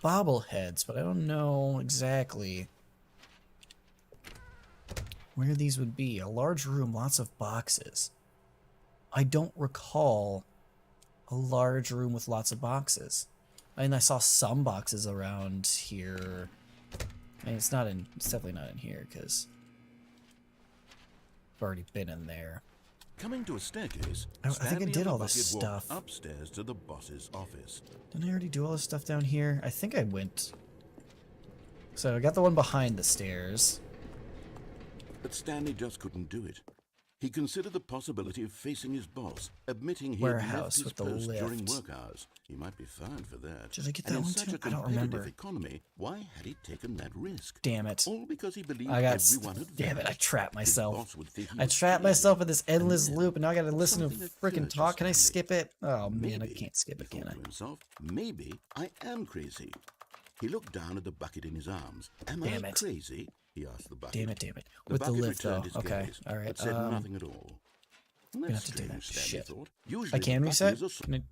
bobbleheads, but I don't know exactly where these would be. A large room, lots of boxes. I don't recall a large room with lots of boxes. I mean, I saw some boxes around here. I mean, it's definitely not in here, because I've already been in there. Coming to a staircase, I think I Stanley did and the all this bucket walked stuff. upstairs to the boss's office. Didn't I already do all this stuff down here? I think I went. So I got the one behind the stairs. But Stanley just couldn't do it. He considered the possibility of facing his boss, admitting he Warehouse had left his with the post during lift. work hours. He might be fined for that. Did I get and that in one such too? a I don't competitive remember. economy, why had he taken that risk? Damn it. All because he believed I got. everyone had Damn it! I vanished. trapped His myself. boss would think he I was trapped crazy. myself in this endless And loop, and now I gotta listen to something freaking occurred to talk. Can I Stanley. skip it? Oh man, I Maybe, can't skip it, he can thought I? to himself, maybe I am crazy. He looked down at the bucket in his arms. Am Damn I it. crazy? He asked the bucket. Damn it! Damn it! The With the bucket lift though. returned his Okay. gaze, All right. but said nothing at all. gonna have That's to do that. strange, Stanley Shit. thought. I Usually can the bucket reset. is a Can I,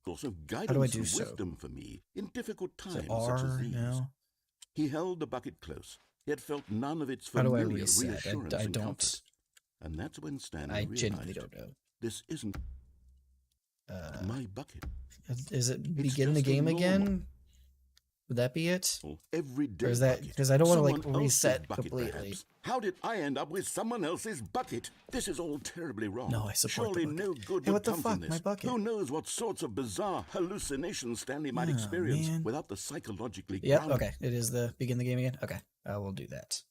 source of guidance How do I do and so? wisdom for me in difficult is times it such as R these. now? He held the bucket close. He had felt none of its How do I familiar reset? reassurance I and don't. comfort. And that's when Stanley I realized genuinely don't know. this isn't my bucket. Is it It's begin the just a game normal, again? Would that be it? everyday Or is that bucket. because I don't want to Someone like else's reset bucket, completely? perhaps. How did I end up with someone else's bucket? This is all terribly wrong. No, I support the Surely bucket. no good Hey, would what the come fuck? from this. My bucket. Who knows what sorts of bizarre hallucinations Stanley might Oh, experience man. without the psychologically Yep. grounded Okay. It is the begin the game again. Okay. I will do that.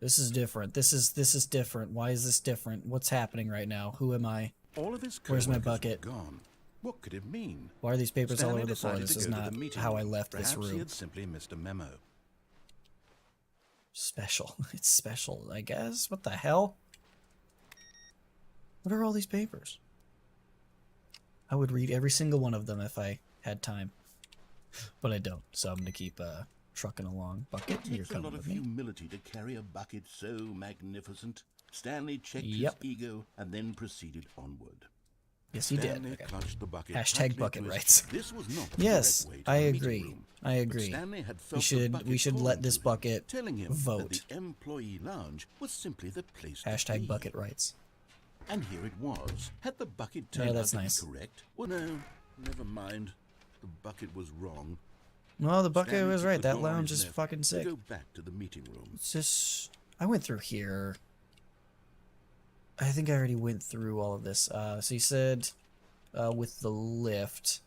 This is different. This is different. Why is this different? What's happening right now? Who am I? All of his Where's my co-workers were bucket? gone. What could it mean? Why are these papers all Stanley over the floor? decided This to is go to not the meeting how I room. left this Perhaps he room. had simply missed a memo. Special. It's special, I guess. What the hell? What are all these papers? I would read every single one of them if I had time. but I don't. So I'm gonna keep trucking along. Bucket, It you're takes a coming lot of with me. humility to carry a bucket so magnificent. Stanley checked Yep. his ego and then proceeded onward. Yes, you did. Stanley Okay. clutched the bucket Hashtag tightly bucket to his- rights. This was not the Yes, correct way to I the meeting agree. room. I But agree. Stanley had We felt the should bucket let calling this to him, bucket telling him vote. that the employee lounge was simply the place to Hashtag be. bucket rights. And here it was. Had the bucket turned that's out to nice. be correct? Well, no, never mind. The bucket was wrong. Well, the bucket Stanley was took right. the That door on lounge his is left fucking to sick. Go back to the meeting room. It's just I went through here. I think I already went through all of this. So you said with the lift.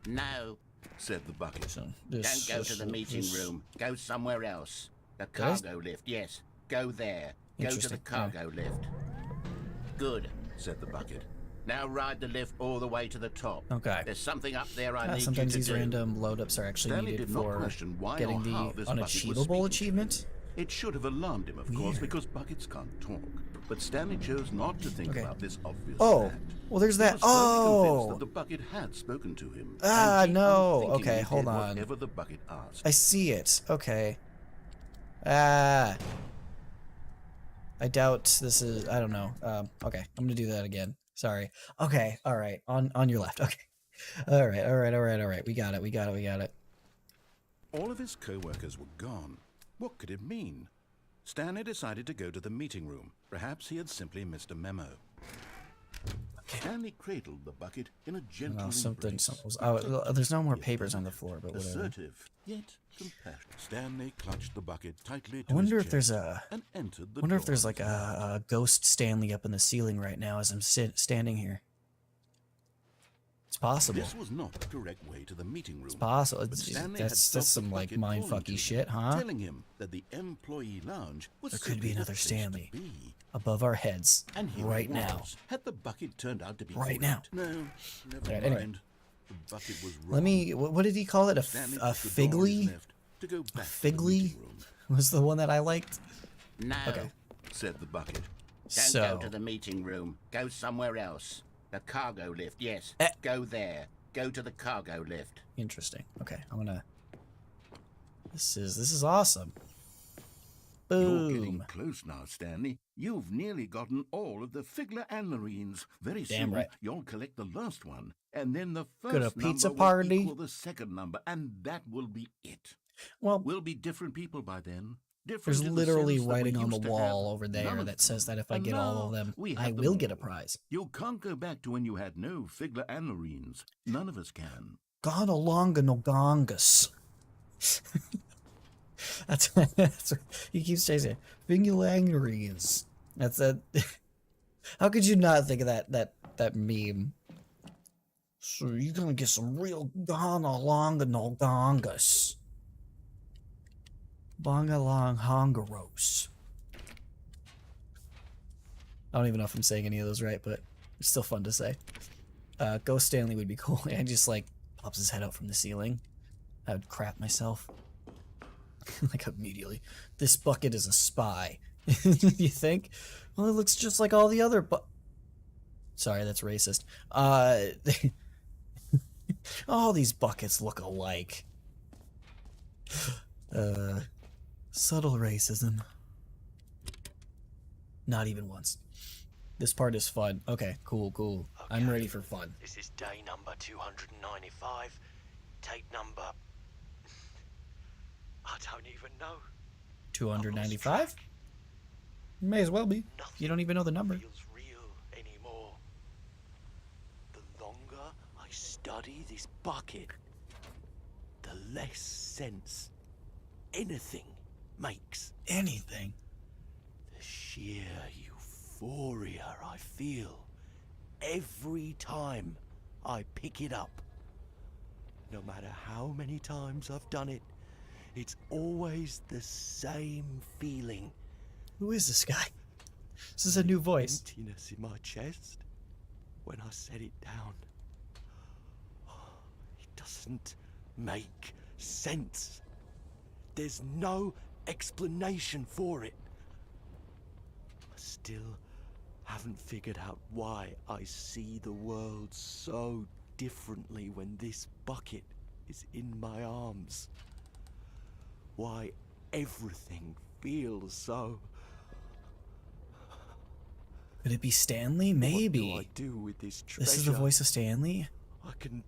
No, Said the bucket. So don't go to the meeting room. Go somewhere else. The cargo lift, yes. Go there. Go to the Interesting, cargo lift. Good, Said the bucket. now ride the lift all the way to the top. Okay. There's something up there I need you Sometimes to these do. random load-ups are actually Stanley needed did not for question why getting or the how this bucket was unachievable speaking to achievement. him. It should have alarmed him, of course, Weird. because buckets can't talk. But Stanley chose not to think Okay. about this obvious Oh, fact. well, there's He that. was firmly convinced Oh, that the bucket had spoken to him. Ah, and he no. unthinkingly Okay, hold did on. Whatever the bucket asked. I see it. Okay. Ah. I doubt this is. I don't know. Okay, I'm gonna do that again. Sorry. Okay. All right. On your left. Okay. All right. All right. All right. All right. We got it. We got it. We got it. All of his co-workers were gone. What could it mean? Stanley decided to go to the meeting room. Perhaps he had simply missed a memo. Stanley cradled the bucket in a gentle Oh, something. embrace. Something was. Oh, there's no more Yet papers on deep, the floor, but whatever. assertive, yet compassionate. Stanley clutched the bucket tightly to I wonder his if there's chest a. and entered the Wonder if door. there's like a ghost Stanley up in the ceiling right now as I'm standing here. It's possible. This was not the correct way to the meeting room. It's possible. But Stanley That's had felt the some like bucket calling to mindfucky him, shit, huh? telling him that the employee lounge was There could simply be the another place to Stanley be. above our heads And here right it now. was. Had the bucket turned out to be Right correct? now. No, never Alright, anyway. mind. The bucket was wrong. Let me. What did he call it? Stanley A took the door on his figly? left to go back to the Figly meeting room. was the one that I liked. No, Okay. Said the bucket. don't So go to the meeting room. Go somewhere else. The cargo lift, yes. Eh. Go there. Go to the cargo lift. interesting. Okay, I'm gonna. This is awesome. You're getting Boom. close now, Stanley. You've nearly gotten all of the Figler and Marines. Very Damn soon, right. you'll collect the last one, and then the first Got a pizza number party? will equal the second number, and that will be it. Well, We'll be different people by then. Different there's in the literally sense that we writing on the used to wall have over none there of that says them. that if I And get all of now them, we I have them will get a all. prize. You can't go back to when you had no Figler and Marines. None of us can. Gonalonganolgongus. that's what he keeps chasing. Fingulangerines. That's a. How could you not think of that meme? So you're gonna get some real Gonalonganolgongus. Bongalonghongaros. I don't even know if I'm saying any of those right, but it's still fun to say. Ghost Stanley would be cool. And just like pops his head out from the ceiling. I would crap myself. Like immediately. This bucket is a spy. You think? Well, it looks just like all the other Sorry, that's racist. All these buckets look alike. Subtle racism. Not even once. This part is fun. Okay, cool. I'm ready for fun. This is day number 295. Tape number... I don't even know. 295? May as well be. You don't even know the number. Feels real anymore. The longer I study this bucket, the less sense anything makes. Anything. The sheer euphoria I feel every time I pick it up. No matter how many times I've done it, it's always the same feeling. Who is this guy? This is a new voice. Emptiness in my chest when I set it down. It doesn't make sense. There's no explanation for it. I still haven't figured out why I see the world so differently when this bucket is in my arms? Why everything feels so... Could it be Stanley? Maybe. What do I do with this treasure? This is the voice of Stanley? I can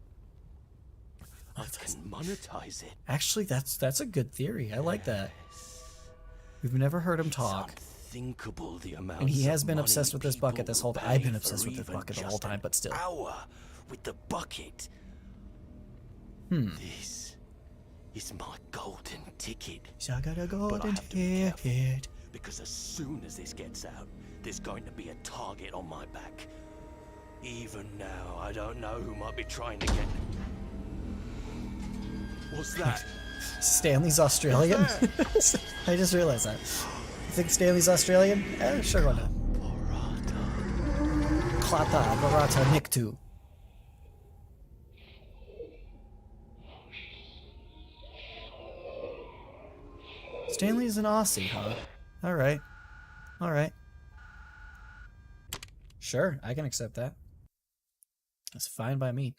monetize it. Actually, that's a good theory. I like that. We've never heard him talk. Unthinkable the amount. And he has been obsessed with this bucket this whole time. I've been obsessed with this bucket the whole time, but still. Hour with the bucket. This is my golden ticket. I got a But I golden have to be careful, ticket. because as soon as this gets out, there's going to be a target on my back. Even now, I don't know who might be trying to get... What's that? Stanley's Australian? I just realized that. You think Stanley's Australian? Sure, why not? Klata, Barata, Niktu. Stanley's an Aussie, huh? Alright. Alright. Sure, I can accept that. That's fine by me.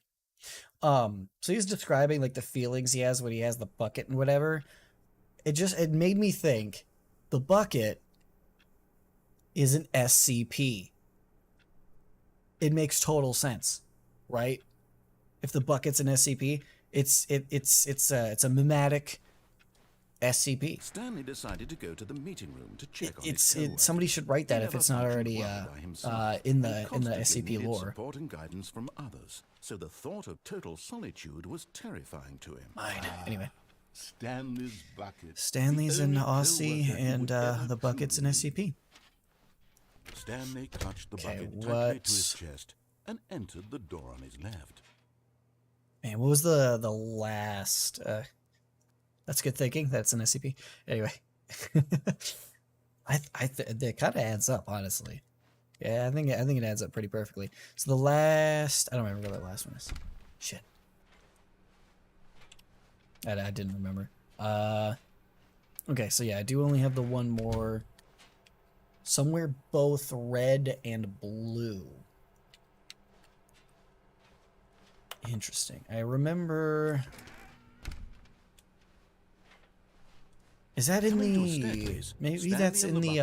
So he's describing like the feelings he has when he has the bucket and whatever. It made me think the bucket is an SCP. It makes total sense, right? If the bucket's an SCP, it's a mimetic SCP. Stanley decided to go to the meeting room to check on his Somebody should write that if it's not already in the SCP lore. Support and guidance from others, so the thought of total solitude was terrifying to him. Anyway, Stanley's bucket. Stanley's an Aussie, and the bucket's an SCP. Stanley clutched the bucket tightly what? to his chest and entered the door on his left. Man, what was the last? That's good thinking. That's an SCP. Anyway, it kind of adds up, honestly. Yeah, I think it adds up pretty perfectly. So the last, I don't remember what that last one is. Shit, I didn't remember. Okay, so yeah, I do only have the one more. Somewhere both red and blue. Interesting. I remember. Is that in the? Maybe that's in the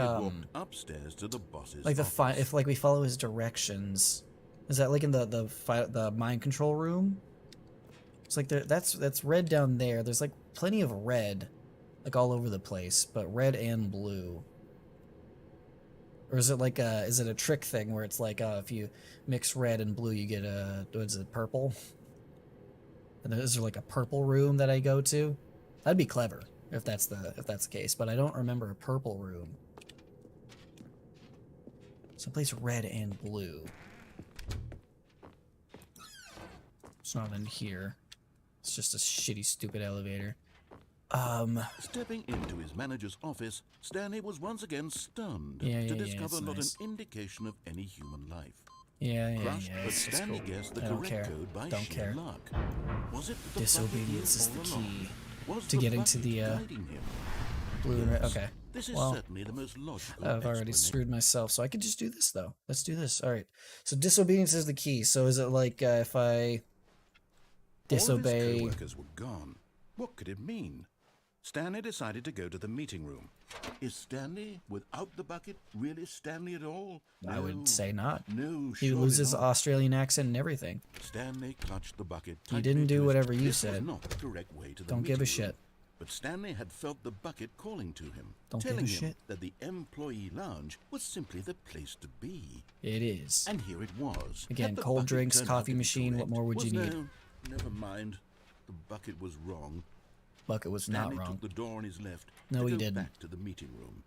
upstairs to the boss's like if like we follow his directions. Is that like in the mind control room? It's like that's red down there. There's like plenty of red, like all over the place, but red and blue. Or is it like is it a trick thing where it's like if you mix red and blue you get what is it, purple? And is there like a purple room that I go to? That'd be clever if that's the case, but I don't remember a purple room. Someplace red and blue. It's not in here. It's just a shitty, stupid elevator. Stepping into his manager's office, Stanley was once again stunned to discover not nice. an indication of any human life. Crushed, but Stanley cool. guessed the I don't correct care. code by Don't sheer care. luck. Was it that the Disobedience is bucket the all along? key Was to the getting to bucket the guiding him? blue and red. Yes. Okay. This is Well, certainly the most logical I've already explanation. screwed myself, so I could just do this though. Let's do this. All right. So disobedience is the key. So is it like if I disobey? All of his co-workers were gone. What could it mean? Stanley decided to go to the meeting room. Is Stanley, without the bucket, really Stanley at all? I would say not. No, He surely loses not. Australian accent and everything. Stanley clutched the bucket. He tightly didn't to do his- whatever you This was said. not the correct way to the Don't give a meeting room. shit. But Stanley had felt the bucket calling to him, Don't give telling a him shit. that the employee lounge was simply the place to be. It is. And here it was. Again, Had the cold bucket drinks, turned out coffee to be machine, what correct? more would you Was need? no- Never mind. The bucket was wrong. Bucket was Stanley not wrong. took the door on his left. No, to he go didn't. Back to the meeting room.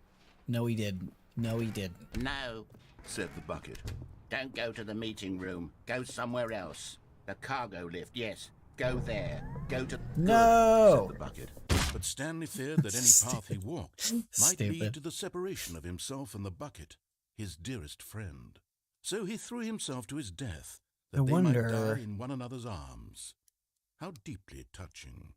No, he didn't. No, he didn't. No, Said the bucket. don't go to the meeting room. Go somewhere else. The cargo lift, yes. Go there. Go to... No! Said the bucket. But Stanley feared that any path he walked might lead Stupid. to the separation of himself and the bucket, his dearest friend. So he threw himself to his death, that I they wonder- might die in one another's arms. How deeply touching.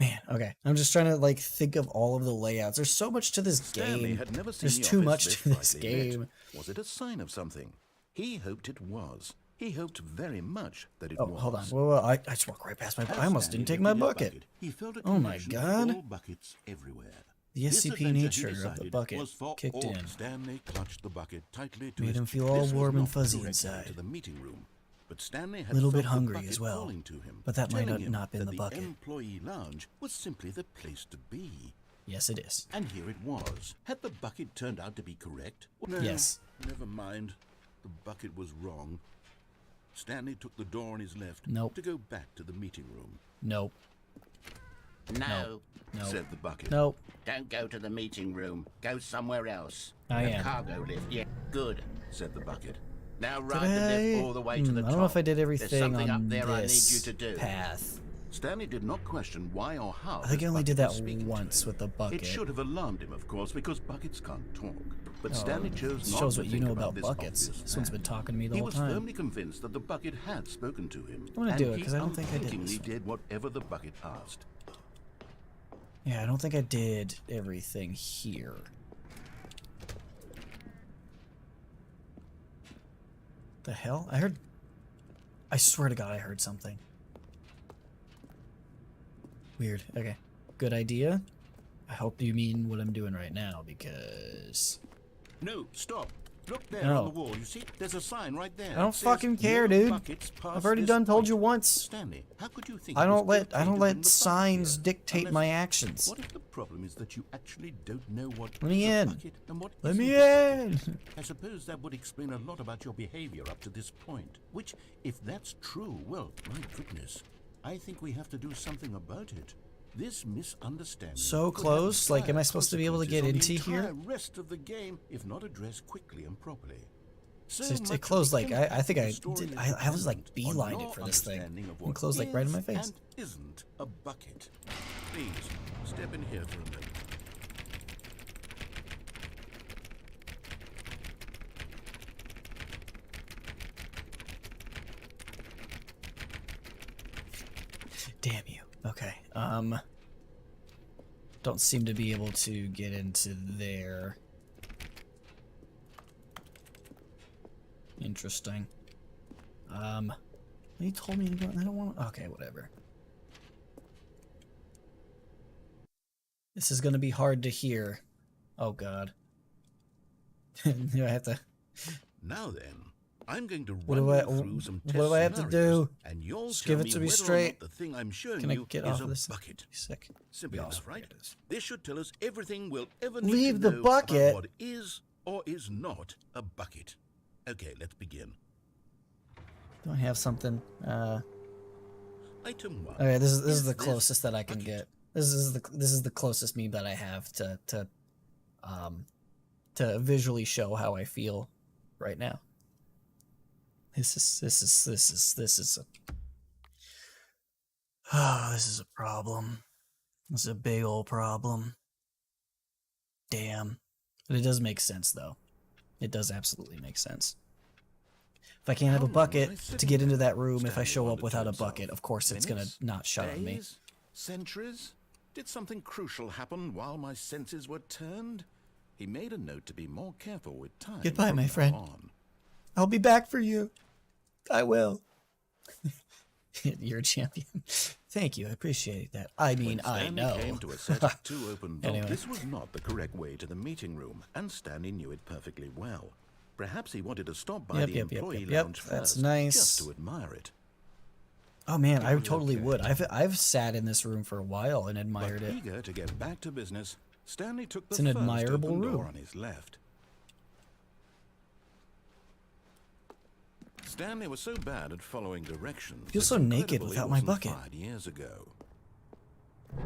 Man, okay. I'm just trying to like think of all of the layouts. There's so much to this Stanley game. had never seen There's the too office much this to this brightly lit. game. Was it a sign of something? He hoped it was. He hoped very much that it Oh, was. hold on. Whoa, I just walked right past my... As I almost Stanley didn't take lifted my his bucket. He felt a Oh my connection to God. all buckets everywhere. The This SCP adventure, he nature of the decided, bucket was for kicked all. in. Stanley clutched the bucket tightly to Made his him feel chest. all This was warm and not the fuzzy correct way inside. To the meeting room, but Stanley had A little bit felt the hungry bucket as well, calling to him, but that might telling him not been that the bucket. employee lounge was simply the place to be. Yes, it is. And here it was. Had the bucket turned out to be correct? No, Yes. Never mind. The bucket was wrong. Stanley took the door on his left Nope. to go back to the meeting room. Nope. No, Nope. Said the bucket. Nope. don't go to the meeting room. Go somewhere else. I the am. cargo lift. Yeah, good. Said the bucket. Now Did ride the lift all the way to the I top. don't know if I did There's everything something on up there I need you this to do. path. Stanley did not question why or how. I think I this only bucket did that was speaking to once him. with the bucket. It should have alarmed him, of course, because buckets can't talk. But Oh, Stanley chose not shows to what you think know about this buckets. obvious This one's been fact. talking to me the He whole was time. firmly convinced that the bucket had spoken to him. I'm gonna and do it, he 'cause I don't think I did unthinkingly this one. did whatever the bucket asked. Yeah, I don't think I did everything here. The hell? I swear to God I heard something. Weird. Okay. Good idea. I hope you mean what I'm doing right now, because... No, stop. Look there No. on the wall. You see, there's a sign right there. I don't It says, fucking care, "No dude. buckets past I've already this told point." you once. Stanley, how could you think I it was don't let okay to bring the bucket signs here? dictate Unless- my actions. What if the problem is that you actually don't know what Let me is a in. bucket and what Let isn't me a bucket? in. I suppose that would explain a lot about your behavior up to this point. Which, if that's true, well, my goodness, I think we have to do something about it. This misunderstanding. So could close? have Like, am I dire supposed to be able to get consequences into on the here? entire rest of the game, if not addressed quickly and properly. So It much closed of like the I think I story did. I was like dependent on beelined your it for this thing. understanding of And what closed like right in my is face. and isn't a bucket. Please step in here for a moment. Damn you. Okay. Don't seem to be able to get into there. Interesting. You told me to go. I don't want. Okay, whatever. This is gonna be hard to hear. Oh God. Do I have to? Now then, I'm going to What run do I- you through some what test do I have to scenarios, do? and you'll Just tell give it to me whether or straight. not the thing I'm showing Can I you get is off a of this? bucket. Sick. Simple Be enough, awesome. right? This should tell us everything we'll ever need Leave to the know bucket. about what is or is not a bucket. Okay, let's begin. Do I have something? Item 1. Okay, this is the this closest that I can bucket? get. This is the closest meme that I have to visually show how I feel right now. This is a problem. This is a big old problem. Damn. But it does make sense though. It does absolutely make sense. If I can't have a bucket to get into that room, if I show up without a bucket, of course it's gonna not shut on me. Days? Centuries? Did something crucial happen while my senses were turned? He made a note to be more careful with time. Goodbye, from my now friend. on. I'll be back for you. I will. You're a champion. Thank you. I appreciate that. I mean, When I Stanley know. came to a set of 2 open doors. Anyway. This was not the correct way to the meeting room, and Stanley knew it perfectly well. Perhaps he wanted to stop by the employee lounge first, That's nice. just to admire it. Oh man, I It was totally okay. would. I've sat in this room for a while and admired But it. eager to get back to business, Stanley took the It's an first admirable open door room. on his left. Stanley was so bad at following directions. Feel that so naked incredibly without it my wasn't bucket. 5 years ago. Dude,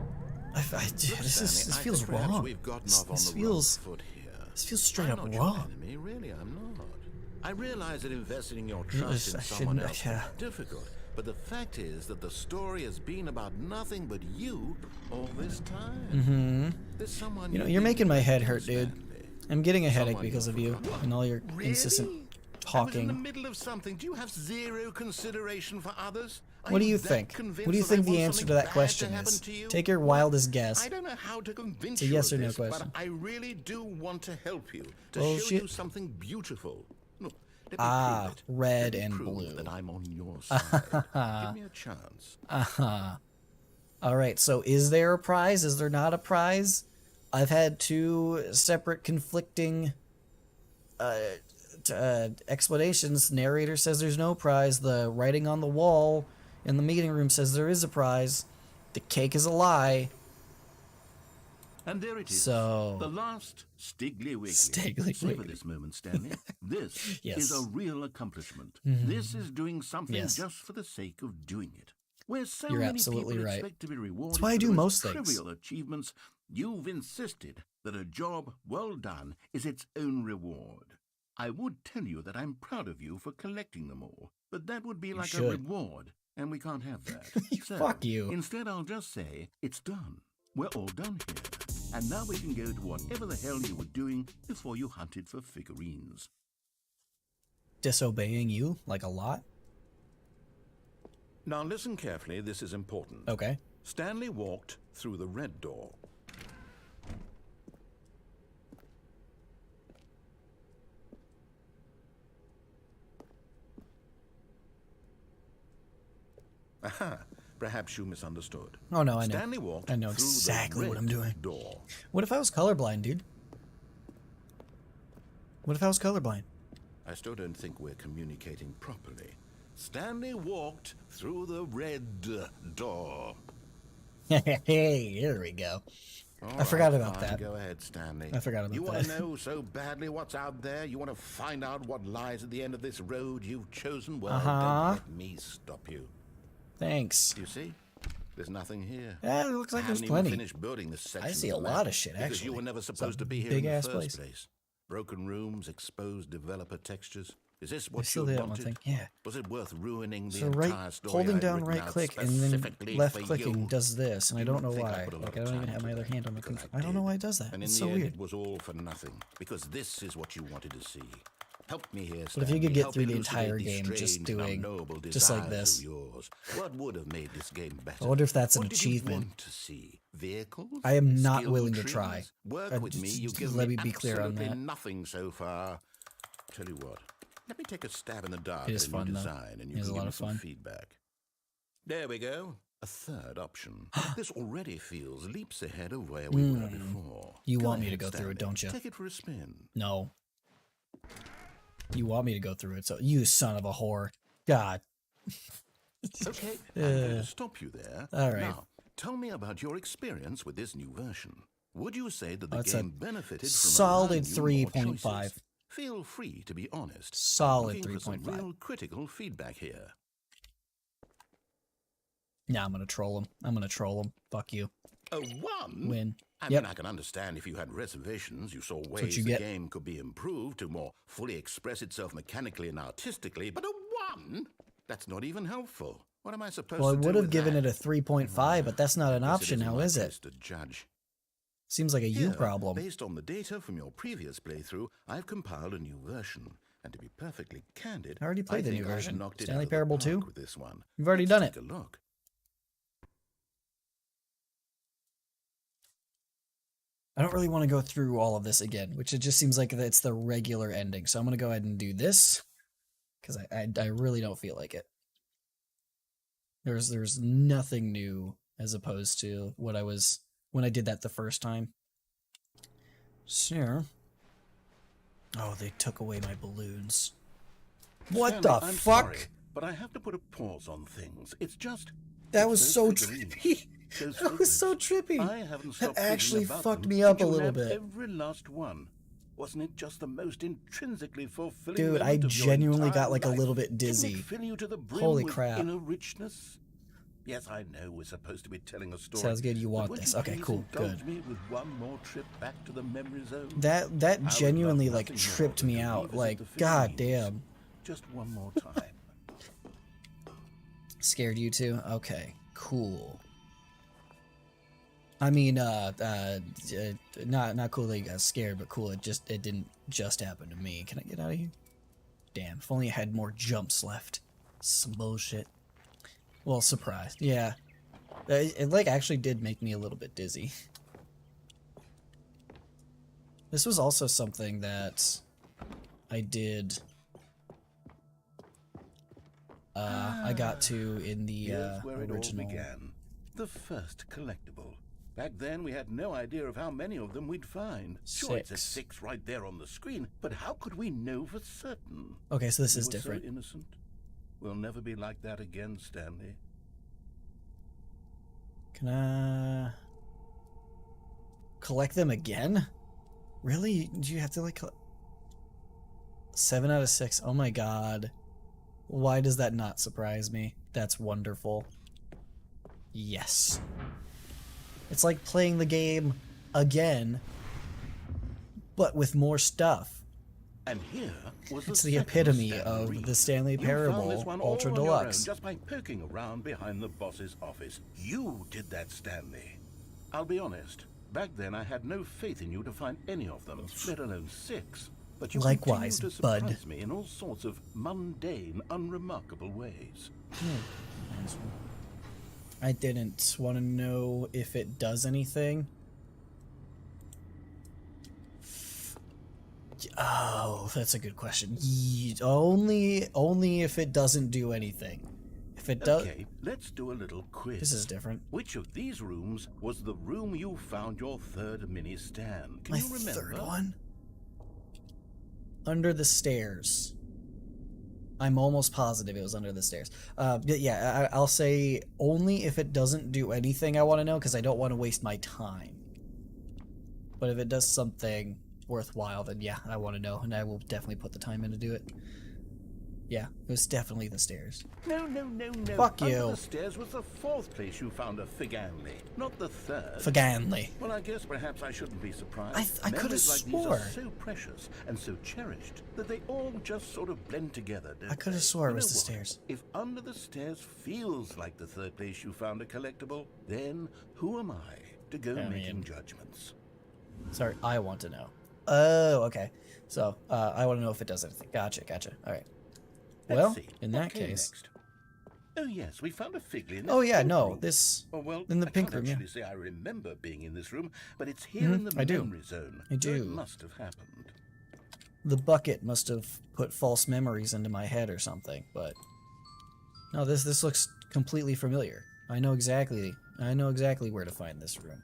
Look, this Stanley, I feels think perhaps wrong. We've gotten This, off on this the feels wrong foot here. this feels straight I'm up not your wrong. enemy, really, I'm not. I realize that investing your Yes, trust in I someone shouldn't- else yeah. is difficult, but the fact is that the story has been about nothing but you all this time. Mm-hmm. There's someone You know, you you're didn't making my head mention, hurt, dude. Stanley. I'm getting a headache Someone because you of you forgot. and all your Really? incessant I was in the talking. middle of something. Do you have zero consideration for others? Are What do you that think? convinced What do you that I think the want answer to something that bad question happen is? to you? Take your Well, wildest guess. I don't know how to convince It's a you yes of or no this, question. but I really do want to help you, to Well, show shit. you something beautiful. Look, Let me Ah, prove it. red Let me and prove blue. that I'm on your side. Give me a chance. Alright, so is there a prize? Is there not a prize? I've had two separate conflicting explanations. Narrator says there's no prize. The writing on the wall in the meeting room says there is a prize. The cake is a lie. And there it is. So... the last Stiggly Wiggly. Stiggly Savor Wiggly. this moment, Stanley. This Yes. is a real accomplishment. This is doing something Yes. just for the sake of doing it. Where so You're many absolutely people right. expect to be rewarded That's why I for do the most most things. trivial achievements, you've insisted that a job well done is its own reward. I would tell you that I'm proud of you for collecting them all, but that would be like a should. reward, and we can't have that. So, Fuck you. Instead, I'll just say, it's done. We're all done here. And now we can go to whatever the hell you were doing before you hunted for figurines. Disobeying you? Like a lot? Now listen carefully, this is important. Okay. Stanley walked through the red door. Aha, perhaps you misunderstood. Oh no, I know. Stanley walked I know through exactly the what red I'm doing. door. What if I was colorblind, dude? What if I was colorblind? I still don't think we're communicating properly. Stanley walked through the red door. Hey, here we go. All I forgot right, about fine, that. Go ahead, Stanley. I forgot about You that. want to know so badly what's out there? You want to find out what lies at the end of this road you've chosen? Well, don't let me stop you. Thanks. You see? There's nothing here. Yeah, it looks like I there's haven't plenty. even finished building this section. I see of a the lot map of shit, because actually. you were never It's a supposed to be here in the big-ass first place. place. Broken rooms, exposed developer textures. Is this I what still you did that one wanted? thing. Yeah. Was it worth ruining the So entire story? holding I'd down written right out click and then specifically left for clicking you? does this, and I You don't know think I why. put a lot Like I of don't even time have my into other that, hand on my because controller. I don't know why it does that. And in It's the so end, weird. it was all for nothing, because this is what you wanted to see. Help me here, But if you could Stanley. get Help through the elucidate entire these game just strange and doing unknowable just like desires this. of yours. What would have made this game better? I wonder if that's an What did you achievement. want to see? Vehicles? I am not Skill willing to trees? try. Work with me. You've given let me me be clear on absolutely that. nothing so far. Tell you what. Let me take a stab in the dark It is at a fun, new though. design, and you It is can a give lot me of some fun. feedback. There we go. A third option. This already feels leaps ahead of where we were before. You Go want me to ahead, go through it, Stanley. don't you? Take it for a spin. No. You want me to go through it, so you son of a whore. God. Okay, I'm going to stop you there. All right. Now, tell me about your experience with this new version. Would you say that the That's a game benefited from solid allowing you more 3.5. choices? Feel free to be honest. Solid I'm looking for some 3.5. real critical feedback here. Nah, I'm gonna troll him. I'm gonna troll him. Fuck you. A 1? Win. I Yep. mean, I can understand if you had reservations, you saw what ways you the get. game could be improved to more fully express itself mechanically and artistically, but a 1? That's not even helpful. What am I supposed Well, I to do would have with given that? it a 3.5, but that's not an Guess option isn't now, my is it? place to judge. Seems like a you Here, problem. Based on the data from your previous playthrough, I've compiled a new version. And to be perfectly candid, I already played the think new I've version. knocked it Stanley out of the Parable park 2? with this one. You've already Let's done it. take a look. I don't really want to go through all of this again, which it just seems like it's the regular ending. So I'm going to go ahead and do this because I really don't feel like it. There's nothing new as opposed to what I was when I did that the first time. Sure. Oh, they took away my balloons. What Stanley, the I'm fuck? sorry, but I have to put a pause on things. It's just... That it's was those so figurines. trippy. Those That was so figures. trippy. I haven't stopped That thinking actually about fucked them. me up Did a you little have bit. Every last one. Wasn't it just the most intrinsically fulfilling Dude, moment I of your genuinely entire got like a life? little bit Didn't dizzy. it fill you to the brim Holy with crap. inner richness? Yes, I know we're supposed to be telling a story. Sounds good, you but want would this. you Okay, please cool, indulge good. me with one more trip back to the memory zone? That I would genuinely love like nothing more tripped than me to out. revisit Like, the god figurines. damn. Just one more time. Scared you too? Okay, cool. I mean, not cool that you got scared, but cool. It didn't just happen to me. Can I get out of here? Damn, if only I had more jumps left. Some bullshit. Well, surprised. Yeah. It like actually did make me a little bit dizzy. This was also something that I did I got to in the Here's where it all original. began. The first collectible. Back then, we had no idea of how many of them we'd find. Sure, it says 6 right there on the screen, but how could we know for certain? Okay, so this We is were different. So innocent. We'll never be like that again, Stanley. Can I collect them again? Really? Do you have to like 7 out of 6? Oh my god. Why does that not surprise me? That's wonderful. Yes. It's like playing the game again, but with more stuff. And here was It's the epitome of the Stanley Parable Ultra Deluxe. Just by poking around behind the boss's office. You did that, Stanley. I'll be honest. Back then, I had no faith in you to find any of them, let alone 6. But you Likewise, continue to bud. surprise me in all sorts of mundane, unremarkable ways. I didn't want to know if it does anything. Oh, that's a good question. Only if it doesn't do anything. If it does, Okay, let's do a little quiz. This is different. Which of these rooms was the room you found your third mini stand? Can My you remember? third one? Under the stairs. I'm almost positive it was under the stairs. Yeah, I'll say only if it doesn't do anything I want to know, because I don't want to waste my time. But if it does something worthwhile, then yeah, I want to know, and I will definitely put the time in to do it. Yeah, it was definitely the stairs. No. Fuck Under you. the stairs was the 4th place you found a Figanley, not the 3rd. Figanley. Well, I guess perhaps I shouldn't be surprised. I could have Memories like swore. these are so precious and so cherished that they all just sort of blend together, don't I could have they? swore it You was know the what? stairs. If under the stairs feels like the 3rd place you found a collectible, then who am I to go making judgments? Sorry, I want to know. Oh, okay. So, I want to know if it does anything. Gotcha. All right. Let's Well, see. in What that came case. next? Oh yes, we found a Figley in Oh this yeah, pink no, room. this Oh, well, in the I pink can't room. Yeah. actually say I remember being in this room, but it's here in the I do. memory zone. I so do. It must have happened. The bucket must have put false memories into my head or something, but no, this looks completely familiar. I know exactly where to find this room.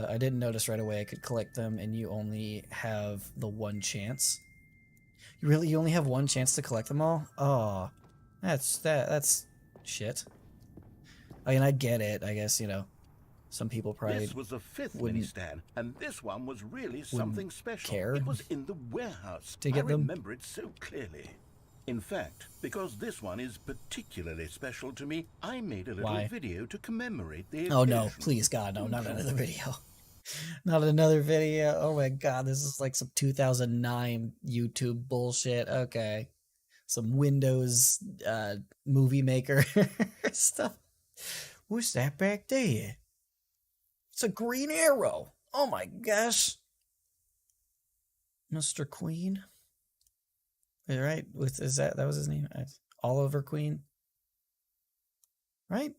I didn't notice right away I could collect them, and you only have the one chance. You only have one chance to collect them all? Oh, that's shit. I mean, I get it. I guess, you know, some people probably This was the 5th mini wouldn't stand, and this one was really something special. care It was in the warehouse. to get I them. remember it so clearly. In fact, because this one is particularly special to me, I made a little Why? video to commemorate the Oh no, occasion. please God, no, not another video. Not another video. Oh my god, this is like some 2009 YouTube bullshit. Okay. Some Windows movie maker stuff. What's that back there? It's a green arrow. Oh my gosh. Mr. Queen? Right? Is that was his name? Oliver Queen? Right?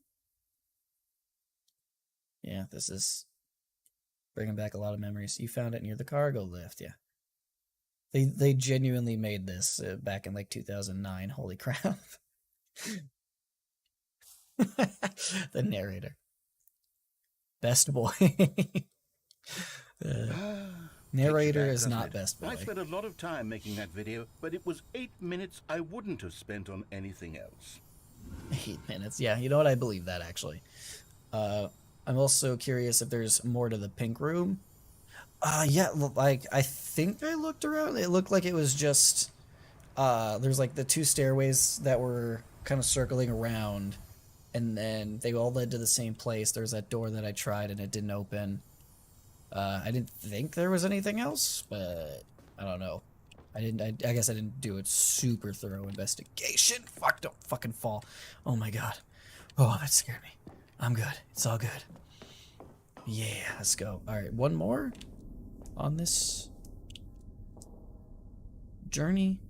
Yeah, this is bringing back a lot of memories. You found it near the cargo lift, yeah. They genuinely made this back in like 2009. Holy crap. The narrator. Best boy. Narrator is not best boy. I spent a lot of time making that video, but it was 8 minutes I wouldn't have spent on anything else. 8 minutes. Yeah, you know what? I believe that, actually. I'm also curious if there's more to the pink room. Yeah, like, I think I looked around. It looked like it was just, there's like the 2 stairways that were kind of circling around, and then they all led to the same place. There's that door that I tried and it didn't open. I didn't think there was anything else, but I don't know. I guess I didn't do a super thorough investigation. Fuck, don't fucking fall. Oh my god. Oh, that scared me. I'm good. It's all good. Yeah, let's go. Alright, one more on this journey.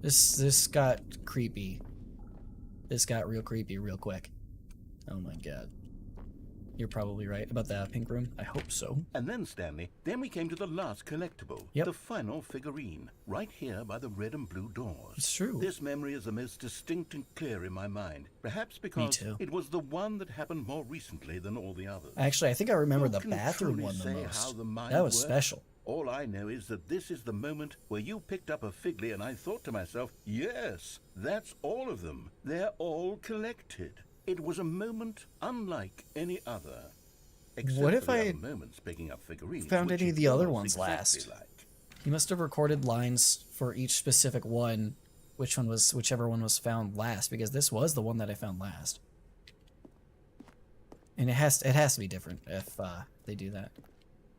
This got creepy. This got real creepy real quick. Oh my god. You're probably right about the pink room. I hope so. And then, Stanley, then we came to the last collectible. Yep. The final figurine, right here by the red and blue doors. It's true. This memory is the most distinct and clear in my mind. Perhaps because too. it was the one that happened more recently than all the others. Actually, I think I remember Who the can bathroom truly one the say most. how the mind That was works? special. All I know is that this is the moment where you picked up a Figley and I thought to myself, yes, that's all of them. They're all collected. It was a moment unlike any other. Except What if for the I other moments picking up figurines, found which any of it the other was ones exactly last? like. He must have recorded lines for each specific one, whichever one was found last, because this was the one that I found last. And it has to be different if they do that.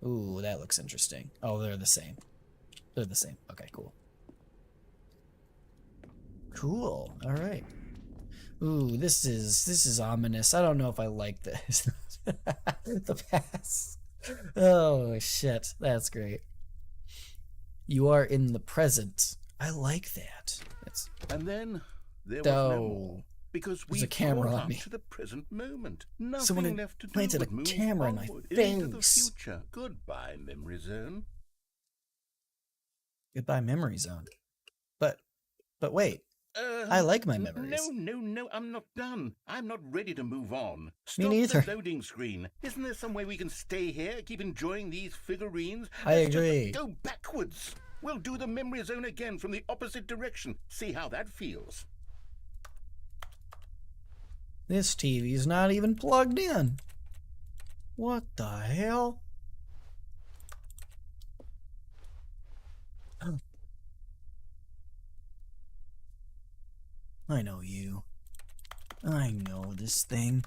Ooh, that looks interesting. Oh, they're the same. They're the same. Okay, cool. Cool. All right. Ooh, this is ominous. I don't know if I like this. The pass. Oh shit, that's great. You are in the present. I like that. And then there was no Oh, more. Because we there's a camera brought on up me. to the present moment. Nothing Someone had left to do planted a but move camera in my onward into the face. future. Goodbye, memory zone. Goodbye, memory zone. But wait. I like my memories. No, I'm not done. I'm not ready to move on. Stop neither. the loading screen. Isn't there some way we can stay here, keep enjoying these figurines? I Let's just agree. go backwards. We'll do the memory zone again from the opposite direction. See how that feels. This TV's not even plugged in. What the hell? I know you. I know this thing.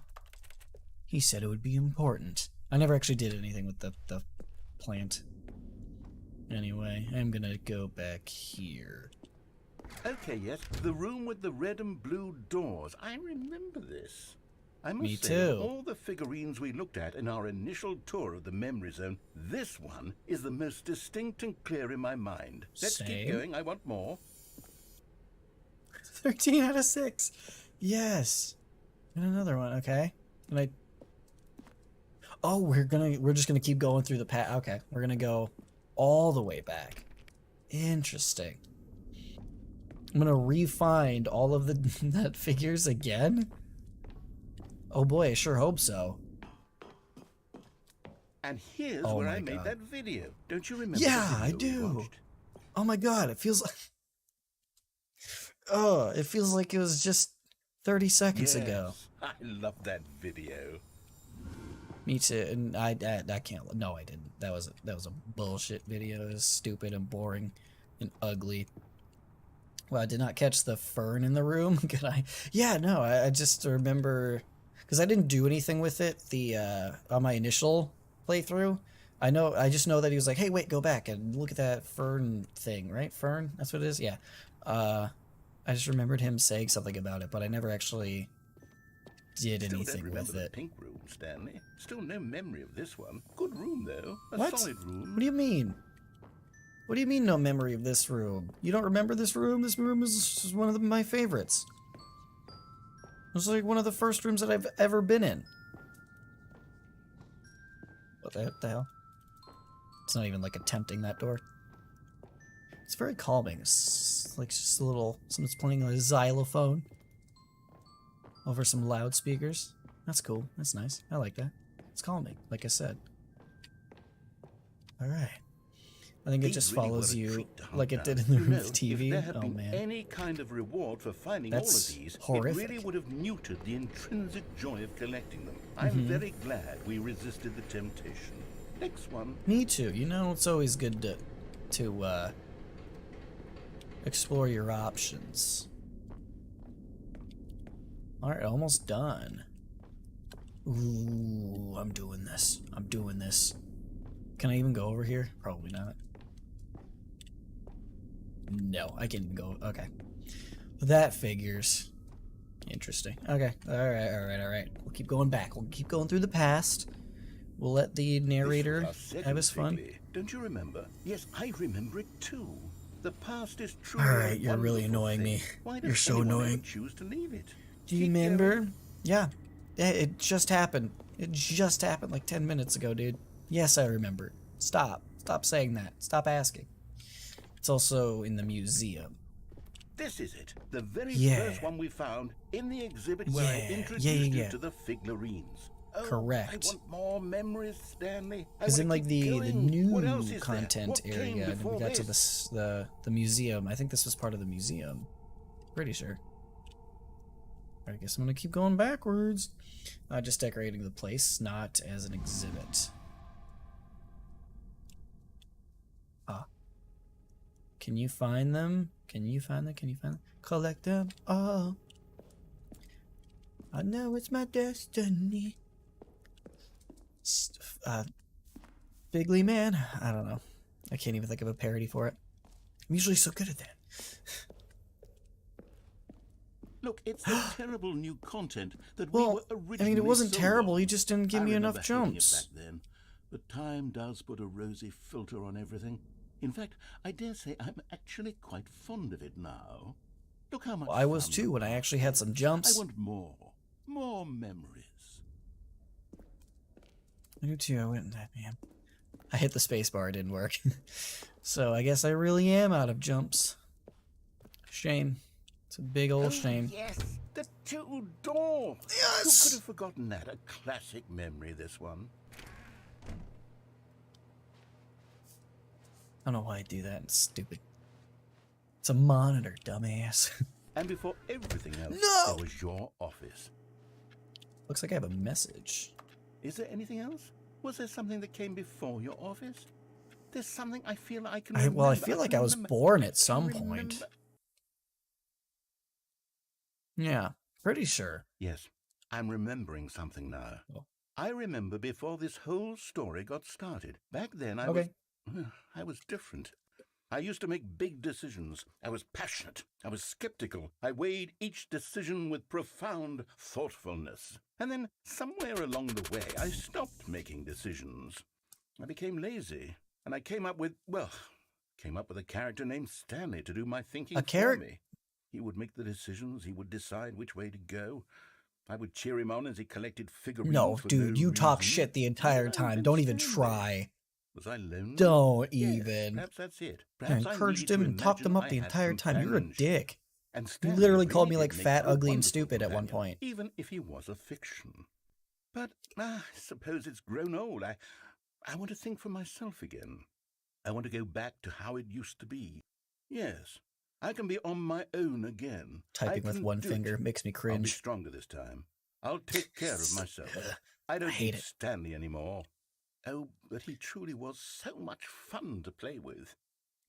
He said it would be important. I never actually did anything with the plant. Anyway, I'm gonna go back here. Okay, yes, the room with the red and blue doors. I remember this. I must Me say, too. of all the figurines we looked at in our initial tour of the memory zone, this one is the most distinct and clear in my mind. Let's keep Same. going. I want more. 13 out of 6. Yes. And another one, okay. And I... Oh, we're just gonna keep going through the path. Okay, we're gonna go all the way back. Interesting. I'm gonna re-find all of the that figures again? Oh boy, I sure hope so. And here's Oh where my I made God. that video. Don't you remember? Yeah, the I video we do. watched? Oh my god, it feels like... Oh, it feels like it was just 30 seconds ago. Yes, I love that video. Me too, and I can't. No, I didn't. That was a bullshit video. It was stupid and boring, and ugly. Well, I did not catch the fern in the room. Could I? Yeah, no. I just remember because I didn't do anything with it. On my initial playthrough, I just know that he was like, "Hey, wait, go back and look at that fern thing." Right, fern. That's what it is. Yeah. I just remembered him saying something about it, but I never actually did Still don't anything remember with the it. pink room, Stanley. Still no memory of this one. Good room, though. A What? solid room. What do you mean? What do you mean no memory of this room? You don't remember this room? This room is one of my favorites. It was like one of the first rooms that I've ever been in. What the hell? It's not even like attempting that door. It's very calming. It's like just a little... Someone's playing a xylophone over some loudspeakers. That's cool. That's nice. I like that. It's calming, like I said. Alright. I think it These just really follows were a you treat to hunt like it down. did in the You room know, with If TV. there had Oh been man. any kind of reward for finding That's all of these, horrific. it really would have muted the intrinsic joy of collecting them. Mm-hmm. I'm very glad we resisted the temptation. Next one. Me too. You know, it's always good to explore your options. Alright, almost done. Ooh, I'm doing this. I'm doing this. Can I even go over here? Probably not. No, I can go. Okay. That figures. Interesting. Okay. Alright. We'll keep going back. We'll keep going through the past. We'll let the narrator This was our second have his fun. Figley. Don't you remember? Yes, I remember it too. The past is true. Alright, you're really annoying me. You're so annoying. Choose to leave it. Do you Keep remember? going. Yeah. It just happened. It just happened like 10 minutes ago, dude. Yes, I remember. Stop. Stop saying that. Stop asking. It's also in the museum. This is it. The very Yeah. first one we found in the exhibit where I Yeah, introduced yeah. you to the figurines. Oh, Correct. I want more memories, Stanley. Because in like the What else new is content there? What came area, and we before got to this? the museum. I think this was part of the museum. Pretty sure. I guess I'm gonna keep going backwards. Just decorating the place, not as an exhibit. Can you find them? Can you find them? Can you find them? Collect them all. I know it's my destiny. Bigley Man? I don't know. I can't even think of a parody for it. I'm usually so good at that. Look, it's the terrible new content that Well, we were originally I mean, it wasn't sold terrible. on. You just didn't give I me remember enough hating it jumps. back then, but time does put a rosy filter on everything. In fact, I dare say I'm actually quite fond of it now. Look how much Well, I was fun too the when I past actually had some is. jumps. I want more memories. I do too. I went that man. I hit the space bar. It didn't work. So I guess I really am out of jumps. Shame. It's a big old shame. Yes, the two door. Yes! Who could have forgotten that? A classic memory, this one. I don't know why I do that. It's stupid. It's a monitor, dumbass. And before everything else, No! there was your office. Looks like I have a message. Is there anything else? Was there something that came before your office? There's something I feel I can Well, I remember. feel like can I was remember. born at I some can point. remember. Yeah, pretty sure. Yes, I'm remembering something now. Oh. I remember before this whole story got started. Back then, Okay. I was different. I used to make big decisions. I was passionate. I was skeptical. I weighed each decision with profound thoughtfulness. And then, somewhere along the way, I stopped making decisions. I became lazy, and I came up with a character named Stanley to do my thinking for me. He would make the decisions. He would decide which way to go. I would cheer him on as he collected figurines. No, for dude, no you talk reason. shit the entire I time. Don't even Stanley. try. Was I lonely? Don't Yes, even. perhaps that's it. I Perhaps encouraged needed him to and talked him imagine up the I had entire time. You're a companionship. dick. And You Stanley literally called me really like did make fat, a ugly, and wonderful stupid at one companion, point. even if he was a fiction. But I suppose it's grown old. I want to think for myself again. I want to go back to how it used to be. Yes, I can be on my own again. Typing with one finger makes me I'll be cringe. stronger this time. I'll take care of myself. I don't hate need it. Stanley anymore. Oh, but he truly was so much fun to play with.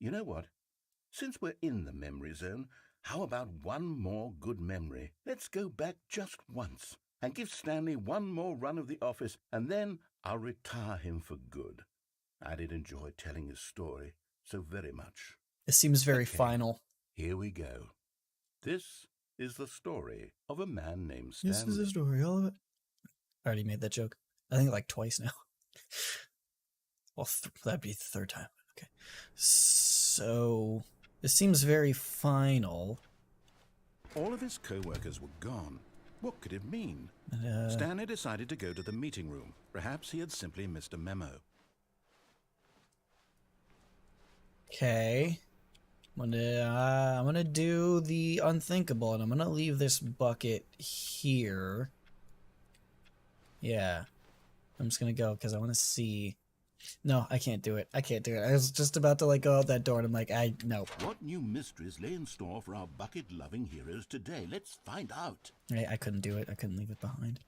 You know what? Since we're in the memory zone, how about one more good memory? Let's go back just once and give Stanley one more run of the office, and then I'll retire him for good. I did enjoy telling his story so very much. It seems very Okay. final. Here we go. This is the story of a man named Stanley. This is the story, all of it. I already made that joke. I think like twice now. Well, that'd be the third time. Okay. So, this seems very final. All of his co-workers were gone. What could it mean? And, Stanley decided to go to the meeting room. Perhaps he had simply missed a memo. Okay. I'm gonna do the unthinkable, and I'm gonna leave this bucket here. Yeah. I'm just gonna go because I want to see. No, I can't do it. I can't do it. I was just about to like go out that door, and I'm like, no. What new mysteries lay in store for our bucket-loving heroes today? Let's find out. I couldn't do it. I couldn't leave it behind.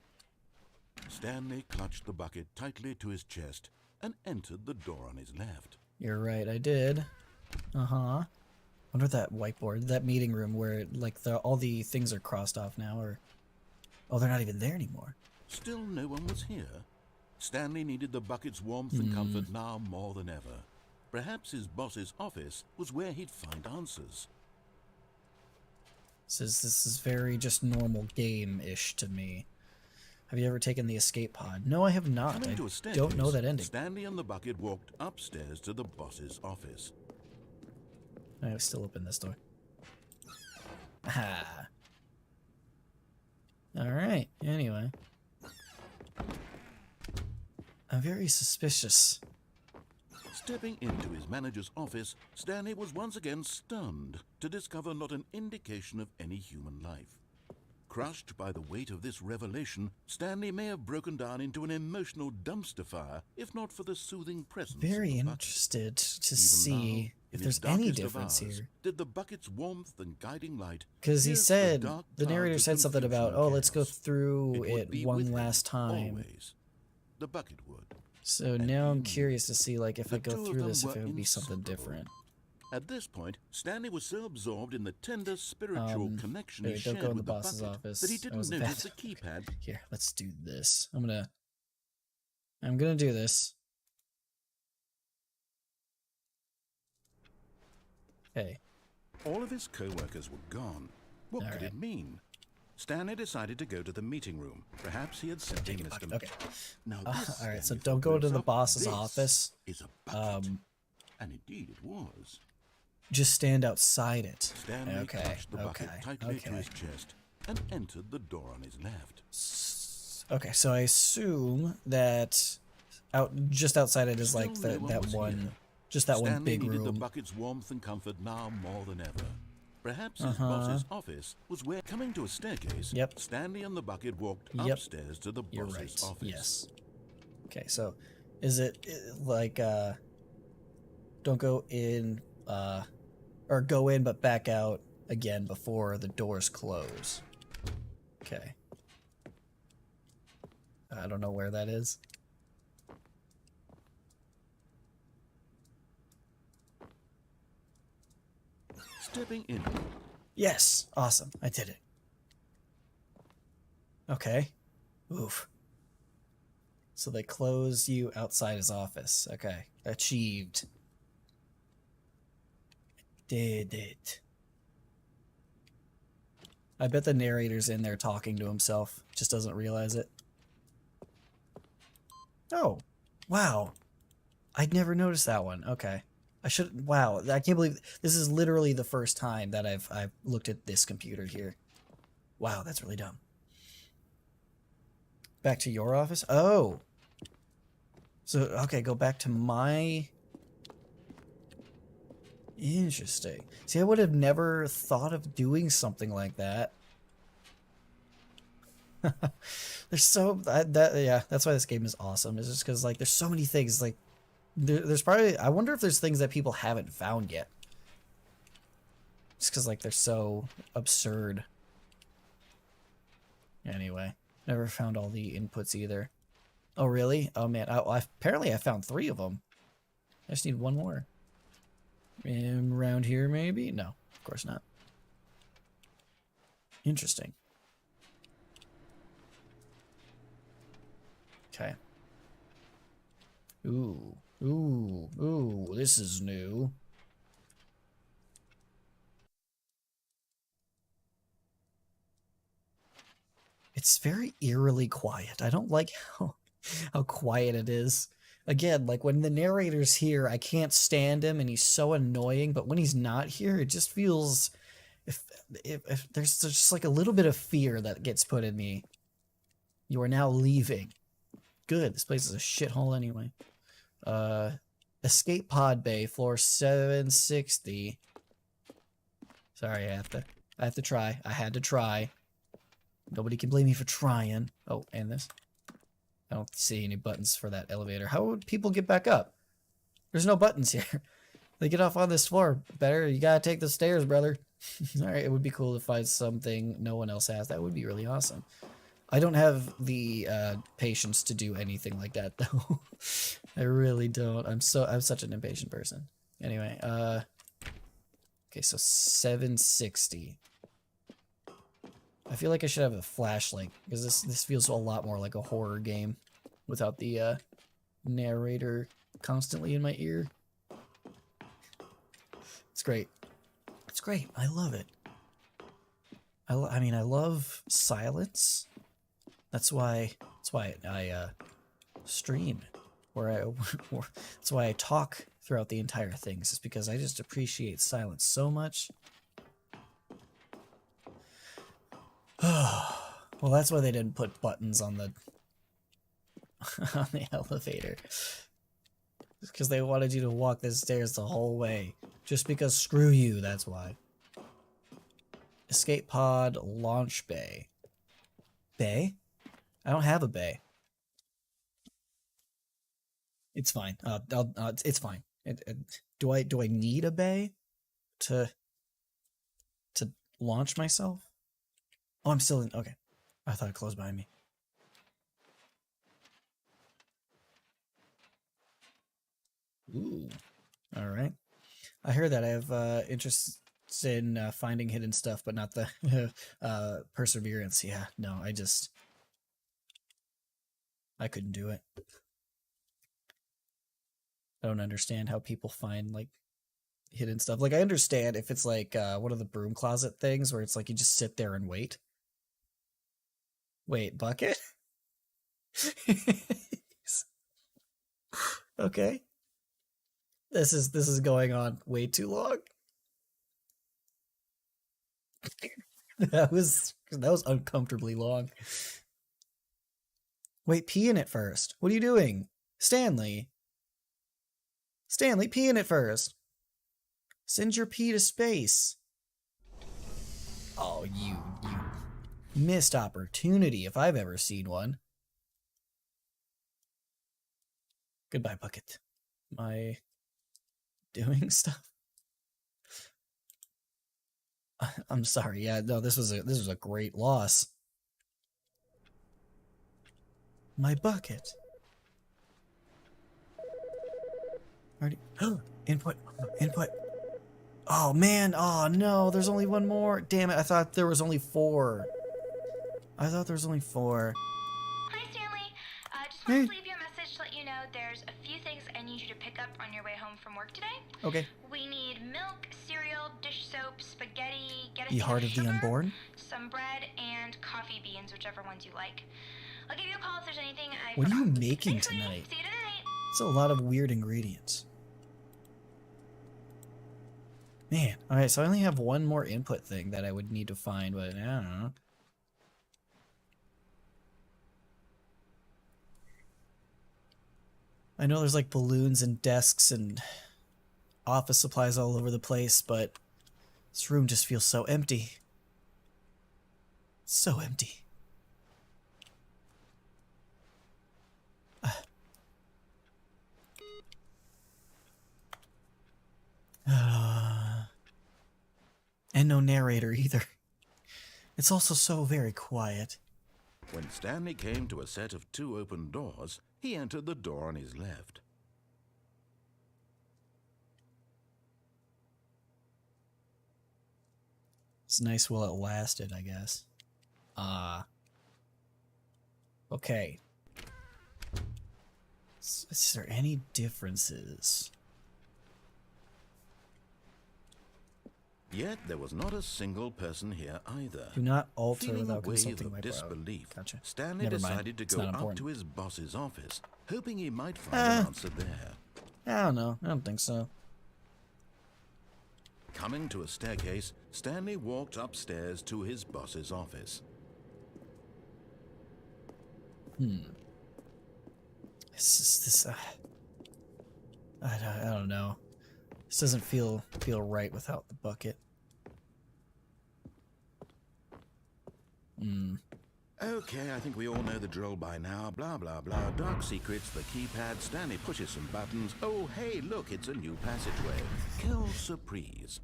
Stanley clutched the bucket tightly to his chest and entered the door on his left. You're right, I did. Uh-huh. Wonder that whiteboard, that meeting room where like all the things are crossed off now, or oh, they're not even there anymore. Still no one was here. Stanley needed the bucket's warmth and comfort now more than ever. Perhaps his boss's office was where he'd find answers. This is very just normal game-ish to me. Have you ever taken the escape pod? No, I have not. Coming to a I staircase, don't know that ending. Stanley and the bucket walked upstairs to the boss's office. I still open this door. Ah. Alright, anyway. I'm very suspicious. Stepping into his manager's office, Stanley was once again stunned to discover not an indication of any human life. Crushed by the weight of this revelation, Stanley may have broken down into an emotional dumpster fire, if not for the soothing presence Very of the bucket. interested to Even see now, if in there's his any darkest of difference hours, here. Did the bucket's warmth and guiding light Because he pierce said, dark the narrator clouds of said something confusion about, and oh, let's go chaos? through It would it be one with him, last time. always. The bucket would. So And now I'm you, curious to see, like, if the I go two of through them this, if were it would be something inseparable. different. At this point, Stanley was so absorbed in the tender spiritual connection he wait, don't shared go in with the the boss's bucket office. that he That didn't was a notice the bad- keypad. Here, let's do this. I'm gonna do this. Okay. All of his co-workers were gone. What could it mean? Stanley decided to go to the meeting room. Perhaps he had simply missed him. Okay. Now this, All right, so Stanley don't thought go to to the himself, boss's this office. is a bucket. And indeed it was. Just stand outside it. Stanley Okay, clutched the bucket okay, tightly to okay. his chest and entered the door on his left. Okay, so I assume that just outside it is like Still no that was one, here. just that one Stanley big needed the room. bucket's warmth and comfort now more than ever. Perhaps his boss's office was where, coming to a staircase, Yep. Stanley and the bucket walked Yep. upstairs to the You're boss's right. office. Yes. Okay, so is it like don't go in or go in but back out again before the doors close. Okay. I don't know where that is. Stepping in, Yes. Awesome. I did it. Okay. Oof. So they close you outside his office. Okay. Achieved. Did it. I bet the narrator's in there talking to himself. Just doesn't realize it. Oh. Wow. I'd never noticed that one. Okay. I should. Wow. I can't believe this is literally the first time that I've looked at this computer here. Wow, that's really dumb. Back to your office? Oh. So, okay, go back to my... Interesting. See, I would have never thought of doing something like that. There's so... yeah, that's why this game is awesome. It's just because, like, there's so many things, like... There's probably... I wonder if there's things that people haven't found yet. Just because, like, they're so absurd. Anyway. Never found all the inputs either. Oh, really? Oh, man. Apparently I found 3 of them. I just need 1 more. Around here, maybe? No, of course not. Interesting. Okay. Ooh. Ooh. Ooh. This is new. It's very eerily quiet. I don't like how quiet it is. Again, like when the narrator's here, I can't stand him and he's so annoying, but when he's not here, it just feels... If there's just like a little bit of fear that gets put in me. You are now leaving. Good, this place is a shithole anyway. Escape pod bay, floor 760. Sorry, I have to try. I had to try. Nobody can blame me for trying. Oh, and this. I don't see any buttons for that elevator. How would people get back up? There's no buttons here. They get off on this floor. Better, you gotta take the stairs, brother. Alright, it would be cool to find something no one else has. That would be really awesome. I don't have the patience to do anything like that, though. I really don't. I'm such an impatient person. Anyway, okay, so 760. I feel like I should have a flashlight, because this feels a lot more like a horror game without the narrator constantly in my ear. It's great. It's great. I love it. I mean, I love silence. That's why I stream, that's why I talk throughout the entire thing. It's just because I just appreciate silence so much. Well, that's why they didn't put buttons on on the elevator. Because they wanted you to walk the stairs the whole way. Just because screw you, that's why. Escape pod launch bay. Bay? I don't have a bay. It's fine. It's fine. Do I need a bay to launch myself? Oh, I'm still in. Okay, I thought it closed behind me. Ooh, all right. I heard that. I have interest in finding hidden stuff, but not the perseverance. Yeah, no, I couldn't do it. I don't understand how people find like hidden stuff. Like I understand if it's like one of the broom closet things where it's like you just sit there and wait. Wait, bucket? Okay. This is going on way too long. That was uncomfortably long. Wait, pee in it first. What are you doing? Stanley. Stanley, pee in it first. Send your pee to space. Oh, you missed opportunity if I've ever seen one. Goodbye, bucket. Am I doing stuff? I'm sorry. Yeah, no, this was a great loss. My bucket. Already. Input. Oh man. Oh no. There's only one more. Damn it. I thought there was only 4. Hi, Stanley. Just wanted to leave you a message to let you know there's a few things I need you to pick up on your way home from work today. Okay. We need milk, cereal, dish soap, spaghetti, get a The heart of the unborn? some bread, and coffee beans, whichever ones you like. I'll give you a call if there's anything I What are you forgot. making Thanks, sweetie. tonight? See you tonight. It's a lot of weird ingredients. Man. Alright, so I only have one more input thing that I would need to find, but I don't know. I know there's like balloons and desks and office supplies all over the place, but this room just feels so empty. So empty. And no narrator either. It's also so very quiet. When Stanley came to a set of 2 open doors, he entered the door on his left. It's nice while it lasted, I guess. Okay. Is there any differences? Yet there was not a single person here either. Do not alter Feeling without a wave consulting my of brow. disbelief, Gotcha. Stanley Never mind. decided to It's go not up important. to his boss's office, hoping he might find an answer there. I don't know. I don't think so. Coming to a staircase, Stanley walked upstairs to his boss's office. I don't know. This doesn't feel right without the bucket. Okay, I think we all know the drill by now. Blah, blah, blah. Dark secrets, the keypad. Stanley pushes some buttons. Oh, hey, look, it's a new passageway. Kill surprise.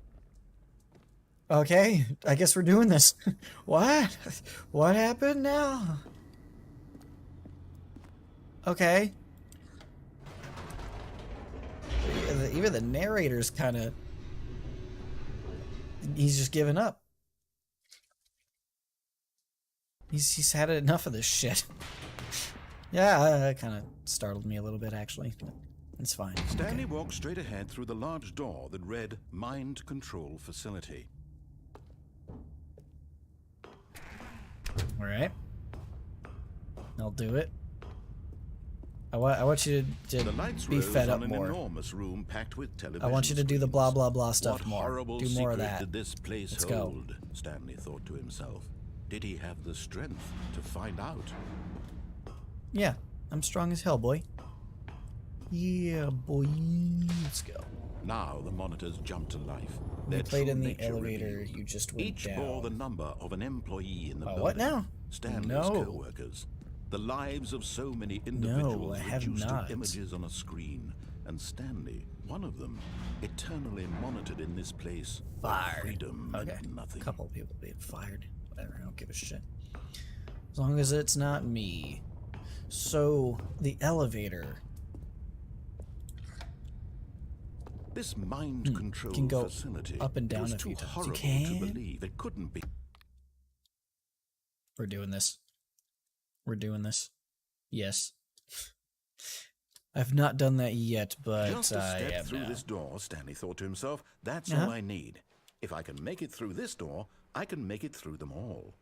Okay, I guess we're doing this. What? What happened now? Okay. Even the narrator's kind of... He's just given up. He's had enough of this shit. Yeah, that kind of startled me a little bit, actually. But it's fine. Stanley walked straight ahead through the large door that read Mind Control Facility. Alright. I'll do it. I want you to The lights be rose fed up on an more. enormous room packed with television I want you to do the screens. blah blah blah stuff What more. horrible Do more of secret that. did this place Let's go. hold? Stanley thought to himself. Did he have the strength to find out? Yeah, I'm strong as hell, boy. Yeah, boy. Let's go. Now the monitors jump to life. You Their played true in the nature elevator. revealed. You just went Each down. bore the number of an employee in the building. What now? Stanley's No. co-workers. The lives of so many individuals I have reduced not. to images on a screen. And Stanley, one of them, eternally monitored in this place. Fired. Freedom Okay. meant nothing. A couple of people being fired. Whatever. I don't give a shit. As long as it's not me. So the elevator. This mind control can go facility up and down was a too few times. You horrible can? to believe it couldn't be. We're doing this. We're doing this. Yes. I've not done that yet, but Just a I step am through now. this door, Stanley thought to himself. That's Uh-huh. all I need. If I can make it through this door, I can make it through them all.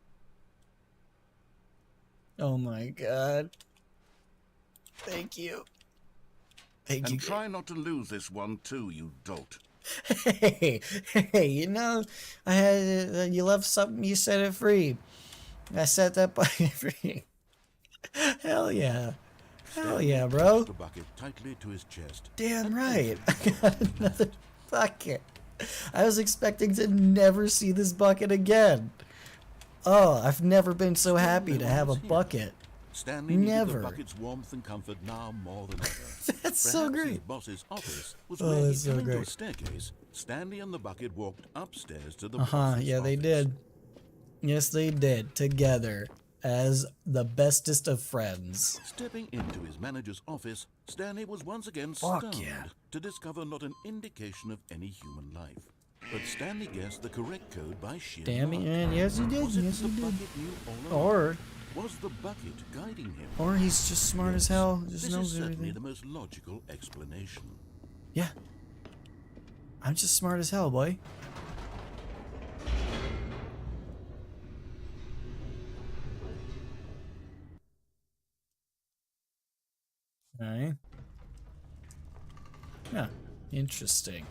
Oh my god. Thank you. Thank And you. try not to lose this one too, you dolt. Hey, you know, I had you left something, you set it free. I set that bucket free. Hell yeah. Hell yeah, bro. The bucket tightly to his chest. Damn right. I got another bucket. I was expecting to never see this bucket again. Oh, I've never been so happy to have a bucket. Stanley needed Never. the bucket's warmth and comfort now more than ever. That's so Perhaps his great. boss's office was Oh, where that's he'd so come into a great. staircase. Stanley and the bucket walked upstairs to the Uh-huh, boss's yeah, they office. did. Yes, they did. Together. As the bestest of friends. Stepping into his manager's office, Stanley was once again Fuck stunned yeah. to discover not an indication of any human life. But Stanley guessed the correct code by sheer Damn luck. it, and yes he did, Was it yes the he did. bucket knew all along? Or Was the bucket guiding him? or he's just smart as hell, just This is knows certainly everything. the most logical explanation. Yeah. I'm just smart as hell, boy. Alright. Yeah. Interesting.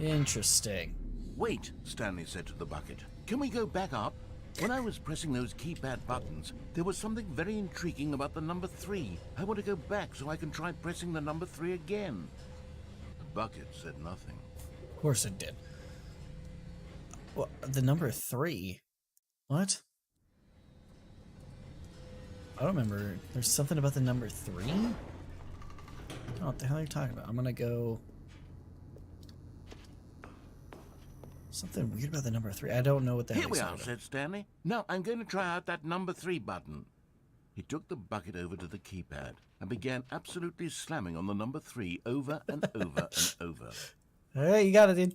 Interesting. Wait, Stanley said to the bucket. Can we go back up? When I was pressing those keypad buttons, there was something very intriguing about the number 3. I want to go back so I can try pressing the number 3 again. The bucket said nothing. Of course it did. Well, the number 3? What? I don't remember. There's something about the number 3? I don't know what the hell you're talking about. I'm gonna go... Something weird about the number 3. I don't know what the hell Here he's we talking are, about. said Stanley. Now I'm going to try out that number 3 button. He took the bucket over to the keypad and began absolutely slamming on the number 3 over and over and over. Hey, you got it, dude.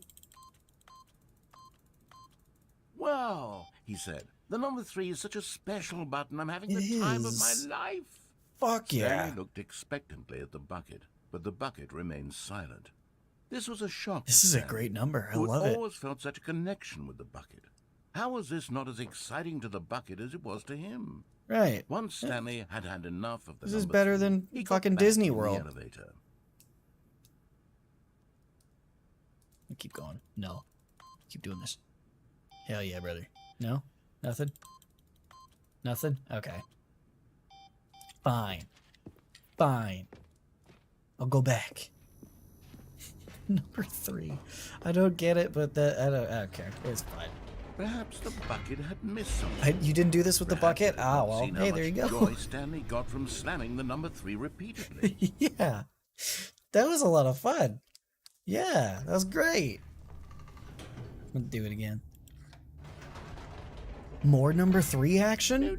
Wow, he said. The number 3 is such a special button. I'm having It the time of my is. life. Fuck yeah. Stanley looked expectantly at the bucket, but the bucket remained silent. This was a shock. This to is a Stanley, great number. I who had love it. always felt such a connection with the bucket. How was this not as exciting to the bucket as it was to him? Right. Once Stanley had had enough of the This is number better 3, than he got fucking back Disney in the World. elevator. Keep going. No. Keep doing this. Hell yeah, brother. No? Nothing? Nothing? Okay. Fine. Fine. I'll go back. Number 3. I don't get it, but that I don't care. It's fine. Perhaps the bucket had missed something. You didn't do this with the Perhaps bucket? it had Ah, not well, seen how hey, there you much go. Joy Stanley got from slamming the number 3 repeatedly. Yeah. That was a lot of fun. Yeah, that was great. I'm gonna do it again. More number 3 action?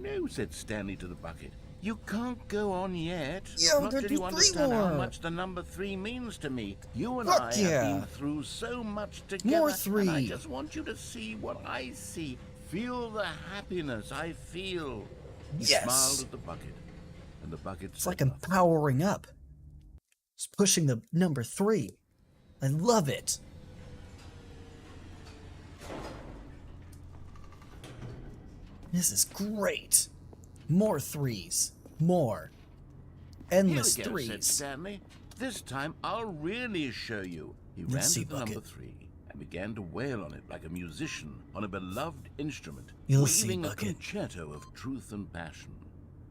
No, said Stanley to the bucket. You can't go on yet. Yeah, Not there till be you 3 understand how more. much the number 3 means to me. You and Fuck I yeah. have been through so much together. More And I 3. just want you to see what I see. Feel the happiness I feel. He Yes. smiled at the bucket, and the bucket It's said like I'm nothing. powering up. It's pushing the number 3. I love it. This is great. More 3s. More. Endless Here we go, said 3s. Stanley. This time I'll really show you. He Let's ran see, to the number Bucket. 3 and began to wail on it like a musician on a beloved instrument, You'll see, waving a Bucket. concerto of truth and passion.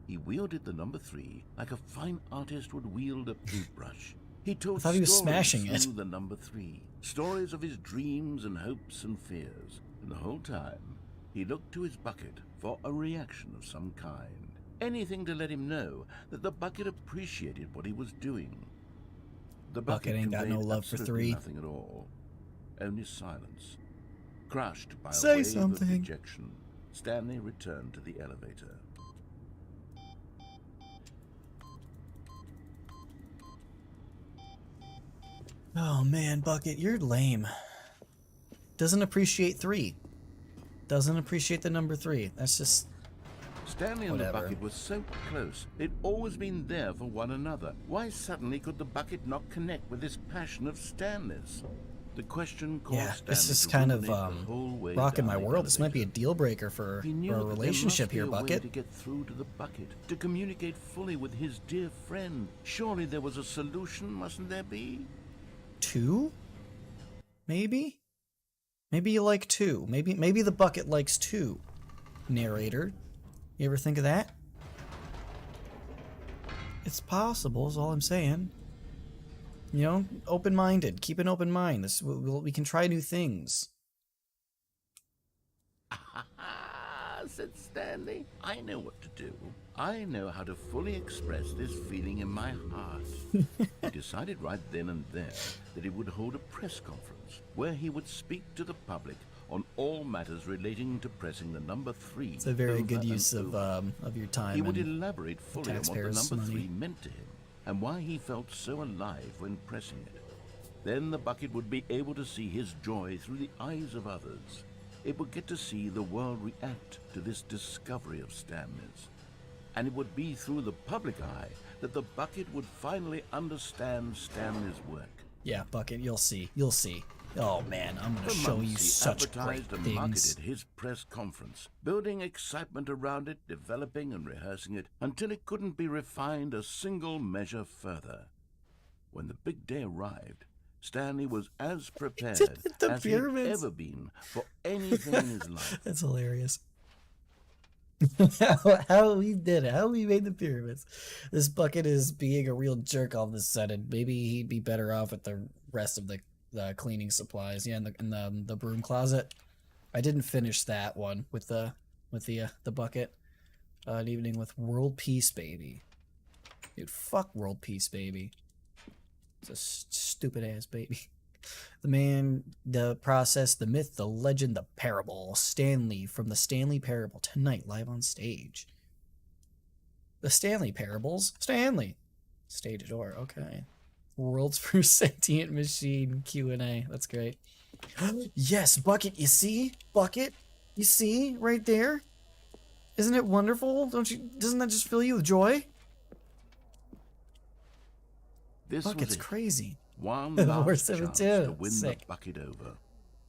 He wielded the number 3 like a fine artist would wield a paintbrush. He told I thought he was stories smashing it. through the number 3, stories of his dreams and hopes and fears. And the whole time, he looked to his bucket for a reaction of some kind. Anything to let him know that the bucket appreciated what he was doing. The Bucket ain't got no conveyed love for absolutely 3. nothing at all. Only silence. Crushed by Say a wave something. of dejection, Stanley returned to the elevator. Oh man, Bucket, you're lame. Doesn't appreciate 3. Doesn't appreciate the number 3. That's just... Stanley and Whatever. the bucket were so close. They'd always been there for one another. Why suddenly could the bucket not connect with this passion of Stanley's? The question caused Yeah, Stanley this is to kind of ruminate the whole way rocking down my the world. This might be a elevator. deal breaker for He knew a that there relationship must be here, a way Bucket. to get through to the bucket, to communicate fully with his dear friend. Surely there was a solution, mustn't there be? 2? Maybe? Maybe you like 2. Maybe the bucket likes 2. Narrator. You ever think of that? It's possible, is all I'm saying. You know, open-minded. Keep an open mind. We can try new things. Said Stanley. I know what to do. I know how to fully express this feeling in my heart. He decided right then and there that he would hold a press conference where he would speak to the public on all matters relating to pressing the number 3. It's a very over good and use of over. your time. He would and elaborate fully on what the taxpayers' number money. 3 meant to him and why he felt so alive when pressing it. Then the bucket would be able to see his joy through the eyes of others. It would get to see the world react to this discovery of Stanley's. And it would be through the public eye that the bucket would finally understand Stanley's work. Yeah, Bucket, you'll see. You'll see. Oh man, I'm gonna For show months, you he such great advertised and things. marketed his press conference, building excitement around it, developing and rehearsing it, until it couldn't be refined a single measure further. When the big day arrived, Stanley was as prepared the as he'd pyramids. ever been for anything in his life. That's hilarious. how he did it, how he made the pyramids. This Bucket is being a real jerk all of a sudden. Maybe he'd be better off with the rest of the cleaning supplies. Yeah, in the broom closet. I didn't finish that one with the Bucket. An evening with World Peace Baby. Dude, fuck World Peace Baby. It's a stupid ass baby. The man, the process, the myth, the legend, the parable. Stanley from the Stanley Parable tonight live on stage. The Stanley Parables. Stanley. Stage door. Okay. World's first sentient machine Q&A. That's great. Yes, Bucket. You see? Bucket. You see? Right there? Isn't it wonderful? Doesn't that just fill you with joy? This Bucket's was it. crazy. One The last worst of it chance too. to win Sick. the bucket over.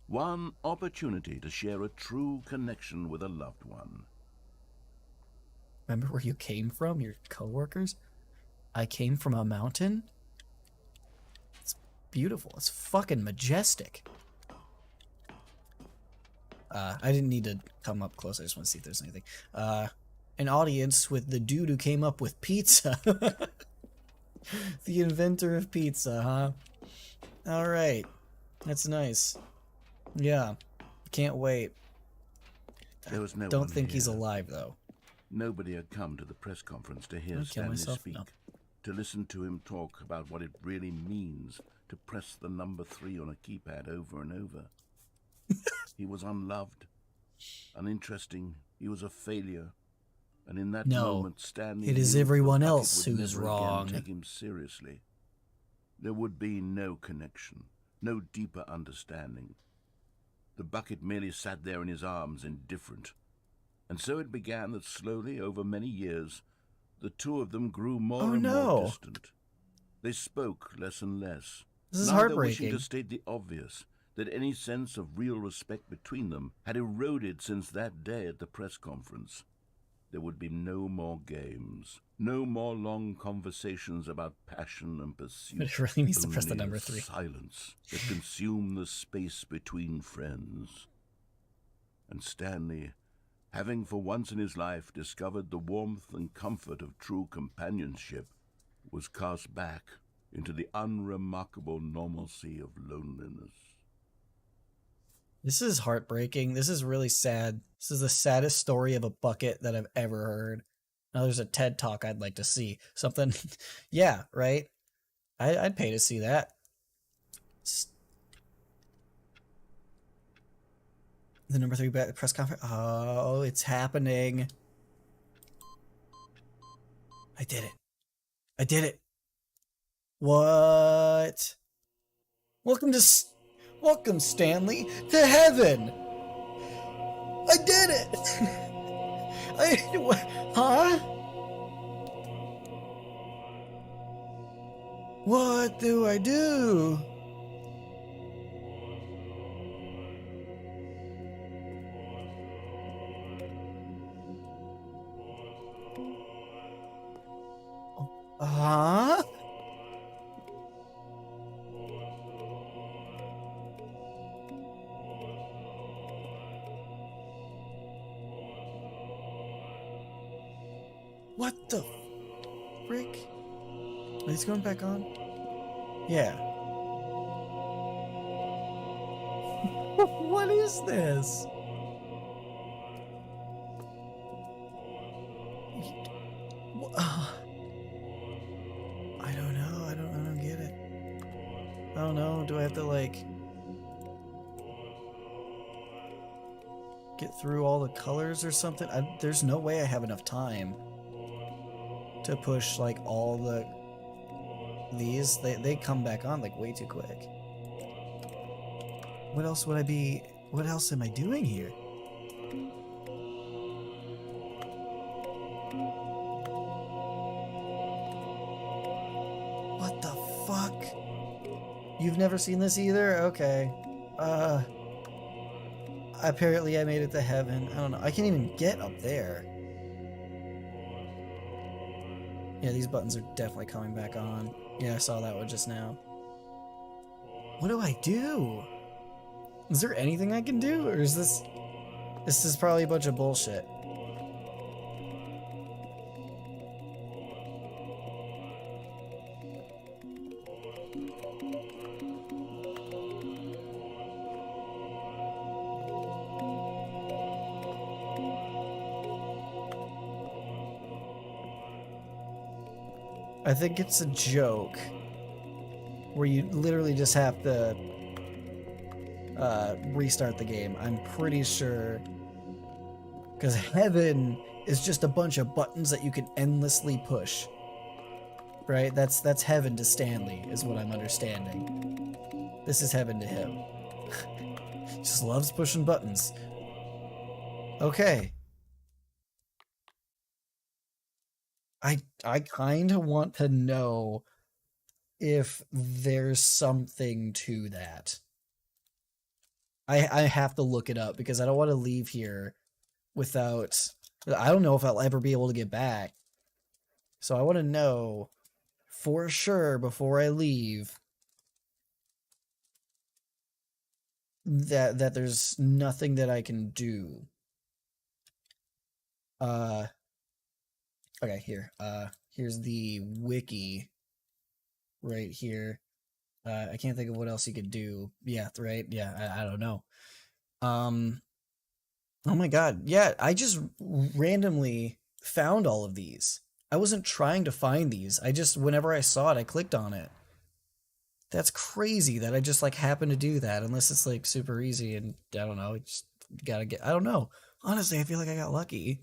One opportunity to share a true connection with a loved one. Remember where you came from? Your coworkers? I came from a mountain? It's beautiful. It's fucking majestic. I didn't need to come up close. I just want to see if there's anything. An audience with the dude who came up with pizza. The inventor of pizza, huh? Alright. That's nice. Yeah. Can't wait. There was no Don't one think he's here. alive, though. Nobody had come to the press conference to hear I'll kill Stanley myself? speak, No. to listen to him talk about what it really means to press the number 3 on a keypad over and over. He was unloved, uninteresting, he was a failure. And in that No, moment, Stanley it is knew the everyone bucket else would who's never again wrong. take him seriously. There would be no connection, no deeper understanding. The bucket merely sat there in his arms, indifferent. And so it began that slowly, over many years, the two of them grew more and more distant. They spoke less and less. This is neither heartbreaking. wishing to state the obvious, that any sense of real respect between them had eroded since that day at the press conference. There would be no more games, no more long conversations about passion and pursuit. It really needs to press the Only number a 3. silence that consumed the space between friends. And Stanley Having for once in his life discovered the warmth and comfort of true companionship, was cast back into the unremarkable normalcy of loneliness. This is heartbreaking. This is really sad. This is the saddest story of a bucket that I've ever heard. Now there's a TED Talk I'd like to see. Something, yeah, right? I'd pay to see that. The number 3 press conference. Oh, it's happening. I did it. I did it. What? Welcome, Stanley, to heaven. I did it. Huh? What do I do? Huh? What the frick? Are these going back on? Yeah. What is this? I don't know. I don't get it. I don't know. Do I have to like get through all the colors or something? There's no way I have enough time to push like all these. They come back on like way too quick. What else am I doing here? What the fuck? You've never seen this either? Okay. Apparently I made it to heaven. I don't know. I can't even get up there. Yeah, these buttons are definitely coming back on. Yeah, I saw that one just now. What do I do? Is there anything I can do? Or is this is probably a bunch of bullshit? I think it's a joke where you literally just have to restart the game. I'm pretty sure, because heaven is just a bunch of buttons that you can endlessly push, right? That's heaven to Stanley, is what I'm understanding. This is heaven to him. Just loves pushing buttons. Okay. I kind of want to know if there's something to that. I have to look it up because I don't want to leave here without... I don't know if I'll ever be able to get back. So I want to know for sure before I leave that there's nothing that I can do. Okay, here. Here's the wiki right here. I can't think of what else you could do. Yeah, right? Yeah, I don't know. Oh my god. Yeah, I just randomly found all of these. I wasn't trying to find these. I just, whenever I saw it, I clicked on it. That's crazy that I just, like, happened to do that, unless it's, like, super easy and, I don't know, just gotta get... I don't know. Honestly, I feel like I got lucky.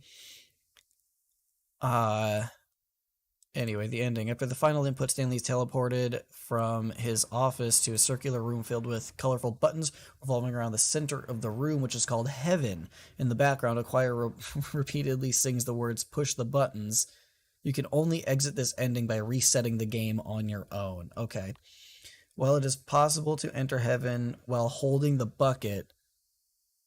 Anyway, the ending. After the final input, Stanley's teleported from his office to a circular room filled with colorful buttons revolving around the center of the room, which is called Heaven. In the background, a choir repeatedly sings the words, "Push the buttons." You can only exit this ending by resetting the game on your own. Okay. While it is possible to enter Heaven while holding the bucket,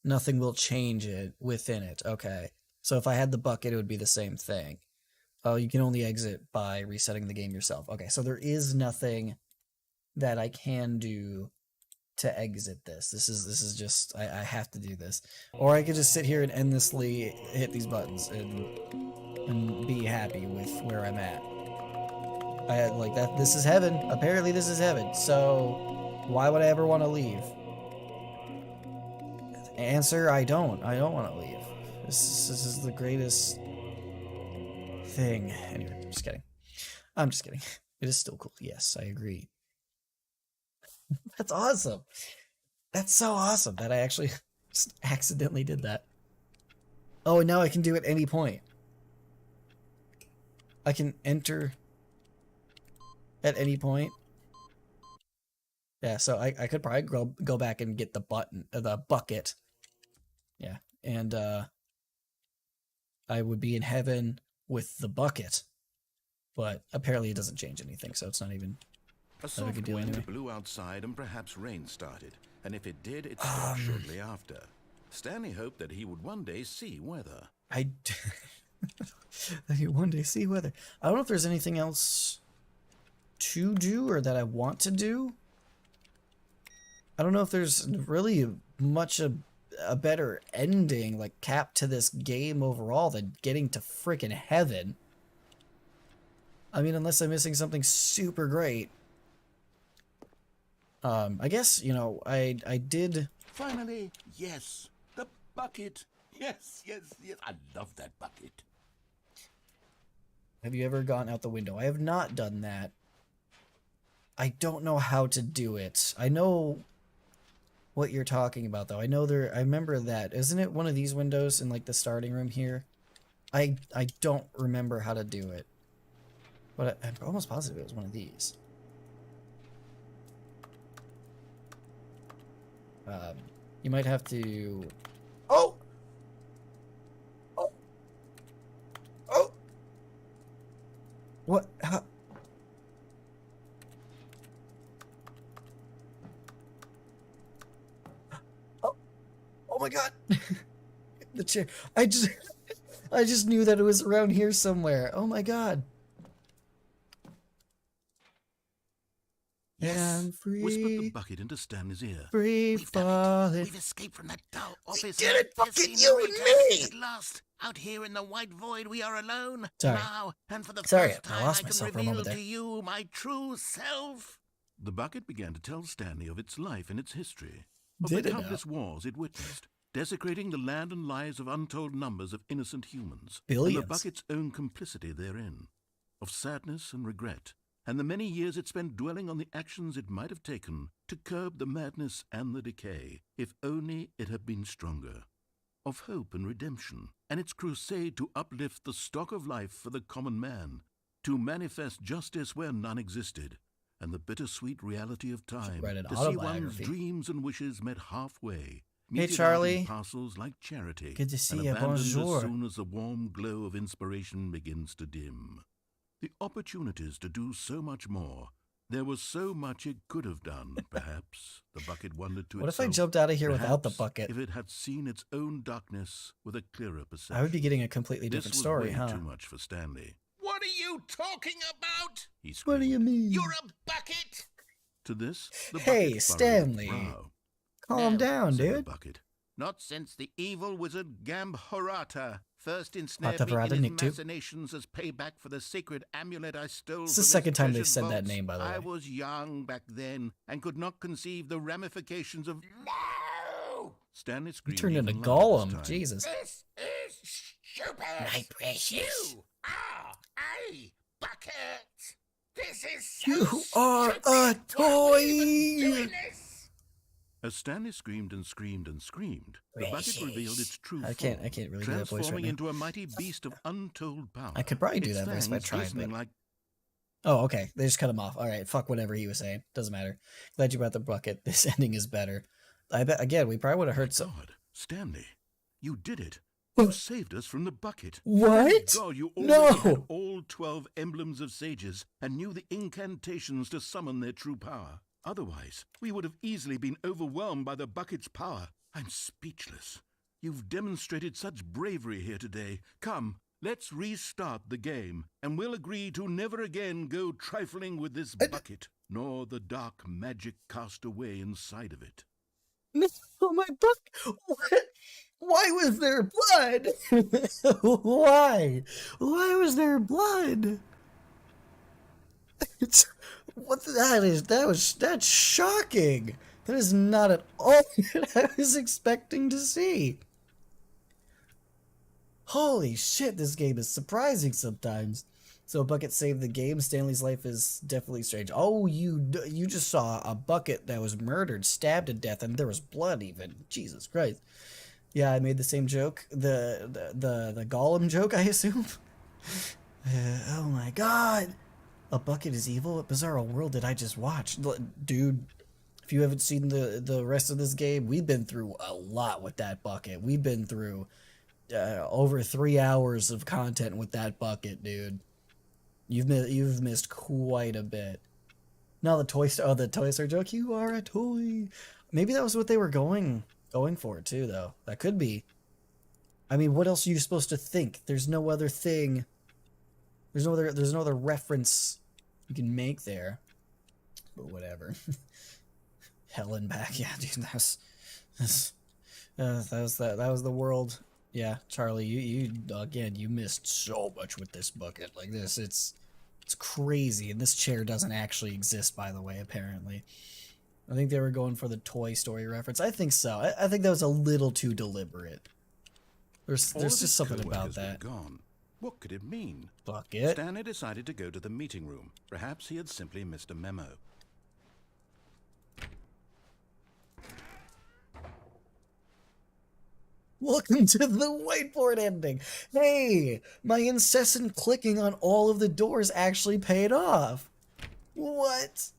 nothing will change it within it. Okay. So if I had the bucket, it would be the same thing. Oh, you can only exit by resetting the game yourself. Okay, so there is nothing that I can do to exit this. This is just I have to do this, or I could just sit here and endlessly hit these buttons and be happy with where I'm at. I like that. This is heaven. Apparently, this is heaven. So why would I ever want to leave? Answer: I don't. I don't want to leave. This is the greatest thing. Anyway, I'm just kidding. I'm just kidding. It is still cool. Yes, I agree. That's awesome. That's so awesome that I actually just accidentally did that. Oh, and now I can do it at any point. I can enter at any point. Yeah, so I could probably go back and get the bucket. Yeah, and I would be in heaven with the bucket. But apparently it doesn't change anything, so it's not even a soft big deal wind anyway. blew outside and perhaps rain started, and if it did, it stopped shortly after. Stanley hoped that he would one day see weather. That you one day see weather. I don't know if there's anything else to do or that I want to do. I don't know if there's really much a better ending, like cap to this game overall than getting to freaking heaven. I mean, unless I'm missing something super great. I guess, you know, I did... Finally, yes, the bucket. Yes, yes, yes. I love that bucket. Have you ever gone out the window? I have not done that. I don't know how to do it. I know what you're talking about, though. I remember that. Isn't it one of these windows in, like, the starting room here? I don't remember how to do it. But I'm almost positive it was one of these. You might have to... Oh! Oh! Oh! What? How? Oh! Oh my god! The chair. I just knew that it was around here somewhere. Oh my god. Yes. I'm free. Whispered the bucket into Stanley's ear. Free falling. We've escaped from that dull office. Did it, bucket, you and me! At last, out here in the white void, we are alone. Sorry. Now, and for the Sorry, first I time, lost I can myself for a reveal moment there. to you my true self. The bucket began to tell Stanley of its life and its history, of Did the it now? countless wars it witnessed, desecrating the land and lives of untold numbers of innocent humans, Billions. and the bucket's own complicity therein, of sadness and regret, and the many years it spent dwelling on the actions it might have taken to curb the madness and the decay, if only it had been stronger, of hope and redemption, and its crusade to uplift the stock of life for the common man, to manifest justice where none existed, and the bittersweet reality of time, write an to see one's autobiography. dreams and wishes met halfway, Hey, meted out Charlie. in parcels like charity, Good to see and ya. abandoned Bonjour. as soon as the warm glow of inspiration begins to dim. The opportunities to do so much more. There was so much it could have done, perhaps, the bucket wondered to What if itself. I jumped out of here without the Perhaps bucket? if it had seen its own darkness with a clearer perception. I would be getting a completely This different was story, way huh? too much for Stanley. What are you talking about? He screamed. What do you mean? You're a bucket. To this, the Hey, bucket furrowed its Stanley. brow, Calm No, down, said the dude. bucket. Not since the evil wizard Gambhorata first ensnared me Hatavarata in his Nick too. machinations as payback for the sacred amulet I stole It's from the second his time they've treasured said that vaults. name, by the I way. was young back then and could not conceive the ramifications of... No! Stanley You screamed turned into even louder this Gollum. time. Jesus. This is stupid. My precious. You are a bucket. This is so You are stupid. a Why are you toy. even doing this? As Stanley screamed and screamed and screamed, the bucket revealed its true I form, can't really do that voice right transforming now. into a mighty beast of untold power. I could probably do Its that voice if I fangs tried, glistening but... like Oh, okay. They just cut him off. All right. Fuck whatever he was saying. Doesn't matter. Glad you brought the bucket. This ending is better. I bet, again, we probably would have heard some... God, Stanley, you did it. You saved us from the bucket. What? Thank God, you already No. had all 12 emblems of sages and knew the incantations to summon their true power. Otherwise, we would have easily been overwhelmed by the bucket's power. I'm speechless. You've demonstrated such bravery here today. Come, Let's restart the game, and we'll agree to never again go trifling with this bucket, nor the dark magic cast away inside of it. Oh, my bucket! What? Why was there blood? Why? Why was there blood? That's shocking. That is not at all what I was expecting to see. Holy shit, this game is surprising sometimes. So a bucket saved the game. Stanley's life is definitely strange. Oh, you just saw a bucket that was murdered, stabbed to death, and there was blood even. Jesus Christ. Yeah, I made the same joke. The Gollum joke, I assume. Oh my god. A bucket is evil? What bizarre world did I just watch? Dude, if you haven't seen the rest of this game, we've been through a lot with that bucket. We've been through over 3 hours of content with that bucket, dude. You've missed quite a bit. Now the Toy Story joke. You are a toy. Maybe that was what they were going for too, though. That could be. I mean, what else are you supposed to think? There's no other thing. There's no other reference you can make there. But whatever. Helen back, yeah, dude. That was the world. Yeah, Charlie, you again, you missed so much with this bucket. Like this, it's crazy. And this chair doesn't actually exist, by the way, apparently. I think they were going for the Toy Story reference. I think so. I think that was a little too deliberate. There's just something about that. Gone. What could it mean? Bucket. Stanley decided to go to the meeting room. Perhaps he had simply missed a memo. Welcome to the whiteboard ending. Hey, my incessant clicking on all of the doors actually paid off. What?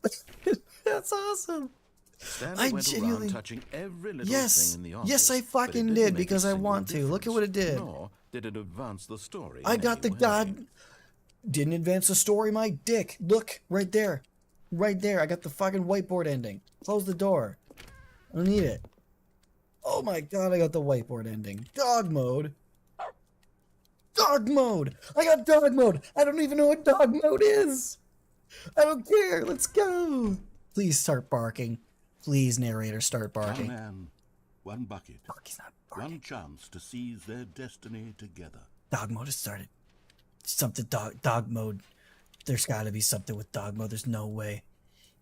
That's awesome. Stanley went around touching every little thing in the office. Yes, I fucking did because I want to. Look at what it did. Nor did it advance the story. I got the god. Didn't advance the story, my dick. Look, right there. Right there. I got the fucking whiteboard ending. Close the door. I don't need it. Oh my god, I got the whiteboard ending. Dog mode. Dog mode. I got dog mode. I don't even know what dog mode is. I don't care. Let's go. Please start barking. Please, narrator, start barking. One man, one bucket. Barky's not barking. One chance to seize their destiny together. Dog mode has started. Something dog mode. There's got to be something with dog mode. There's no way.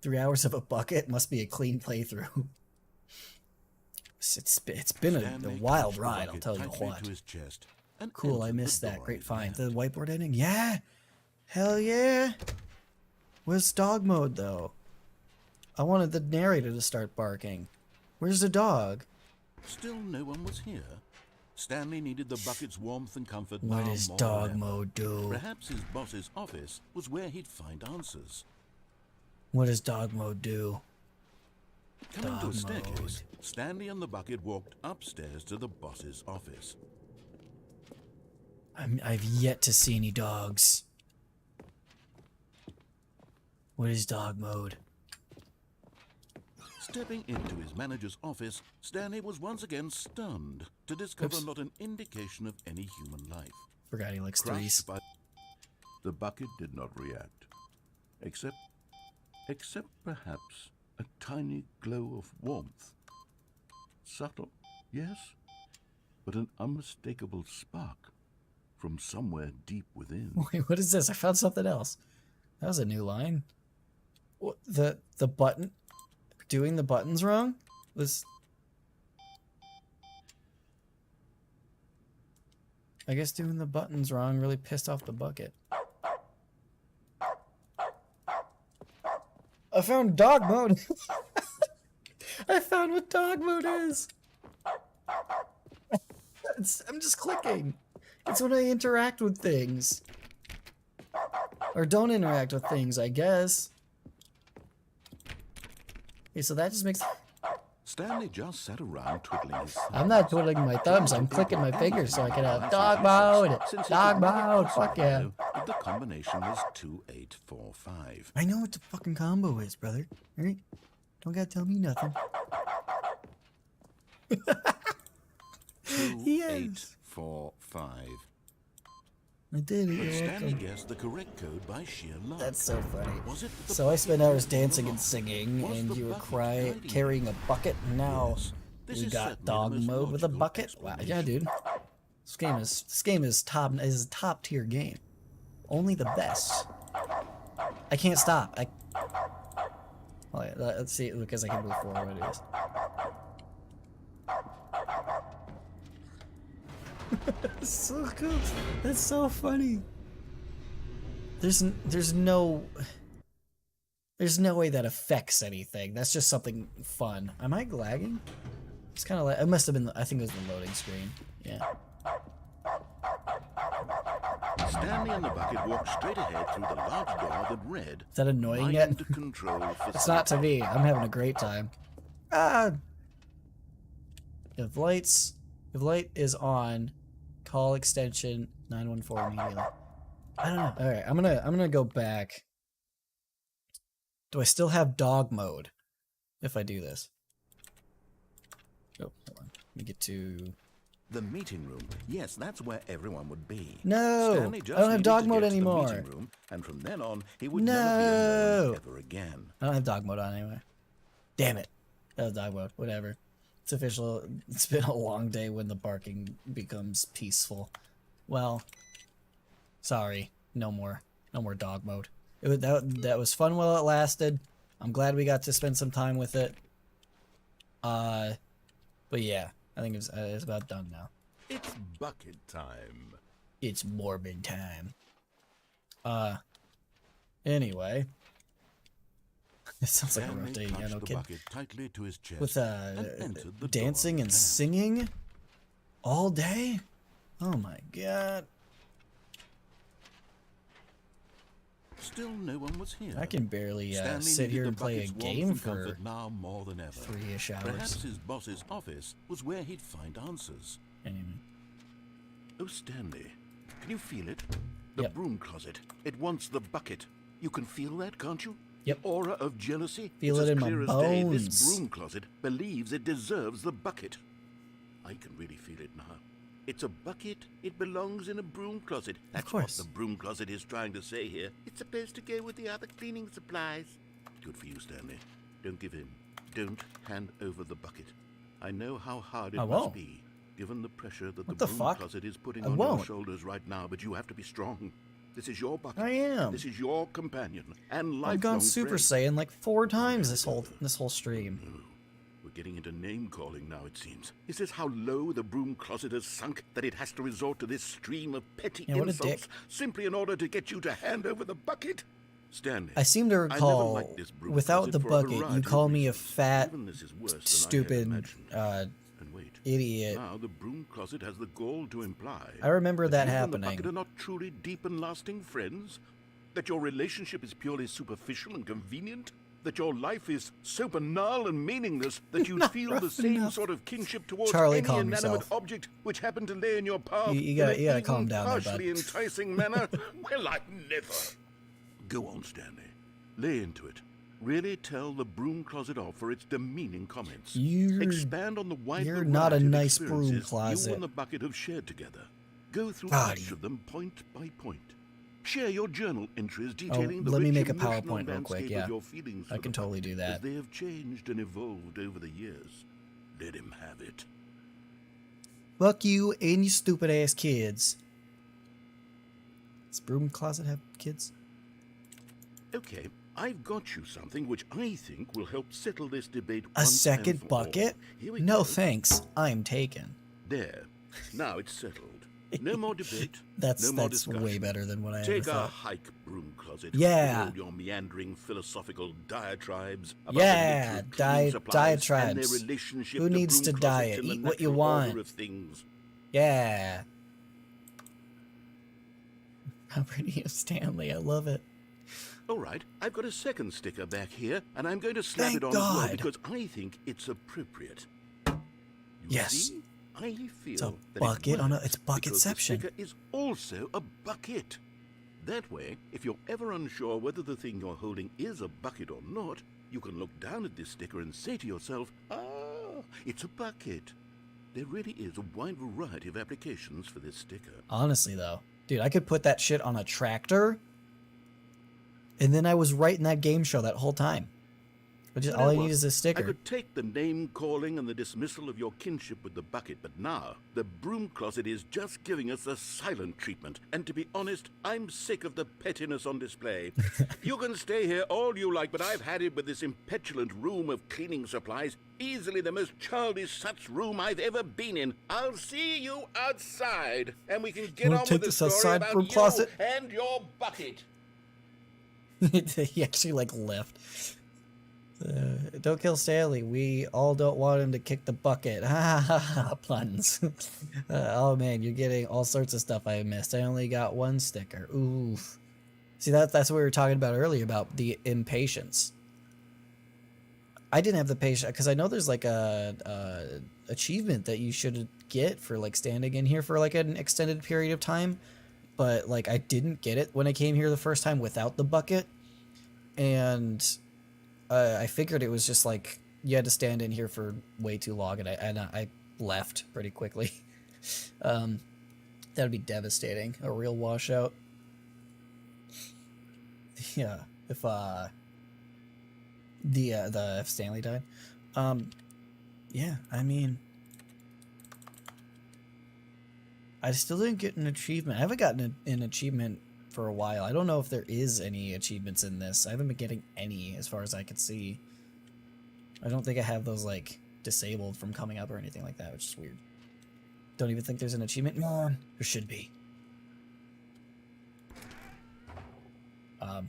3 hours of a bucket must be a clean playthrough. It's been a wild ride, I'll tell you what. Cool, I missed that. Great find. The whiteboard ending? Yeah! Hell yeah! Where's dog mode, though? I wanted the narrator to start barking. Where's the dog? Still no one was here. Stanley needed the bucket's warmth and comfort. What does dog mode do? Perhaps his boss's office was where he'd find answers. What does dog mode do? Coming to a staircase, Stanley and the bucket walked upstairs to the boss's office. I've yet to see any dogs. What is dog mode? Stepping into his manager's office, Stanley was once again stunned to discover not an indication of any human life. Forgot he likes threes. The bucket did not react, except perhaps a tiny glow of warmth. Subtle, yes, but an unmistakable spark from somewhere deep within. Wait, what is this? I found something else. That was a new line. What, the button? Doing the buttons wrong? I guess doing the buttons wrong really pissed off the bucket. I found dog mode. I found what dog mode is. I'm just clicking. It's when I interact with things. Or don't interact with things, I guess. Okay, so that just makes... Stanley just sat around twiddling his thumbs. I'm not twiddling my thumbs, I'm clicking my fingers so I can have dog mode! Dog mode, fuck yeah. The combination was 2845. I know what the fucking combo is, brother. Alright? Don't gotta tell me nothing. 2845. I did it. But You're Stanley welcome. guessed the correct code by sheer luck. That's so funny. Was it the So I spent hours bucket dancing or and not? singing, Was and the you were bucket guiding you? carrying a bucket, and now Yes. This we is got certainly dog the most mode with a logical bucket. Wow, yeah, explanation. dude. This game is a top tier game. Only the best. I can't stop. Oh, yeah, let's see, because I can move forward. It is. That's so cool. That's so funny. There's no way that affects anything. That's just something fun. Am I lagging? It's kind of like, it must have been, I think it was the loading screen. Yeah. Stanley and the bucket walked straight ahead through the large door that read, Is that annoying Mind yet? Control It's not to Facility. me. I'm having a great time. Ah! If light is on, call extension 914 immediately. I don't know. All right, I'm gonna go back. Do I still have dog mode if I do this? Oh, hold on. Let me get to. The meeting room. Yes, that's where everyone would be. No! Stanley just I don't have needed dog to mode get to the anymore. meeting room, and from then on, he would No! never be alone ever again. I don't have dog mode on anyway. Damn it. That was dog mode. Whatever. It's official. It's been a long day when the barking becomes peaceful. Well, sorry. No more dog mode. That was fun while it lasted. I'm glad we got to spend some time with it. But yeah, I think it's about done now. It's bucket time. It's morbid time. Anyway. It sounds like a rough day, Stanley yeah, no clutched the kid. bucket tightly to his chest With and entered the dancing door and of singing all day? Oh my god. Still no one was here. I can barely Stanley sit needed here the and play a bucket's warmth game and for comfort now more than ever. 3-ish hours. Perhaps his boss's office was where he'd find answers. Anyway. Oh, Stanley, can you feel it? The Yep. broom closet. It wants the bucket. You can feel that, can't you? Yep. The aura of jealousy. Feel It's it as in my clear as day. This bones. broom closet believes it deserves the bucket. I can really feel it now. It's a bucket. It belongs in a broom closet. That's course. what the broom closet is trying to say here. It's supposed to go with the other cleaning supplies. Good for you, Stanley. Don't give in. Don't hand over the bucket. I know how hard it I must won't. be, given the pressure that What the the broom fuck? closet is putting I on won't. your shoulders right now, but you have to be strong. This is your bucket. I am. This is your companion and lifelong I've gone Super friend. Saiyan like 4 times this whole stream. No, we're getting into name calling now, it seems. Is this how low the broom closet has sunk that it has to resort to this stream of petty Yeah, what a insults dick. simply in order to get you to hand over the bucket? Stanley, I seem to I never recall, liked this broom without closet the for a bucket, you variety call of me a reasons. fat, Even this is worse than I had stupid, imagined. And wait, idiot. now the broom closet has the gall to imply I remember that you and happening. the bucket are not truly deep and lasting friends? That your relationship is purely superficial and convenient? That your life is so banal and meaningless that you Not feel rough the same enough. sort of kinship towards Charlie, any calm inanimate yourself. object which happened to lay in your path You in gotta- an you gotta even calm down there, bud. partially enticing manner? Well, I've never. Go on, Stanley. Lay into it. Really tell the broom closet off for its demeaning comments. Expand on the wide you're not a variety of nice broom experiences closet. you and the bucket have shared together. Go through God, each of them point by point. Share your journal entries detailing the let me rich make a emotional PowerPoint real quick, landscape yeah. of your feelings I for can the totally bucket do as that. they have changed and evolved over the years. Let him have it. Fuck you and you stupid ass kids. Does broom closet have kids? Okay, I've got you something which I think will help settle this debate A once and second for all. bucket? Here we No go. thanks. I'm taken. There. Now it's settled. No more debate. That's no more that's discussion. way better than what I ever Take a thought. hike, broom closet. Yeah. With all your meandering philosophical diatribes about Yeah, the nature of cleaning supplies diatribes. and their relationship Who to needs broom to closet diet? and the Eat what you natural order want. of things. Yeah. How pretty is Stanley? I love it. All right, I've got a second sticker back here, and I'm going to slap Thank it on as well God. because I think it's appropriate. You Yes. see? I feel It's a that bucket it on a- works it's because the bucketception. sticker is also a bucket. That way, if you're ever unsure whether the thing you're holding is a bucket or not, you can look down at this sticker and say to yourself, "Ah, it's a bucket." There really is a wide variety of applications for this sticker. Honestly, though, Dude, I could put that shit on a tractor, and then I was right in that game show that whole time. But just, all I need is a sticker. I could take the name-calling and the dismissal of your kinship with the bucket, but now the broom closet is just giving us a silent treatment. And to be honest, I'm sick of the pettiness on display. You can stay here all you like, but I've had it with this impetulant room of cleaning supplies. Easily the most childish such room I've ever been in. I'll see you outside, and we can get on with the story about you closet? and your bucket. He actually, like, left. Don't kill Stanley. We all don't want him to kick the bucket. Ha ha ha, puns. Oh man, you're getting all sorts of stuff I missed. I only got one sticker. Oof. See, that's what we were talking about earlier, about the impatience. I didn't have the patience, because I know there's like a achievement that you should get for like standing in here for like an extended period of time. But like I didn't get it when I came here the first time without the bucket. And I figured it was just like you had to stand in here for way too long, and I left pretty quickly. That'd be devastating. A real washout. Yeah, if if Stanley died. Yeah, I mean, I still didn't get an achievement. I haven't gotten an achievement for a while. I don't know if there is any achievements in this. I haven't been getting any as far as I could see. I don't think I have those like disabled from coming up or anything like that, which is weird. Don't even think there's an achievement. No, there should be.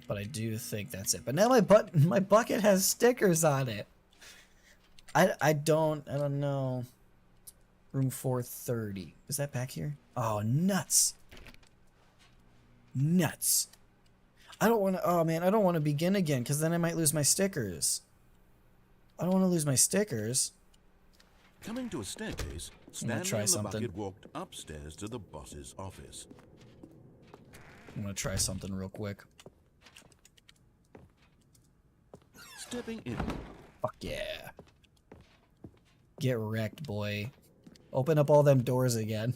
But I do think that's it. But now my bucket has stickers on it. I don't know. Room 430. Is that back here? Oh, nuts. Nuts. I don't want to, oh man, I don't want to begin again, because then I might lose my stickers. I don't want to lose my stickers. Coming to a staircase, Stanley and the bucket walked upstairs to the boss's office. I'm going to try something real quick. Stepping in. Fuck yeah. Get wrecked, boy. Open up all them doors again.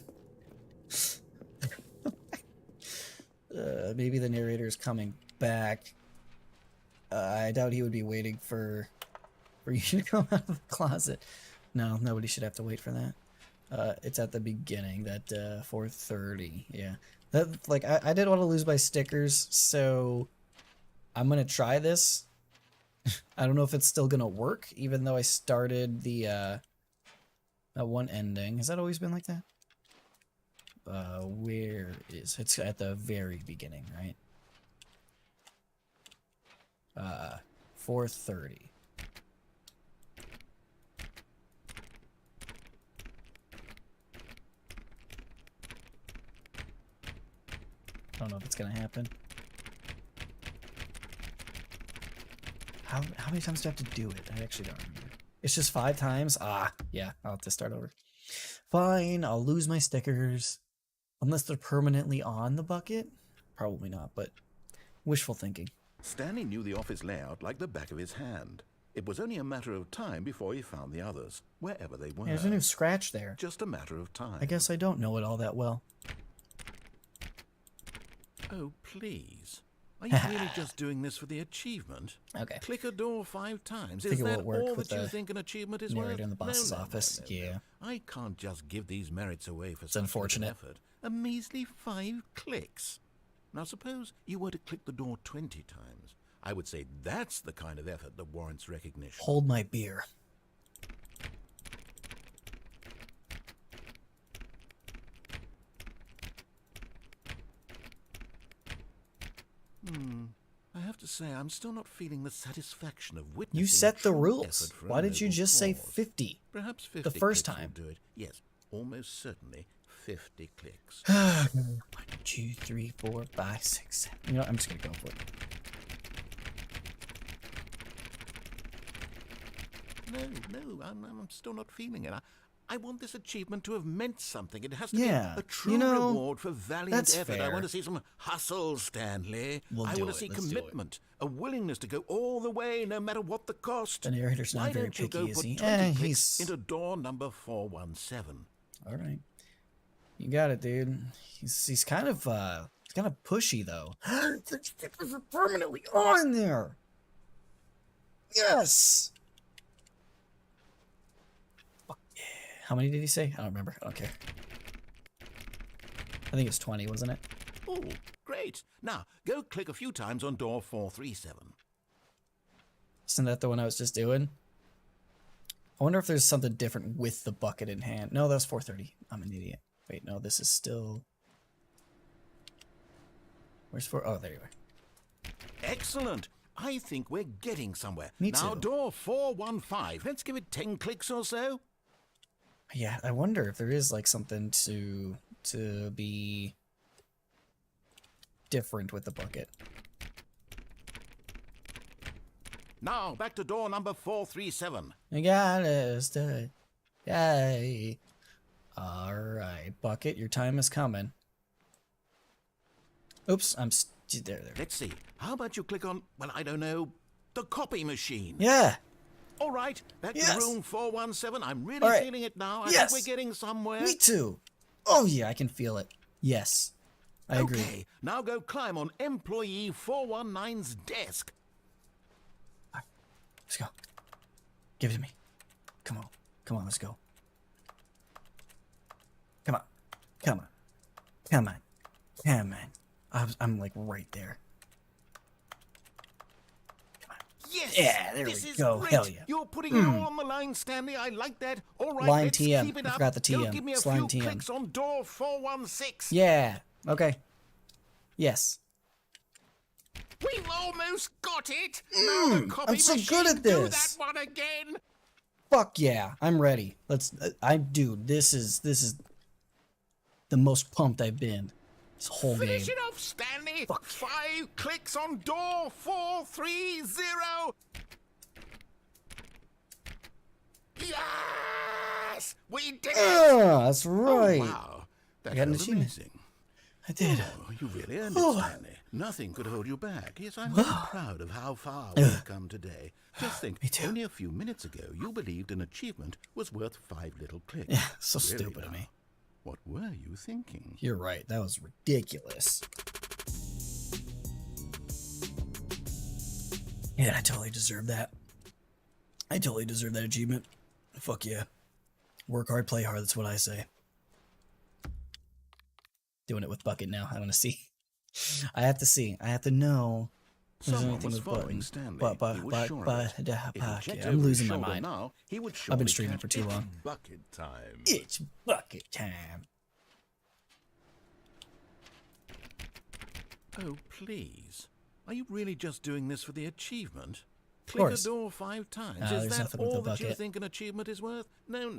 Maybe the narrator's coming back. I doubt he would be waiting for you to come out of the closet. No, nobody should have to wait for that. It's at the beginning, that 4:30. Yeah, that, like I didn't want to lose my stickers, so I'm gonna try this. I don't know if it's still gonna work, even though I started the that one ending. Has that always been like that? Where is it's at the very beginning, right? 4:30. I don't know if it's gonna happen. How many times do I have to do it? I actually don't remember. It's just 5 times? Ah, yeah, I'll have to start over. Fine, I'll lose my stickers. Unless they're permanently on the bucket? Probably not, but wishful thinking. Stanley knew the office layout like the back of his hand. It was only a matter of time before he found the others, wherever they were. There's a new scratch there. Just a matter of time. I guess I don't know it all that well. Oh, please. Are you really just doing this for the achievement? Okay. Click a door 5 times. Is that all that you think an achievement is worth? In the boss's office. Yeah. I can't just give these merits away for it's unfortunate effort. A measly 5 clicks. Now suppose you were to click the door 20 times. I would say that's the kind of effort that warrants recognition. Hold my beer. I have to say, I'm still not feeling the satisfaction of witnessing. You set the rules. Why didn't you just say 50? Perhaps 50 the first time. Will do it. Yes, almost certainly 50 clicks. 1, 2, 3, 4, 5, 6, 7. You know, I'm just gonna go for it. No, I'm still not feeling it. I want this achievement to have meant something. It has to be a true reward for valiant effort. Fair. I want to see some hustle, Stanley. I want to see commitment, a willingness to go all the way, no matter what the cost. The narrator's not very picky, is he? He's into door number 417. All right. You got it, dude. He's kind of pushy though. The stickers are permanently on there. Yes. Fuck yeah. How many did he say? I don't remember. I don't care. I think it was 20, wasn't it? Oh, great. Now, go click a few times on door 437. Isn't that the one I was just doing? I wonder if there's something different with the bucket in hand. No, that was 430. I'm an idiot. Wait, no, this is still... Where's 4? Oh, there you are. Excellent. I think we're getting somewhere. Me Now, too. door 415. Let's give it 10 clicks or so. Yeah, I wonder if there is like something to be different with the bucket. Now, back to door number 437. I got it. Yay. Alright, bucket, your time is coming. Oops, there. Let's see. How about you click on, well, I don't know, the copy machine? Yeah. All right, back to room 417. I'm really All right. feeling it now. I Yes. think we're getting somewhere. Me too. Oh yeah, I can feel it. Yes. I agree. Okay, now go climb on employee 419's desk. Let's go. Give it to me. Come on. Come on, let's go. Come on. Come on. Come on. Come on. I'm like right there. Yes! Yeah, there this we is go. Great. Hell yeah. You're putting it all on the line, Stanley. I like that. All right, Line let's TM. keep it I up. forgot the Go TM. give me a It's line few TM. clicks on door 416. Yeah. Okay. Yes. We've almost got it. Now the copy I'm so machine, good at do that this. one again. Fuck yeah. I'm ready. Dude, this is the most pumped I've been this whole Finish game. it off, Stanley. Fuck. 5 clicks on door 430. Yes! We did it! Ah, that's right. Oh, wow. That got an was achievement. amazing. I did. Oh, you really earned it, Stanley. Nothing could hold you back. Yes, I'm very proud of how far we've come today. Just think, only a few minutes ago, you believed an achievement was worth 5 little clicks. Yeah, so Really stupid of now, me. What were you thinking? You're right. That was ridiculous. Yeah, I totally deserve that. I totally deserve that achievement. Fuck yeah. Work hard, play hard. That's what I say. Doing it with bucket now. I want to see. I have to see. I have to know. if there's Someone anything was with following button. Stanley. But, He was sure of it. If he yeah, checked I'm over losing his my shoulder mind. now, he would I've been surely streaming catch for too it's long. Bucket time. It's bucket time. Oh, please. Are you really just doing this for the achievement? Click course. a door 5 times. There's Is that nothing with the all that you bucket. think an achievement is worth? No.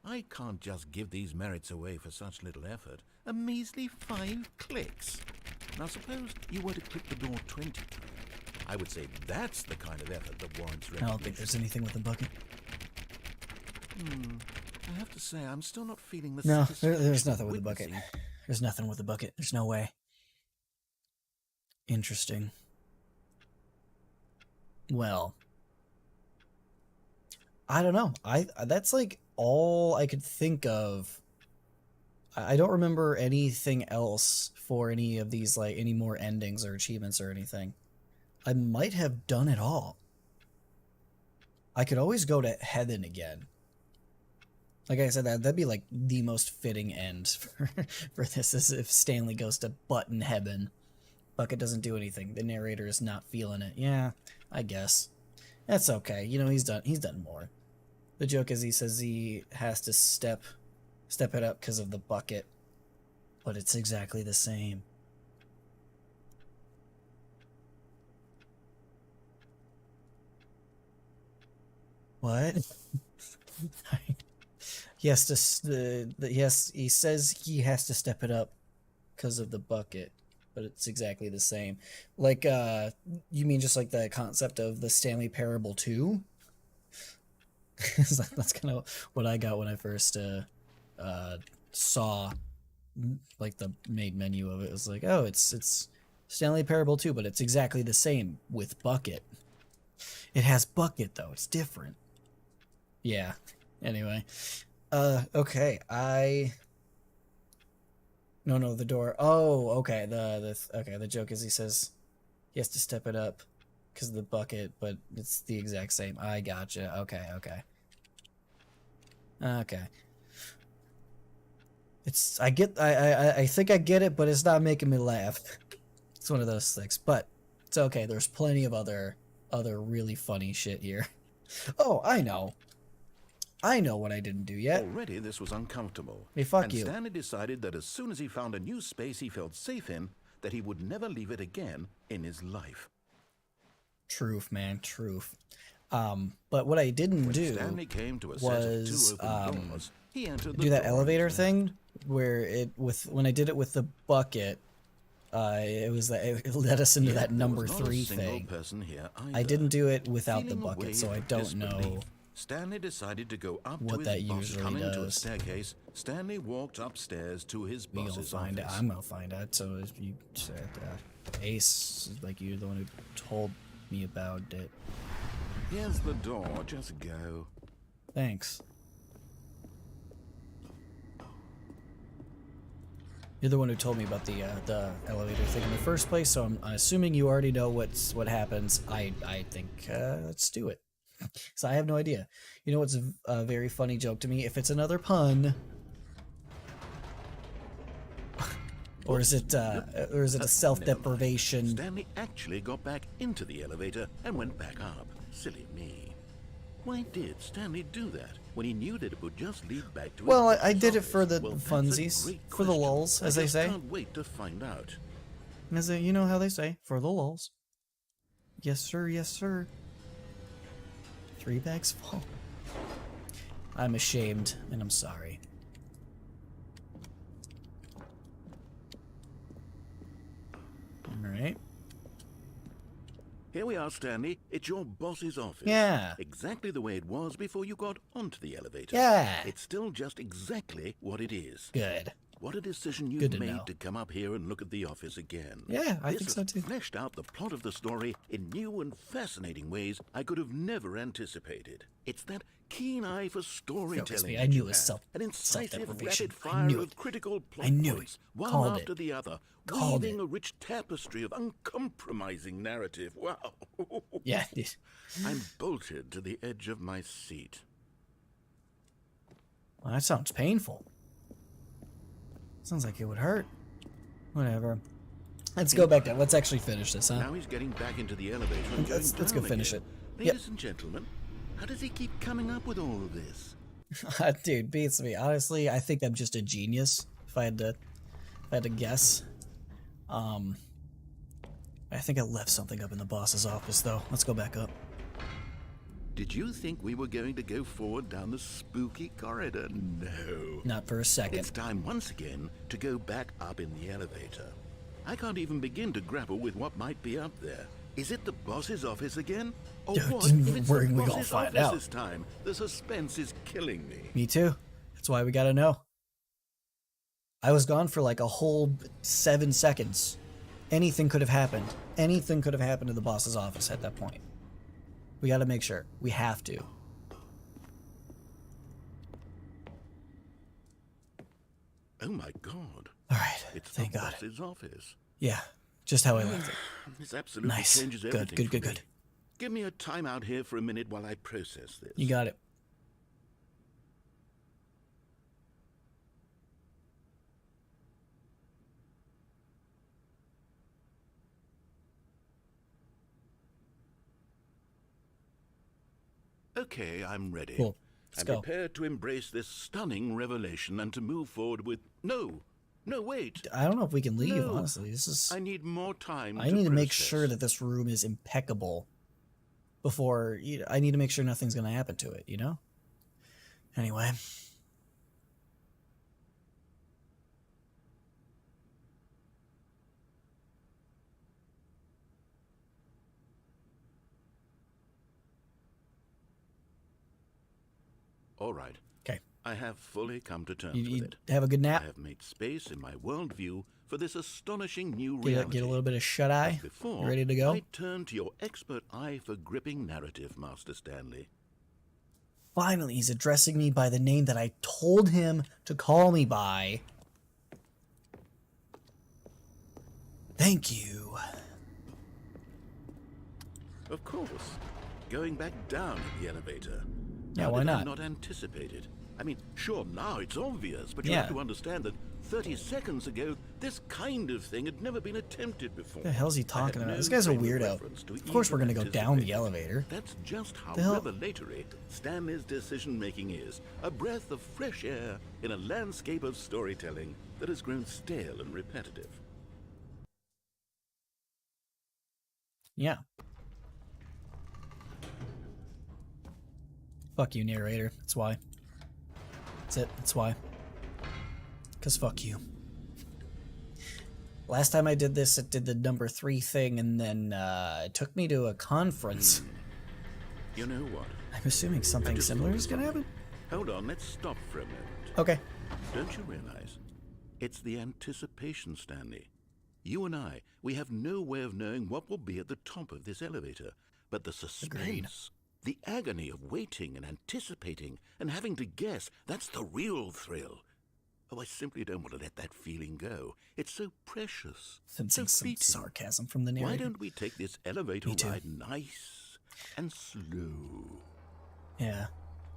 I can't just give these merits away for such little effort. A measly 5 clicks. Now suppose you were to click the door 20 times. I would say that's the kind of effort that warrants I recognition. don't think there's anything with the bucket. I have to say, I'm still not feeling the No, satisfaction there's nothing with the bucket. witnessing- There's nothing with the bucket. There's no way. Interesting. Well, I don't know. That's like all I could think of. I don't remember anything else for any of these, like any more endings or achievements or anything. I might have done it all. I could always go to heaven again. Like I said, that'd be like the most fitting end for this, is if Stanley goes to button heaven. Bucket doesn't do anything. The narrator is not feeling it. Yeah, I guess. That's okay. You know, he's done more. The joke is he says he has to step it up because of the bucket. But it's exactly the same. What? He has to he says he has to step it up because of the bucket, but it's exactly the same. Like you mean just like the concept of the Stanley Parable 2? That's kind of what I got when I first saw like the main menu of it. It was like, oh, it's Stanley Parable 2, but it's exactly the same with bucket. It has bucket though. It's different. Yeah. Anyway. Okay, No, the door. Oh, okay. The joke is he says he has to step it up because of the bucket, but it's the exact same. I gotcha. Okay. I think I get it, but it's not making me laugh. It's one of those things, but it's okay. There's plenty of other really funny shit here. Oh, I know what I didn't do yet. Already this was uncomfortable. Hey, fuck and you. Stanley decided that as soon as he found a new space he felt safe in, that he would never leave it again in his life. Truth, man, truth. But what I didn't When do Stanley came to a was set of 2 open doors, he entered the do that door elevator into- thing where when I did it with the bucket, it led us into Yet that there number was not a 3 single thing. person here I either. didn't do it without the Feeling a bucket, wave so I of don't know disbelief, Stanley decided to go up what to that his boss. usually Coming to a does. staircase, Stanley walked upstairs to his We gonna boss's find office. out. I'm gonna find out. So if you said Ace, like you're the one who told me about it. Here's the door. Just go. Thanks. You're the one who told me about the elevator thing in the first place, so I'm assuming you already know what happens. I think let's do it. So I have no idea. You know what's a very funny joke to me? If it's another pun, or is it a self-deprivation? Stanley actually got back into the elevator and went back up. Silly me. Why did Stanley do that when he knew that it would just lead back to his Well, I boss's did it office? for the Well, that's a funsies, great for the question. lulz, as I they just say. can't wait to find out. You know how they say, for the lulz. Yes, sir. Yes, sir. 3 bags full. I'm ashamed, and I'm sorry. Alright. Here we are, Stanley. It's your boss's office. Yeah. Exactly the way it was before you got onto the elevator. Yeah. It's still just exactly what it is. Good. What a decision you've Good to made know. to come up here and look at the office again. Yeah, I This think so has too. fleshed out the plot of the story in new and fascinating ways I could have never anticipated. It's that keen eye for storytelling. me. I that knew you it was have. An incisive self-deprivation. rapid I fire knew of it. critical plot I knew points, it. one Called after it. the other, Called weaving it. a rich tapestry of uncompromising narrative. Wow. Yeah. I'm bolted to the edge of my seat. Well, that sounds painful. Sounds like it would hurt. Whatever. Let's go back down. Let's actually finish this, huh? Now he's getting back into the elevator and Let's going go down finish again. it. Yep. Ladies and gentlemen, how does he keep coming up with all of this? Dude, beats me. Honestly, I think I'm just a genius. If I had to guess. I think I left something up in the boss's office, though. Let's go back up. Did you think we were going to go forward down the spooky corridor? No. Not for a second. It's time once again to go back up in the elevator. I can't even begin to grapple with what might be up there. Is it the boss's office again? Or Dude, what don't if it's worry, the we gonna boss's find office out. this time? The suspense is killing me. Me too. That's why we gotta know. I was gone for like a whole 7 seconds. Anything could have happened. Anything could have happened to the boss's office at that point. We gotta make sure. We have to. Oh my god. Alright, It's thank the God. boss's office. Yeah, just how I left it. This absolutely Nice. changes Good, everything. good, for good, me. good. Give me a timeout here for a minute while I process this. You got it. Okay, I'm ready. Cool. Let's I'm go. prepared to embrace this stunning revelation and to move forward with... No, wait. I don't know if we can leave, No. honestly. This is... I need more time I need to make process. sure that this room is impeccable before... I need to make sure nothing's going to happen to it, you know? Anyway. All right. Okay. I have fully come to terms You with it. have a good nap? I have made space in my worldview for this astonishing new Get reality. a little bit of shut-eye? As before, You ready to go? I turn to your expert eye for gripping narrative, Master Stanley. Finally, he's addressing me by the name that I told him to call me by. Thank you. Of course. Going back down in the elevator. Yeah, How why did I not? not anticipate it? I mean, sure, now it's obvious, but you Yeah. have to understand that 30 seconds ago, this kind of thing had never been attempted before. What the hell's he I had talking about? no This guy's a frame of weirdo. reference to Of course we're even gonna go down the anticipate it. elevator. That's just how The hell? revelatory Stanley's decision-making is. A breath of fresh air in a landscape of storytelling that has grown stale and repetitive. Yeah. Fuck you, narrator. That's why. That's it. That's why. Because fuck you. Last time I did this, it did the number 3 thing, and then it took me to a conference. You know what? I'm assuming something just similar thought is of gonna something. happen. Hold on, let's stop for a moment. Okay. Don't you realize? It's the anticipation, Stanley. You and I, we have no way of knowing what will be at the top of this elevator. But the suspense, the agony of waiting and anticipating and having to guess, that's the real thrill. Oh, I simply don't want to let that feeling go. It's so precious, Sensing so some fleeting. sarcasm from the narrator. Why don't we take this elevator Me too. ride nice and slow? Yeah.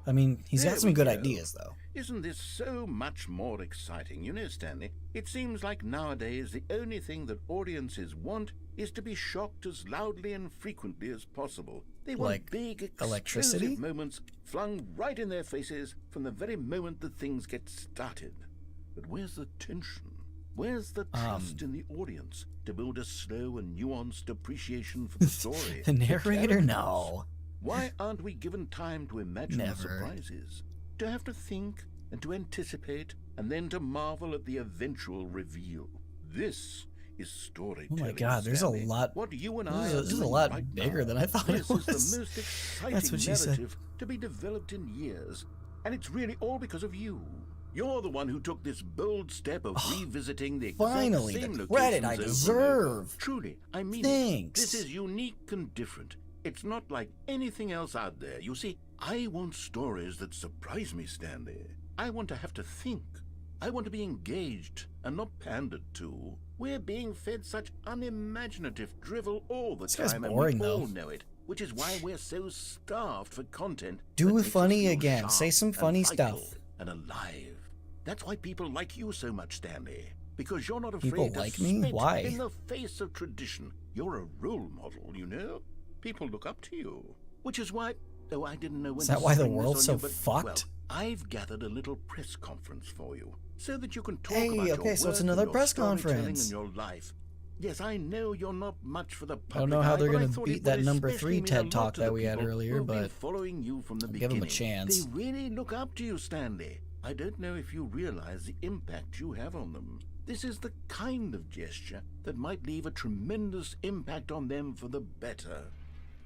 I mean, he's There got some we good go. ideas, though. Isn't this so much more exciting? You know, Stanley, it seems like nowadays the only thing that audiences want is to be shocked as loudly and frequently as possible. They want Like big, electricity? explosive moments flung right in their faces from the very moment that things get started. But where's the tension? Where's the trust in the audience to build a slow and nuanced appreciation for the story? The narrator? characters? No. Why aren't we given time to imagine the Never. surprises? To have to think and to anticipate and then to marvel at the eventual reveal. This is storytelling. Oh my god, there's a Stanley. lot. What you and I are This is a doing lot right bigger now. than I thought This it is was. the most exciting That's what she said. narrative to be developed in years. And it's really all because of you. You're the one who took this bold step of revisiting the exact Finally, same the credit locations I over and over. deserve. Truly, I mean Thanks. it. This is unique and different. It's not like anything else out there. You see, I want stories that surprise me, Stanley. I want to have to think. I want to be engaged and not pandered to. We're being fed such unimaginative drivel all the This guy's time, boring, and we all though. know it, which is why we're so starved for content. Do that makes us funny feel again. sharp Say some and funny vital stuff. and alive. That's why people like you so much, Stanley. Because you're not People afraid to like me? spit Why? in the face of tradition. You're a role model, you know? People look up to you. Which is why... Oh, I didn't know when Is to that why the spring this world's on so you, but, fucked? Well, I've gathered a little press conference for you, so that you can talk Hey, about okay, your so it's work another and your press storytelling conference. and your life. Yes, I know you're not much for the public I don't know how eye, they're but I gonna thought beat it that would number especially 3 mean a TED lot Talk to that the we had people earlier, who've been but following you from the I'll give 'em a beginning. chance. They really look up to you, Stanley. I don't know if you realize the impact you have on them. This is the kind of gesture that might leave a tremendous impact on them for the better.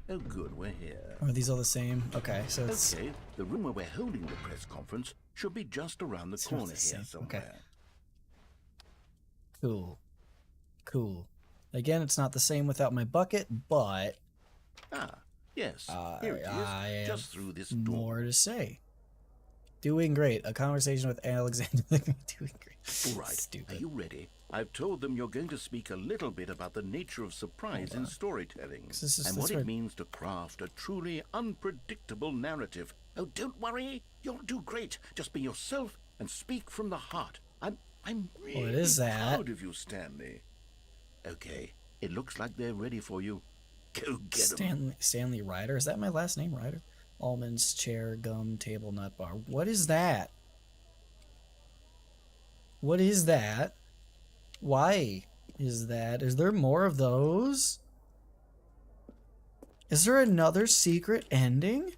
Oh, good, we're here. Are these all the same? Okay, so it's... Okay, the room where we're holding the press conference should be just around the It's not corner the here same. somewhere. Okay. Cool. Cool. Again, it's not the same without my bucket, but Ah, yes, here it I is, have just through this door. more to say. Doing great. A conversation with Alexander. Doing great. All right, Stupid. are you ready? I've told them you're going to speak a little bit about the nature of surprise in storytelling and what it means to craft a truly unpredictable narrative. Oh, don't worry, you'll do great. Just be yourself and speak from the heart. I'm really What is that? proud of you, Stanley. Okay, it looks like they're ready for you. Go get them. Stanley Ryder. Is that my last name, Ryder? Almonds, chair, gum, table, nut bar. What is that? What is that? Why is that? Is there more of those? Is there another secret ending?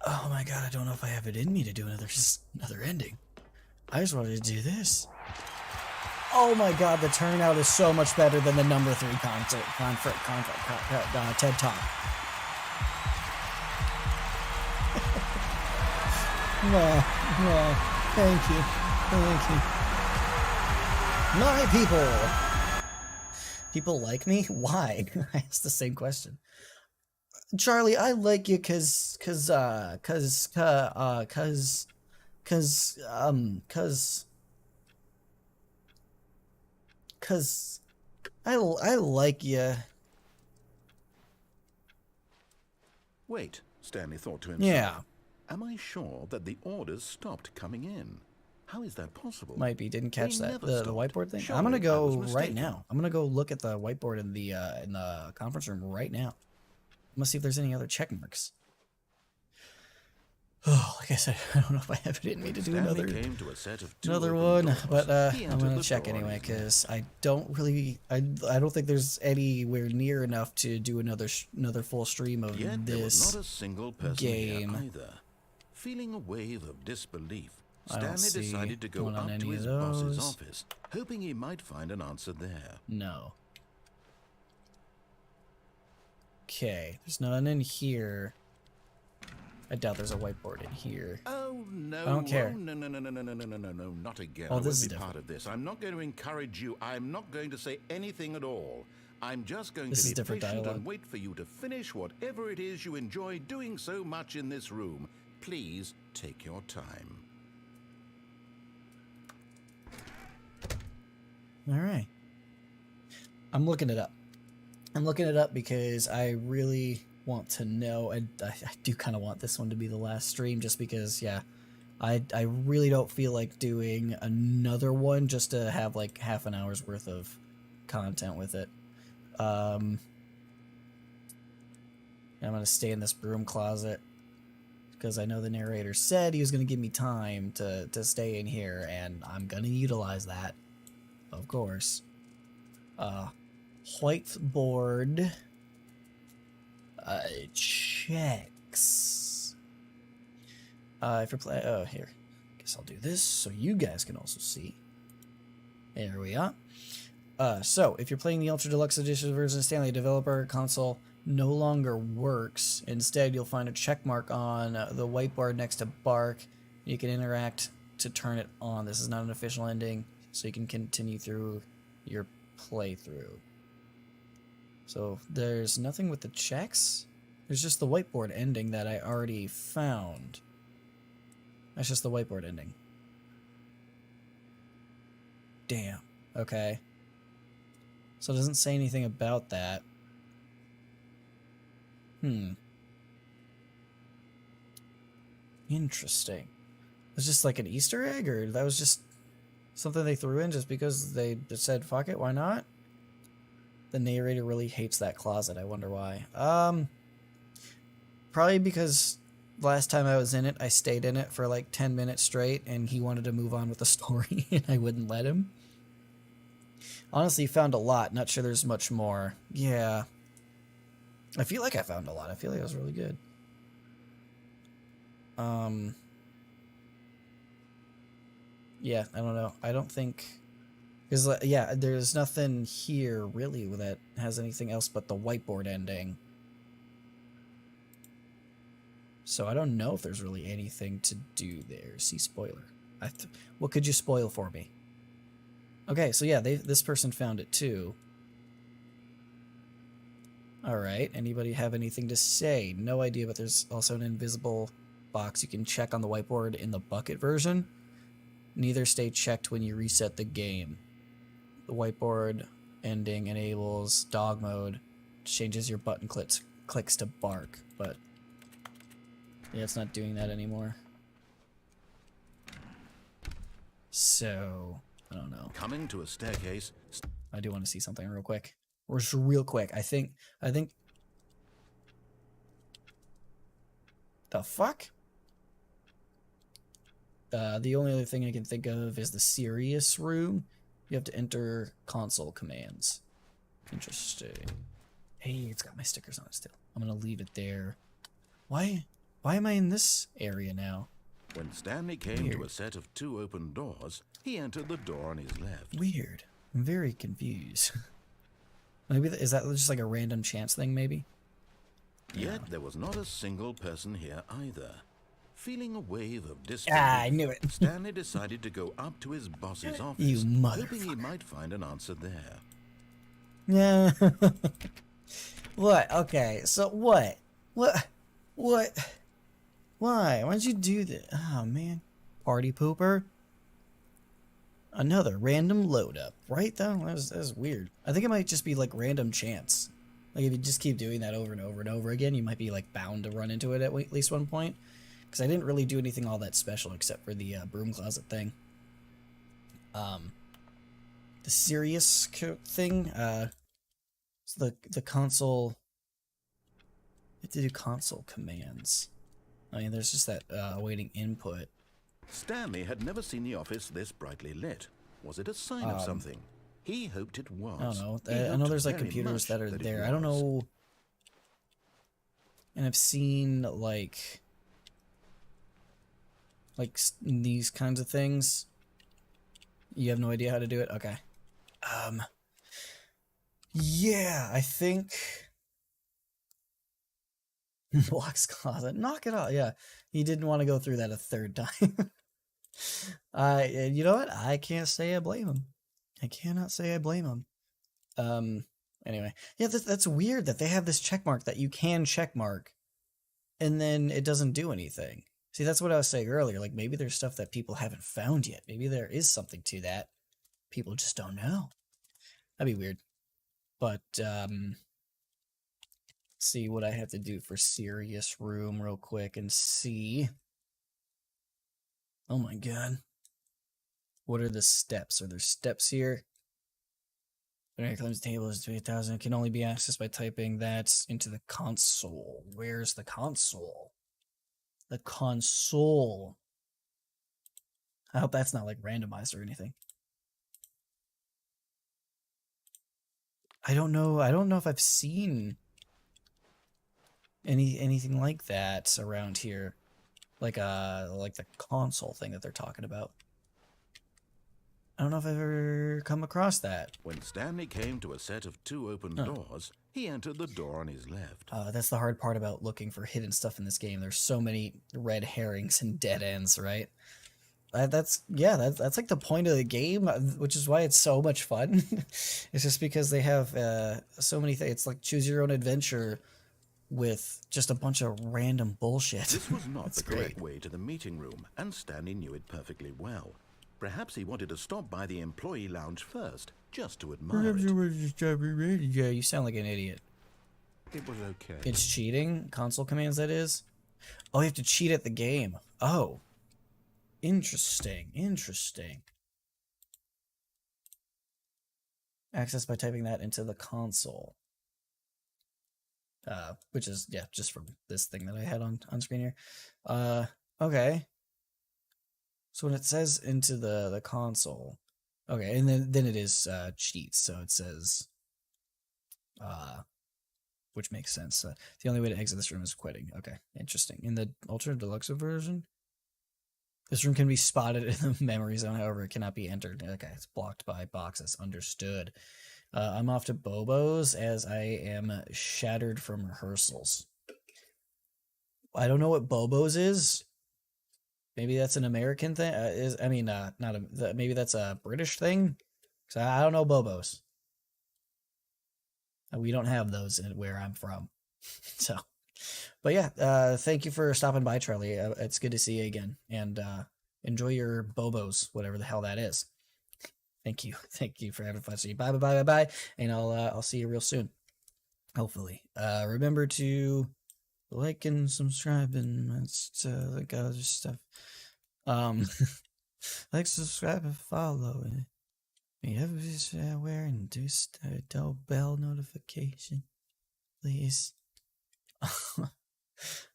Oh my god, I don't know if I have it in me to do another ending. I just wanted to do this. Oh my god, the turnout is so much better than the number 3 TED Talk. Thank you. My people. People like me? Why? I asked the same question. Charlie, I like you cause Cause I like you. Wait, Stanley thought to himself. Yeah. Am I sure that the orders stopped coming in? How is that possible? Might be. Didn't catch They that. never The stopped. whiteboard thing. Surely I'm gonna I go was right mistaken. now. I'm gonna go look at the whiteboard in the conference room right now. I'm gonna see if there's any other check marks. Oh, like I said, I don't know if I have it in me to do Stanley another came to a set of two another open one, doors. but He I'm entered gonna the check door on anyway his left. because I don't think there's anywhere near enough to do another full stream of Yet there was this not a single person game. here either. Feeling a wave of disbelief, I don't Stanley see decided to go one on up to any his of boss's those. office, hoping he might find an answer there. No. Okay, there's none in here. I doubt there's a whiteboard in here. Oh no! I don't care. Oh, no, not again. Oh, I this won't is be part different. of this. I'm not going to encourage you. I'm not going to say anything at all. I'm just going This to is be different patient dialogue. and wait for you to finish whatever it is you enjoy doing so much in this room. Please take your time. All right. I'm looking it up. I'm looking it up because I really want to know. I do kind of want this one to be the last stream just because, yeah, I really don't feel like doing another one just to have like half an hour's worth of content with it. I'm going to stay in this broom closet because I know the narrator said he was going to give me time to stay in here, and I'm going to utilize that, of course. Whiteboard checks. If you're playing, oh, here, guess I'll do this so you guys can also see. There we are. So if you're playing the Ultra Deluxe Edition version of Stanley, developer console no longer works. Instead, you'll find a check mark on the whiteboard next to Bark. You can interact to turn it on. This is not an official ending, so you can continue through your playthrough. So there's nothing with the checks. There's just the whiteboard ending that I already found. That's just the whiteboard ending. Damn. Okay. So it doesn't say anything about that. Interesting. It's just like an Easter egg, or that was just something they threw in just because they just said, fuck it, why not? The narrator really hates that closet. I wonder why. Probably because last time I was in it, I stayed in it for like 10 minutes straight, and he wanted to move on with the story, and I wouldn't let him. Honestly, found a lot. Not sure there's much more. Yeah. I feel like I found a lot. I feel like it was really good. Yeah, I don't know. I don't think... Because, yeah, there's nothing here, really, that has anything else but the whiteboard ending. So I don't know if there's really anything to do there. See spoiler. What could you spoil for me? Okay, so yeah, this person found it too. Alright, anybody have anything to say? No idea, but there's also an invisible box you can check on the whiteboard in the bucket version. Neither stay checked when you reset the game. The whiteboard ending enables dog mode, changes your button clicks to bark, but yeah, it's not doing that anymore. So, I don't know. Coming to a staircase. I do want to see something real quick. Or just real quick. I think the fuck? The only other thing I can think of is the serious room. You have to enter console commands. Interesting. Hey, it's got my stickers on it still. I'm gonna leave it there. Why am I in this area now? When Stanley came to a set of two open doors, he entered the door on his left. Weird. I'm very confused. Maybe is that just like a random chance thing, maybe? Yet there was not a single person here either. Feeling a wave of disbelief, I knew it. Stanley decided to go up to his boss's office, You hoping he might find an answer there. Yeah. What? Okay, so what? What? Why? Why'd you do that? Oh, man. Party pooper. Another random load up, right though? That was weird. I think it might just be like random chance. Like if you just keep doing that over and over and over again, you might be like bound to run into it at least one point. Because I didn't really do anything all that special except for the broom closet thing. The serious thing, so the console. You have to do console commands. I mean, there's just that awaiting input. Stanley had never seen the office this brightly lit. Was it a sign of something? He hoped it was. I don't know. He I know hoped there's like very computers much that are it there. I don't was. know. And I've seen like these kinds of things. You have no idea how to do it? Okay. Yeah, I think Block's closet. Knock it off. Yeah. He didn't want to go through that a third time. You know what? I can't say I blame him. I cannot say I blame him. Anyway. Yeah, that's weird that they have this check mark that you can check mark and then it doesn't do anything. See, that's what I was saying earlier. Like, maybe there's stuff that people haven't found yet. Maybe there is something to that. People just don't know. That'd be weird. But, see what I have to do for serious room real quick and see. Oh my god. What are the steps? Are there steps here? When it comes to table is 2000. It can only be accessed by typing that into the console. Where's the console? The console. I hope that's not like randomized or anything. I don't know. I don't know if I've seen anything like that around here. Like the console thing that they're talking about. I don't know if I've ever come across that. When Stanley came to a set of 2 open doors, he entered the door on his left. That's the hard part about looking for hidden stuff in this game. There's so many red herrings and dead ends, right? That's like the point of the game, which is why it's so much fun. It's just because they have so many things. It's like choose your own adventure with just a bunch of random bullshit. This was not the great. correct way to the meeting room, and Stanley knew it perfectly well. Perhaps he wanted to stop by the employee lounge first, just to admire it. Yeah, you sound like an idiot. It was okay. It's cheating? Console commands, that is? Oh, you have to cheat at the game. Oh. Interesting. Interesting. Access by typing that into the console. Which is, yeah, just from this thing that I had on screen here. Okay. So when it says into the console, okay, and then it is cheats. So it says, which makes sense. The only way to exit this room is quitting. Okay, interesting. In the Ultra Deluxe version, this room can be spotted in the memory zone. However, it cannot be entered. Okay, it's blocked by boxes. Understood. I'm off to Bobo's as I am shattered from rehearsals. I don't know what Bobo's is. Maybe that's an American thing. Maybe that's a British thing. So I don't know Bobo's. We don't have those where I'm from. So, but yeah, thank you for stopping by, Charlie. It's good to see you again, and enjoy your Bobo's, whatever the hell that is. Thank you for having fun. So bye, and I'll see you real soon, hopefully. Remember to like and subscribe and like other stuff. Like, subscribe, and follow. Everywhere and do bell notification, please.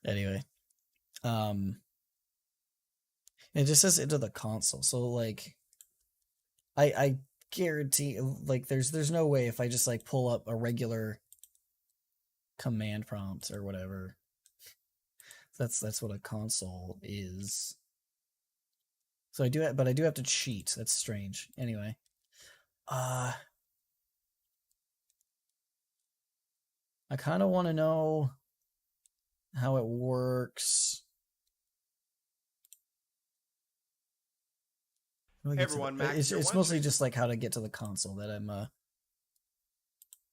Anyway, it just says into the console. So like, I guarantee, like, there's no way if I just like pull up a regular command prompt or whatever. That's what a console is. So I do have to cheat. That's strange. Anyway, I kind of want to know how it works. Everyone, it's mostly just like how to get to the console that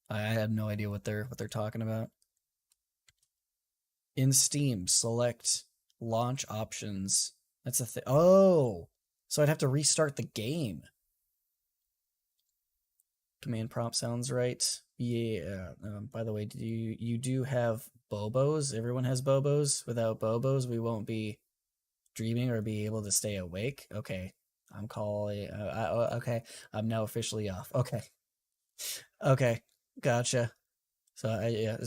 I have no idea what they're talking about. In Steam, select launch options That's a thing. Oh, so I'd have to restart the game. Command prompt sounds right. Yeah. By the way, you do have Bobos? Everyone has Bobos. Without Bobos, we won't be dreaming or be able to stay awake. Okay, I'm calling. Okay, I'm now officially off. Okay, okay, gotcha. So yeah,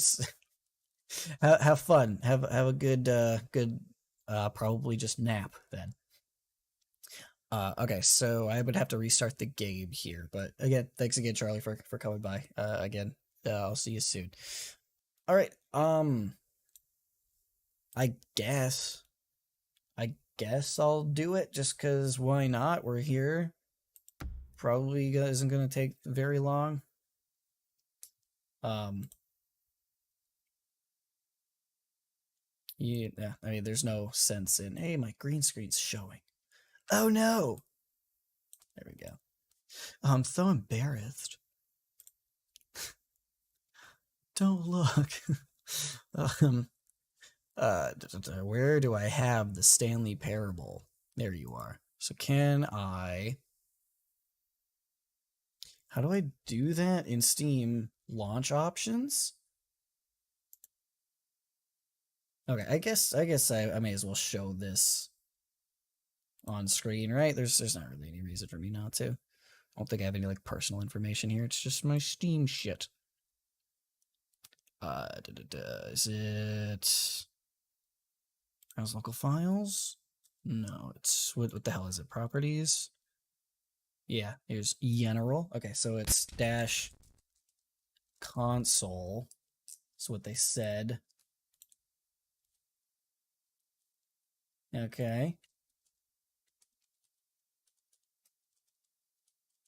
have fun. Have a good probably just nap then. Okay, so I would have to restart the game here, but again, thanks again, Charlie, for coming by. Again, I'll see you soon. All right. I guess I'll do it just because why not? We're here. Probably isn't gonna take very long. Yeah, I mean, there's no sense in, hey, my green screen's showing. Oh no! There we go. I'm so embarrassed. Don't look. Where do I have the Stanley parable? There you are. So how do I do that in Steam launch options? Okay, I guess I may as well show this on screen, right? There's not really any reason for me not to. I don't think I have any like personal information here. It's just my Steam shit. Is it browse local files? No, it's what the hell is it? Properties? Yeah, here's general. Okay, so it's dash console. That's what they said. Okay.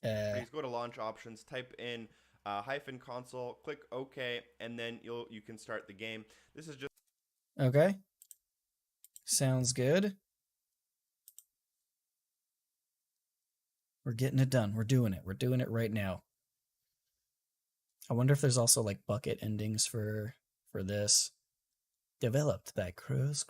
Please go to launch options, type in hyphen console, click OK, and then you can start the game. This is just okay. Sounds good. We're getting it done. We're doing it. We're doing it right now. I wonder if there's also like bucket endings for this. Developed by Crows.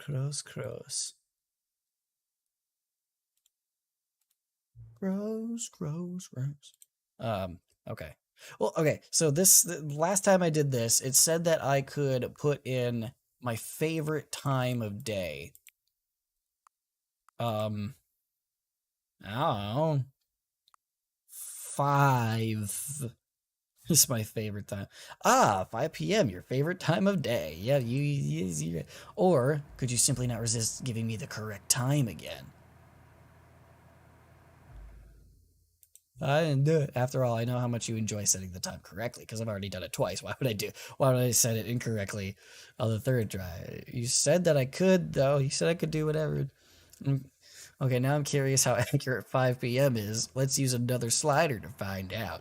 Okay. Well, okay. So the last time I did this, it said that I could put in my favorite time of day. I don't know. 5 is my favorite time. 5 p.m. your favorite time of day. Yeah, you. Or could you simply not resist giving me the correct time again? I didn't do it. After all, I know how much you enjoy setting the time correctly, because I've already done it twice. Why would I set it incorrectly on the third try? You said that I could, though. You said I could do whatever. Okay, now I'm curious how accurate 5 p.m. is. Let's use another slider to find out.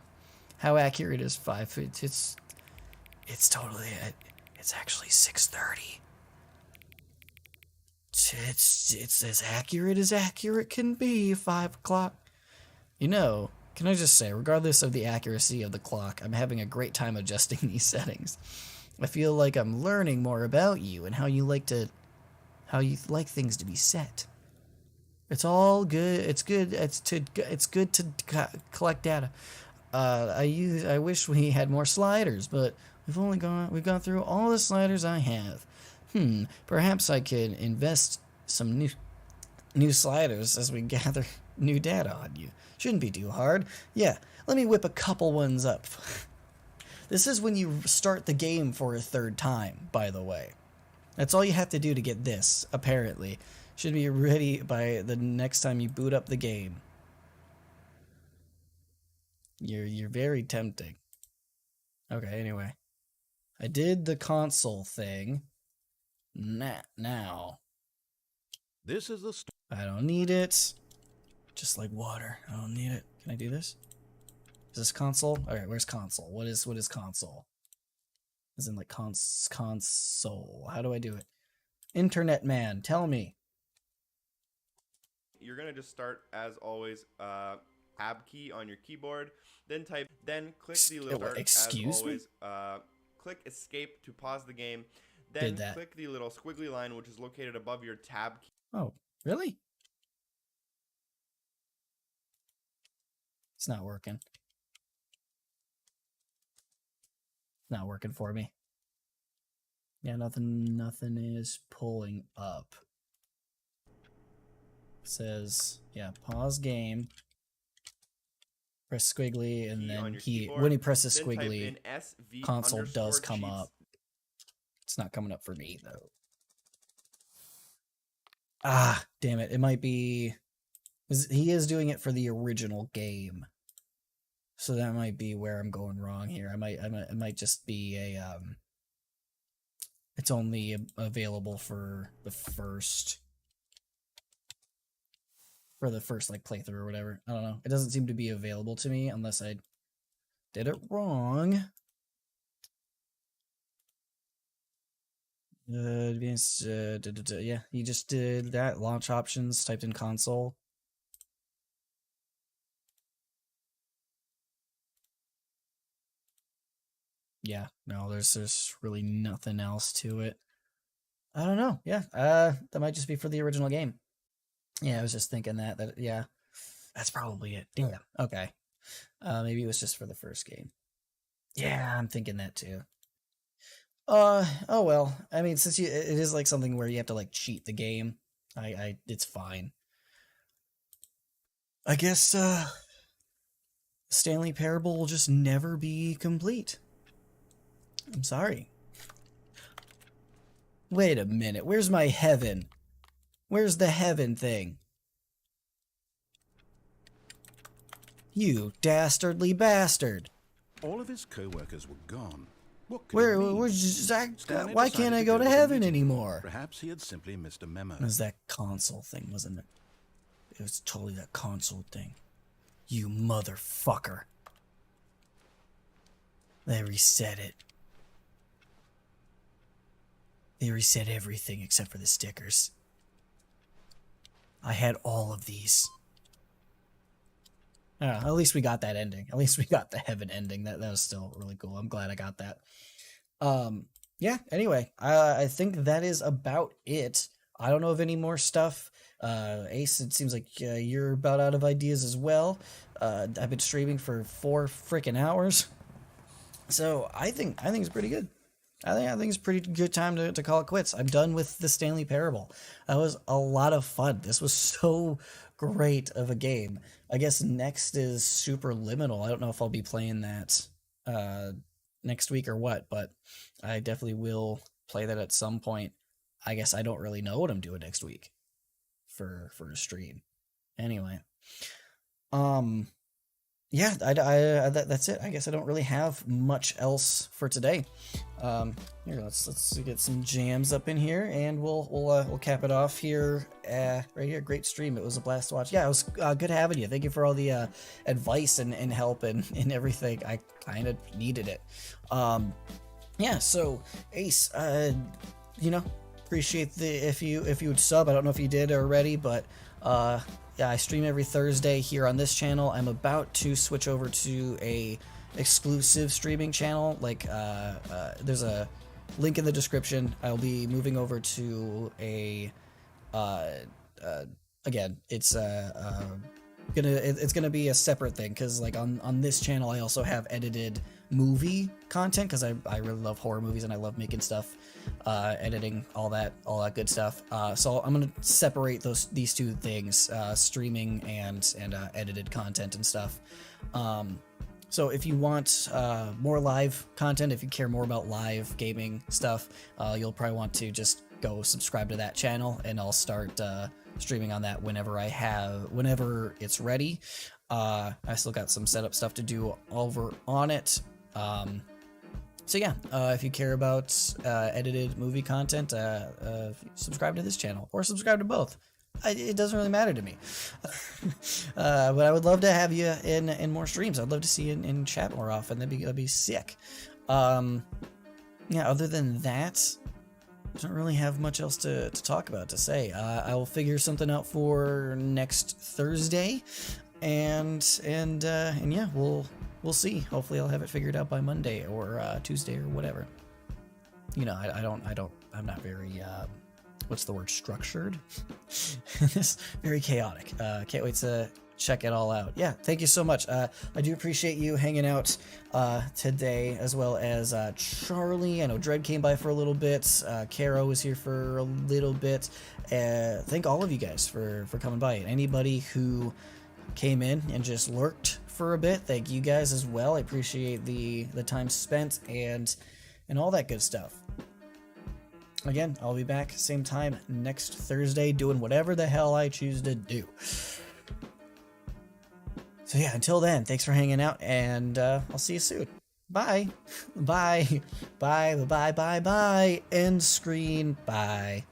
How accurate is 5? It's totally, it's actually 6:30. It's as accurate can be, 5 o'clock. You know, can I just say, regardless of the accuracy of the clock, I'm having a great time adjusting these settings. I feel like I'm learning more about you and how you like things to be set. It's all good. It's good. It's good to collect data. I wish we had more sliders, but we've gone through all the sliders I have. Perhaps I could invest some new sliders as we gather new data on you. Shouldn't be too hard. Yeah, let me whip a couple ones up. This is when you start the game for a third time, by the way. That's all you have to do to get this, apparently. Should be ready by the next time you boot up the game. You're very tempting. Okay, anyway. I did the console thing. Now. This is the I don't need it. Just like water. I don't need it. Can I do this? Is this console? Alright, where's console? What is console? As in like console. How do I do it? Internet man, tell me. You're gonna just start as always, tab key on your keyboard, then click the little start excuse as me? always, click escape to pause the game, then click the little squiggly line which is located above your tab key. Oh, really? It's not working. Not working for me. Yeah, nothing is pulling up. It says, yeah, pause game. Press squiggly, and then when he presses squiggly, console does come up. It's not coming up for me though. Ah, damn it! It might be. He is doing it for the original game, so that might be where I'm going wrong here. It might just be a it's only available for the first like playthrough or whatever. I don't know. It doesn't seem to be available to me unless I did it wrong. Advanced, yeah, you just did that. Launch options, typed in console. Yeah, no, there's really nothing else to it. I don't know. Yeah, that might just be for the original game. Yeah, I was just thinking that yeah, that's probably it. Damn. Okay. Maybe it was just for the first game. Yeah, I'm thinking that too. Oh well. I mean, since it is like something where you have to like cheat the game, it's fine. I guess Stanley Parable will just never be complete. I'm sorry. Wait a minute. Where's my heaven? Where's the heaven thing? You dastardly bastard. All of his co-workers were gone. What could Where's Zach? Why can't I go to heaven anymore? Perhaps he had simply missed a memo. It was that console thing, wasn't it? It was totally that console thing. You motherfucker. They reset it. They reset everything except for the stickers. I had all of these. At least we got that ending. At least we got the heaven ending. That was still really cool. I'm glad I got that. Yeah, anyway, I think that is about it. I don't know of any more stuff. Ace, it seems like you're about out of ideas as well. I've been streaming for 4 freaking hours. So I think it's pretty good. I think it's a pretty good time to call it quits. I'm done with the Stanley Parable. That was a lot of fun. This was so great of a game. I guess next is Superliminal. I don't know if I'll be playing that next week or what, but I definitely will play that at some point. I guess I don't really know what I'm doing next week for a stream. Anyway, yeah, that's it. I guess I don't really have much else for today. Here, let's get some jams up in here, and we'll cap it off here. Right here, great stream. It was a blast to watch. Yeah, it was good having you. Thank you for all the advice and help and everything. I kind of needed it. Yeah. So Ace, appreciate if you would sub. I don't know if you did already, but yeah, I stream every Thursday here on this channel. I'm about to switch over to a exclusive streaming channel. Like, there's a link in the description. I'll be moving over to a, again, it's gonna be a separate thing, because like on this channel I also have edited movie content, because I really love horror movies and I love making stuff, editing, all that good stuff. So I'm gonna separate these two things, streaming and edited content and stuff. So if you want more live content, if you care more about live gaming stuff, you'll probably want to just go subscribe to that channel, and I'll start streaming on that whenever it's ready. I still got some setup stuff to do over on it. So yeah, if you care about edited movie content, subscribe to this channel, or subscribe to both. It doesn't really matter to me. But I would love to have you in more streams. I'd love to see you in chat more often. That'd be sick. Yeah, other than that, I don't really have much else to talk about, to say. I will figure something out for next Thursday, and yeah, we'll see. Hopefully I'll have it figured out by Monday or Tuesday or whatever. You know, I'm not very what's the word, structured? This very chaotic. Can't wait to check it all out. Yeah, thank you so much. I do appreciate you hanging out today, as well as Charlie. I know Dread came by for a little bit. Caro was here for a little bit. Thank all of you guys for coming by. And anybody who came in and just lurked for a bit, thank you guys as well. I appreciate the time spent and all that good stuff. Again, I'll be back same time next Thursday doing whatever the hell I choose to do. So yeah, until then, thanks for hanging out, and I'll see you soon. Bye. Bye. Bye. Bye. Bye. Bye. End screen. Bye.